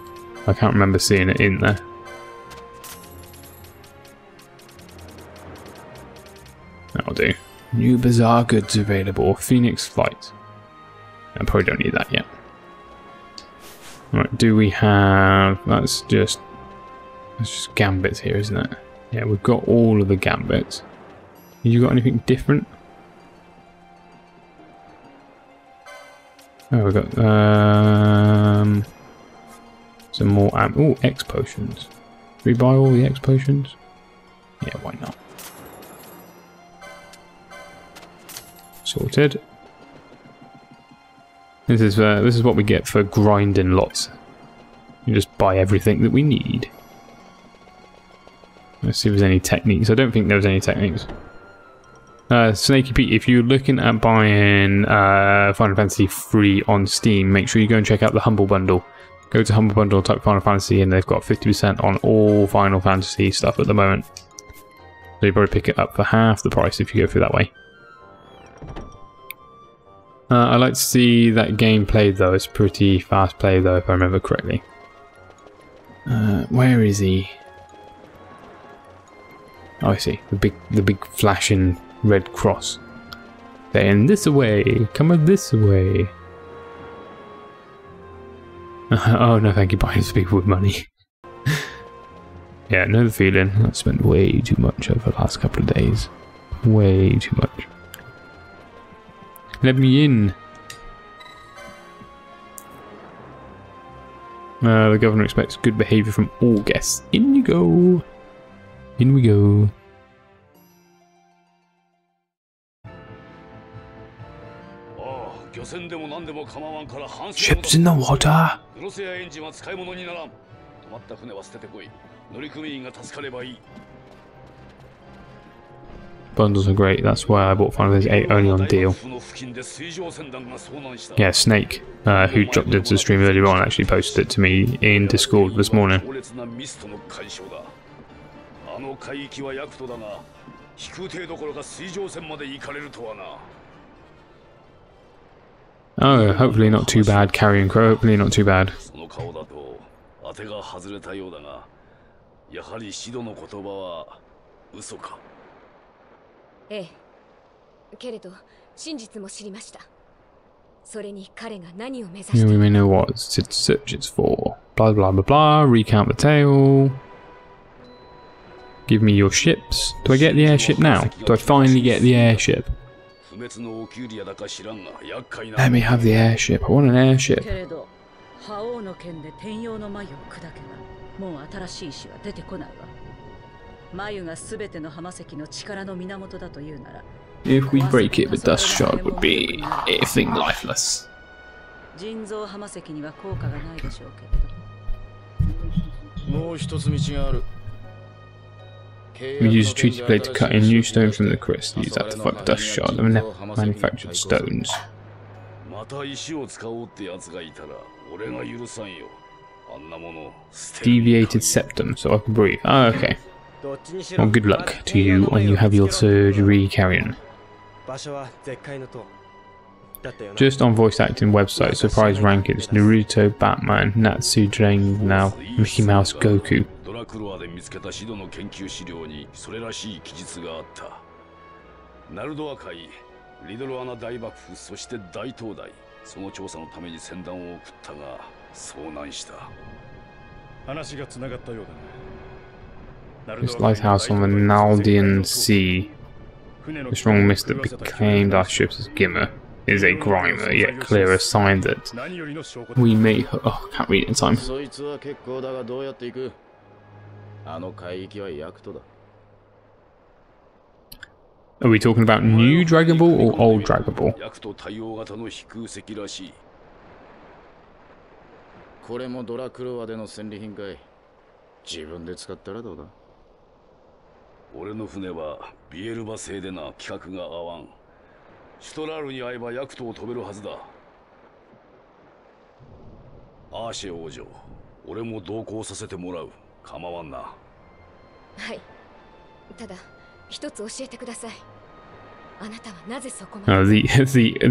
I can't remember seeing it in there. That'll do. New bizarre goods available. Phoenix Flight. I probably don't need that yet. Right, do we have... That's just gambits here, isn't it? Yeah, we've got all of the gambits. You got anything different? Oh, we've got... some more oh, X potions. Do we buy all the X potions? Yeah, why not? Sorted. This is what we get for grinding lots. You just buy everything that we need. Let's see if there's any techniques. I don't think there was any techniques. Snaky Pete, if you're looking at buying Final Fantasy XIII on Steam, make sure you go and check out the Humble Bundle. Go to Humble Bundle, type Final Fantasy, and they've got 50% on all Final Fantasy stuff at the moment. So you probably pick it up for half the price if you go through that way. I like to see that game played though. It's pretty fast play though, if I remember correctly. Where is he? Oh, I see. The big flashing red cross. Saying this away, come this way. Oh no, thank you, buying these people with money. Yeah, know the feeling. I spent way too much over the last couple of days. Way too much. Let me in. The governor expects good behaviour from all guests. In you go. In we go. Ships in the water. Bundles are great, that's why I bought Final Fantasy XIII only on deal. Yeah, Snake, who dropped into the stream earlier on, actually posted it to me in Discord this morning. Oh, hopefully not too bad, Carrion Crow, hopefully not too bad. Yeah, we may know what to search it's for. Blah blah blah blah, recount the tale. Give me your ships. Do I get the airship now? Do I finally get the airship? Let me have the airship. I want an airship. If we break it, the dust shard would be a thing lifeless. We use a treaty blade to cut a new stone from the crystal. Use that to fight the dust shard and manufactured stones. Deviated septum, so I can breathe. Oh, okay. Well, good luck to you when you have your surgery, Carrion. Just on voice acting website, surprise rankings: Naruto, Batman, Natsu, Drain, now Mickey Mouse, Goku. This lighthouse on the Naldian Sea, the strong mist that became our ships as Gimmer, is a grimer, yet clearer sign that we may... Oh, can't read it in time. Are we talking about new Dragon Ball or old Dragon Ball?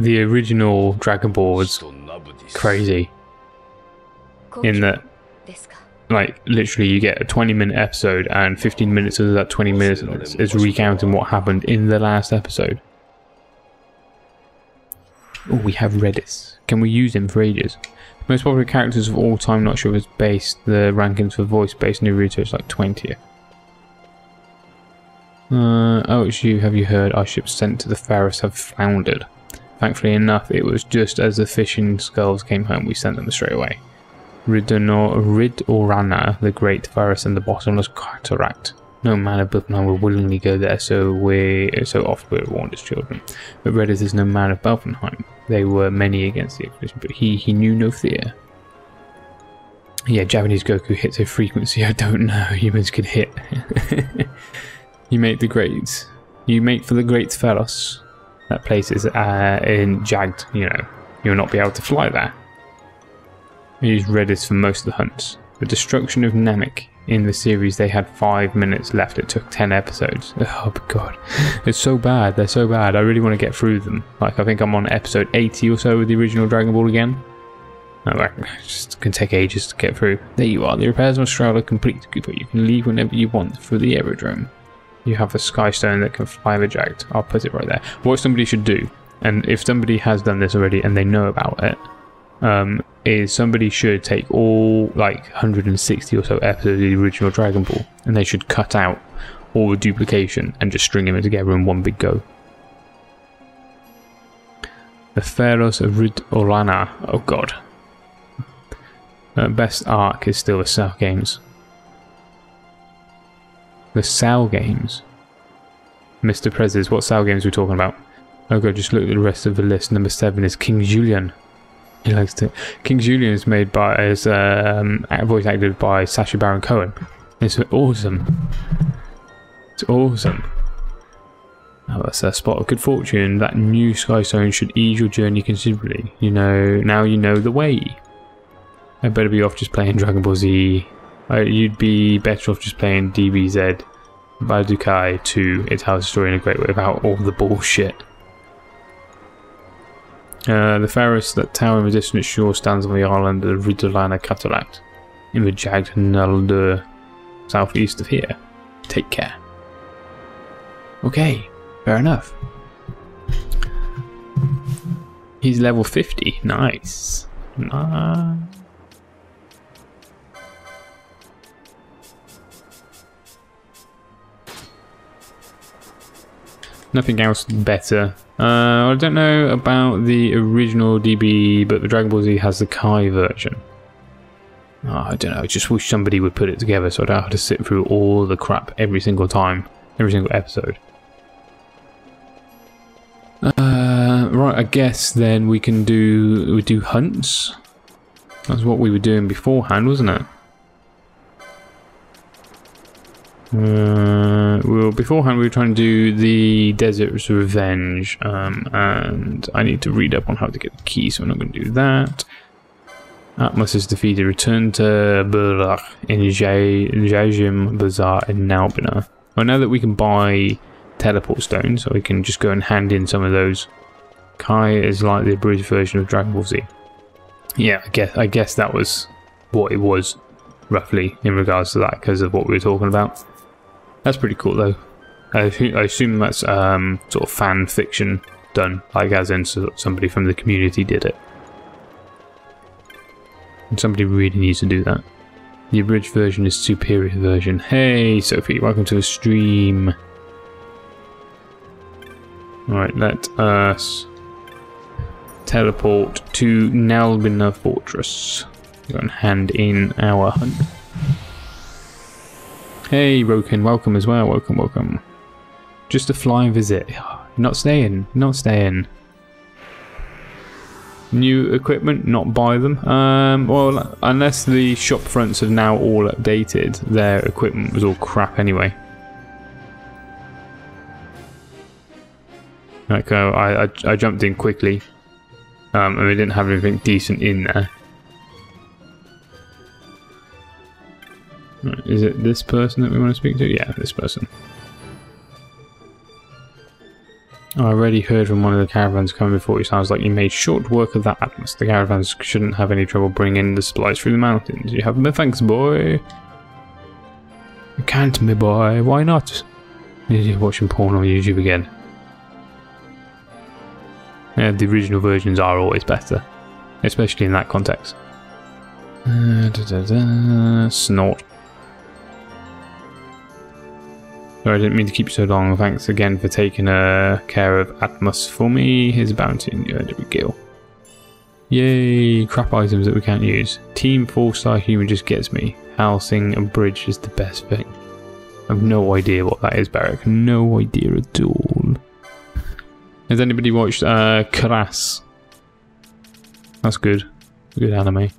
The original Dragon Ball was crazy in that, like, literally you get a 20-minute episode and 15 minutes of that 20 minutes is recounting what happened in the last episode. Oh, we have Redis. Can we use him for ages? Most popular characters of all time, not sure if it's based. The rankings for voice-based Naruto is like 20th. Oh, it's you. Have you heard? Our ships sent to the Pharos have foundered. Thankfully enough, it was just as the fishing skulls came home, we sent them straight away. Ridorana, the Great Pharos, and the Bottomless Cataract. No man above nine will willingly go there, so oft we're warned as children. But Redis is no man of Belfenheim. They were many against the expedition, but he knew no fear. Yeah, Japanese Goku hits a frequency I don't know humans could hit. You make for the Great Pharos. That place is in jagged, you know. You'll not be able to fly there. I used Redis for most of the hunts. The destruction of Namek. In the series, they had 5 minutes left. It took 10 episodes. Oh my god. It's so bad. They're so bad. I really want to get through them. Like, I think I'm on episode 80 or so with the original Dragon Ball again. It just can take ages to get through. There you are. The repairs on Shroud are complete, but you can leave whenever you want through the aerodrome. You have a Skystone that can fly the Jagged. I'll put it right there. What somebody should do, and if somebody has done this already and they know about it, is somebody should take all like 160 or so episodes of the original Dragon Ball, and they should cut out all the duplication and just string them together in one big go. The Pharaohs of Rid Orlana. Oh god. Best arc is still the Cell Games. The Cell Games. Mr. Prezes, what Cell Games are we talking about? Oh god, just look at the rest of the list. Number 7 is King Julian. He likes to. King Julian is made by voice acted by Sacha Baron Cohen. It's awesome. It's awesome. Oh, that's a spot of good fortune. That new Skystone should ease your journey considerably. You know, now you know the way. I better be off just playing Dragon Ball Z. You'd be better off just playing DBZ, Baldukai 2. It tells the story in a great way without all the bullshit. The Pharaohs that tower in the distant shore stands on the island of Ridolana Cataract in the jagged Naldur, southeast of here. Take care. Okay, fair enough. He's level 50. Nice. Nothing else better. I don't know about the original DB, but the Dragon Ball Z has the Kai version. Oh, I don't know, I just wish somebody would put it together so I don't have to sit through all the crap every single time, every single episode. Right, I guess then we do hunts. That's what we were doing beforehand, wasn't it? Well, beforehand we were trying to do the Desert's Revenge, and I need to read up on how to get the key, so I'm not going to do that. Atmos is defeated. Return to Burlach in Jajim Bazaar in Naubina. Well, now that we can buy teleport stones, so we can just go and hand in some of those. Kai is like the abridged version of Dragon Ball Z. Yeah, I guess that was what it was, roughly, in regards to that, because of what we were talking about. That's pretty cool, though. I assume that's sort of fan fiction done, like as in somebody from the community did it. And somebody really needs to do that. The abridged version is superior version. Hey, Sophie, welcome to the stream. Alright, let us teleport to Nalbina Fortress. Go and hand in our hunt. Hey, Roken, welcome as well. Welcome, welcome. Just a flying visit. Not staying. Not staying. New equipment, not buy them. Well, unless the shop fronts have now all updated, their equipment was all crap anyway. Like, I jumped in quickly, and we didn't have anything decent in there. Right, is it this person that we want to speak to? Yeah, this person. Oh, I already heard from one of the caravans coming before you. Sounds like you made short work of that, Atmos. The caravans shouldn't have any trouble bringing the supplies through the mountains. You have me, thanks, boy. You can't, me boy. Why not? You're watching porn on YouTube again. Yeah, the original versions are always better, especially in that context. Snort. Sorry, I didn't mean to keep you so long. Thanks again for taking care of Atmos for me. Here's a bounty and you earned a regale. Yay, crap items that we can't use. Team 4-star human just gets me. Housing and bridge is the best thing. I have no idea what that is, Beric. No idea at all. Has anybody watched Kras? That's good. Good anime.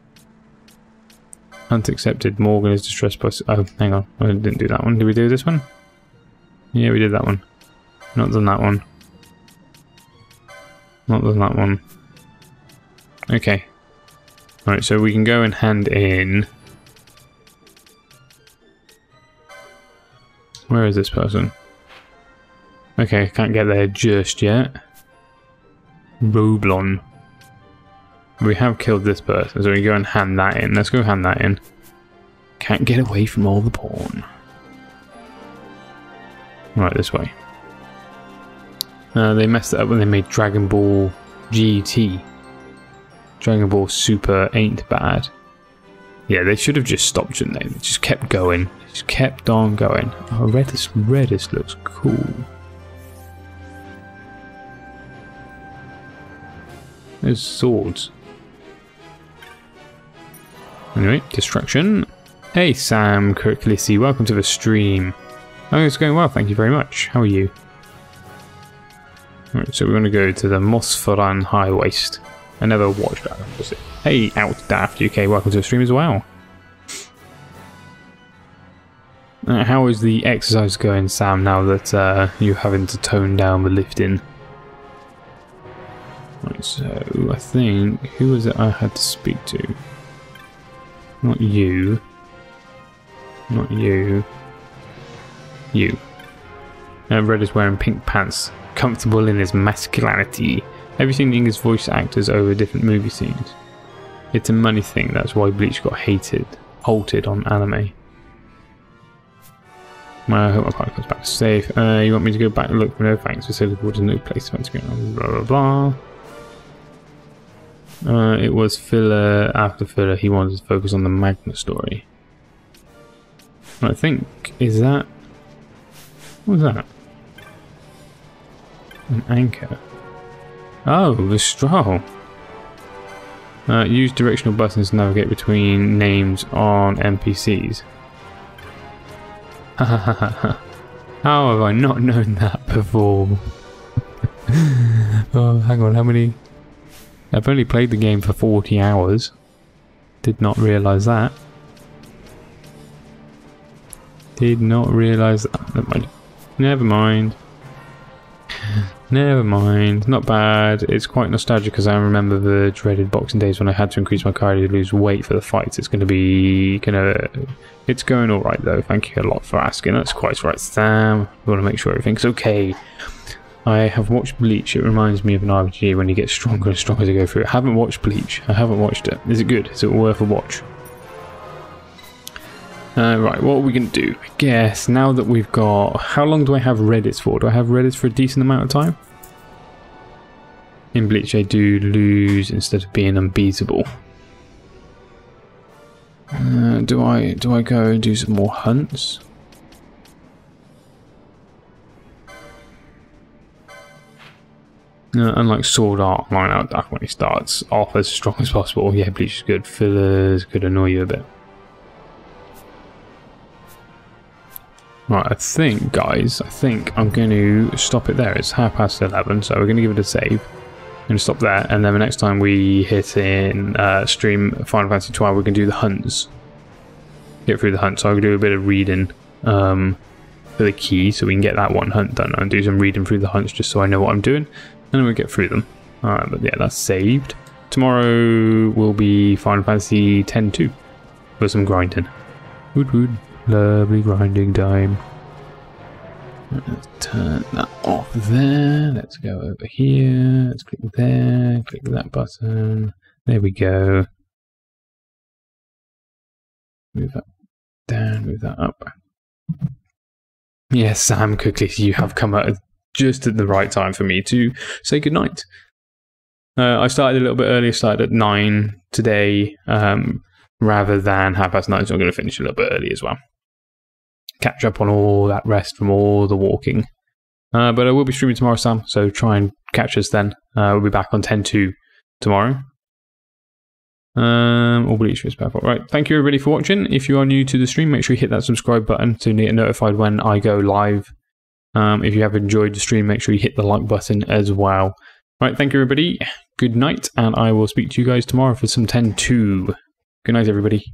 Hunt accepted. Morgan is distressed by... Oh, hang on. I didn't do that one. Did we do this one? Yeah, we did that one. Not done that one. Not done that one. Okay. Alright, so we can go and hand in... Where is this person? Okay, can't get there just yet. Roblon. We have killed this person, so we can go and hand that in. Let's go hand that in. Can't get away from all the porn. Right, this way. They messed it up when they made Dragon Ball GT. Dragon Ball Super ain't bad. Yeah, they should have just stopped, shouldn't they? They just kept going. Just kept on going. Oh, Redis looks cool. There's swords. Anyway, distraction. Hey Sam, Kirklisi, welcome to the stream. Oh, it's going well, thank you very much. How are you? Right, so we're going to go to the Mosfaran High Waste. I never watched that. Hey, Outdaft UK, welcome to the stream as well. How is the exercise going, Sam, now that you're having to tone down the lifting? Right, so I think... Who was it I had to speak to? Not you. Not you. You. Red is wearing pink pants, comfortable in his masculinity. Have you seen English voice actors over different movie scenes? It's a money thing, that's why Bleach got halted on anime. I hope my partner comes back safe. You want me to go back and look for no thanks, facility towards a new place, blah blah blah. It was filler after filler, he wanted to focus on the Magna story. I think, is that... What was that? An anchor. Oh, the straw. Use directional buttons to navigate between names on NPCs. How have I not known that before? Oh, hang on, how many? I've only played the game for 40 hours. Did not realise that. Did not realise that. Never mind. Never mind. Never mind. Not bad. It's quite nostalgic because I remember the dreaded Boxing Days when I had to increase my cardio to lose weight for the fights. It's going to be... It's going alright though. Thank you a lot for asking. That's quite right, Sam. We want to make sure everything's okay. I have watched Bleach. It reminds me of an RPG when you get stronger and stronger as you go through it. I haven't watched Bleach. I haven't watched it. Is it good? Is it worth a watch? Right, what are we going to do? I guess now that we've got... How long do I have Reddits for? Do I have Reddits for a decent amount of time? In Bleach I do lose instead of being unbeatable. Do I go and do some more hunts? Unlike Sword Art Line Out Dark when it starts off as strong as possible. Yeah, Bleach is good. Fillers could annoy you a bit. Right, I think, guys, I'm going to stop it there. It's 11:30, so we're going to give it a save. I'm going to stop there, and then the next time we hit in stream Final Fantasy XII, we're going to do the hunts. Get through the hunt, so I'll do a bit of reading for the key, so we can get that one hunt done, and do some reading through the hunts just so I know what I'm doing, and then we'll get through them. Alright, but yeah, that's saved. Tomorrow will be Final Fantasy X-2 for some grinding. Wood wood. Lovely grinding time. Let's turn that off there. Let's go over here. Let's click there. Click that button. There we go. Move that down. Move that up. Yes, Sam Kirklisi, you have come out just at the right time for me to say goodnight. I started a little bit earlier. Started at 9 today, rather than 9:30. So I'm going to finish a little bit early as well. Catch up on all that rest from all the walking. But I will be streaming tomorrow, Sam, so try and catch us then. We'll be back on 10:2 tomorrow. All Bleach is perfect. Right, thank you everybody for watching. If you are new to the stream, make sure you hit that subscribe button to get notified when I go live. If you have enjoyed the stream, make sure you hit the like button as well. Right, thank you everybody. Good night, and I will speak to you guys tomorrow for some 10:2. Good night, everybody.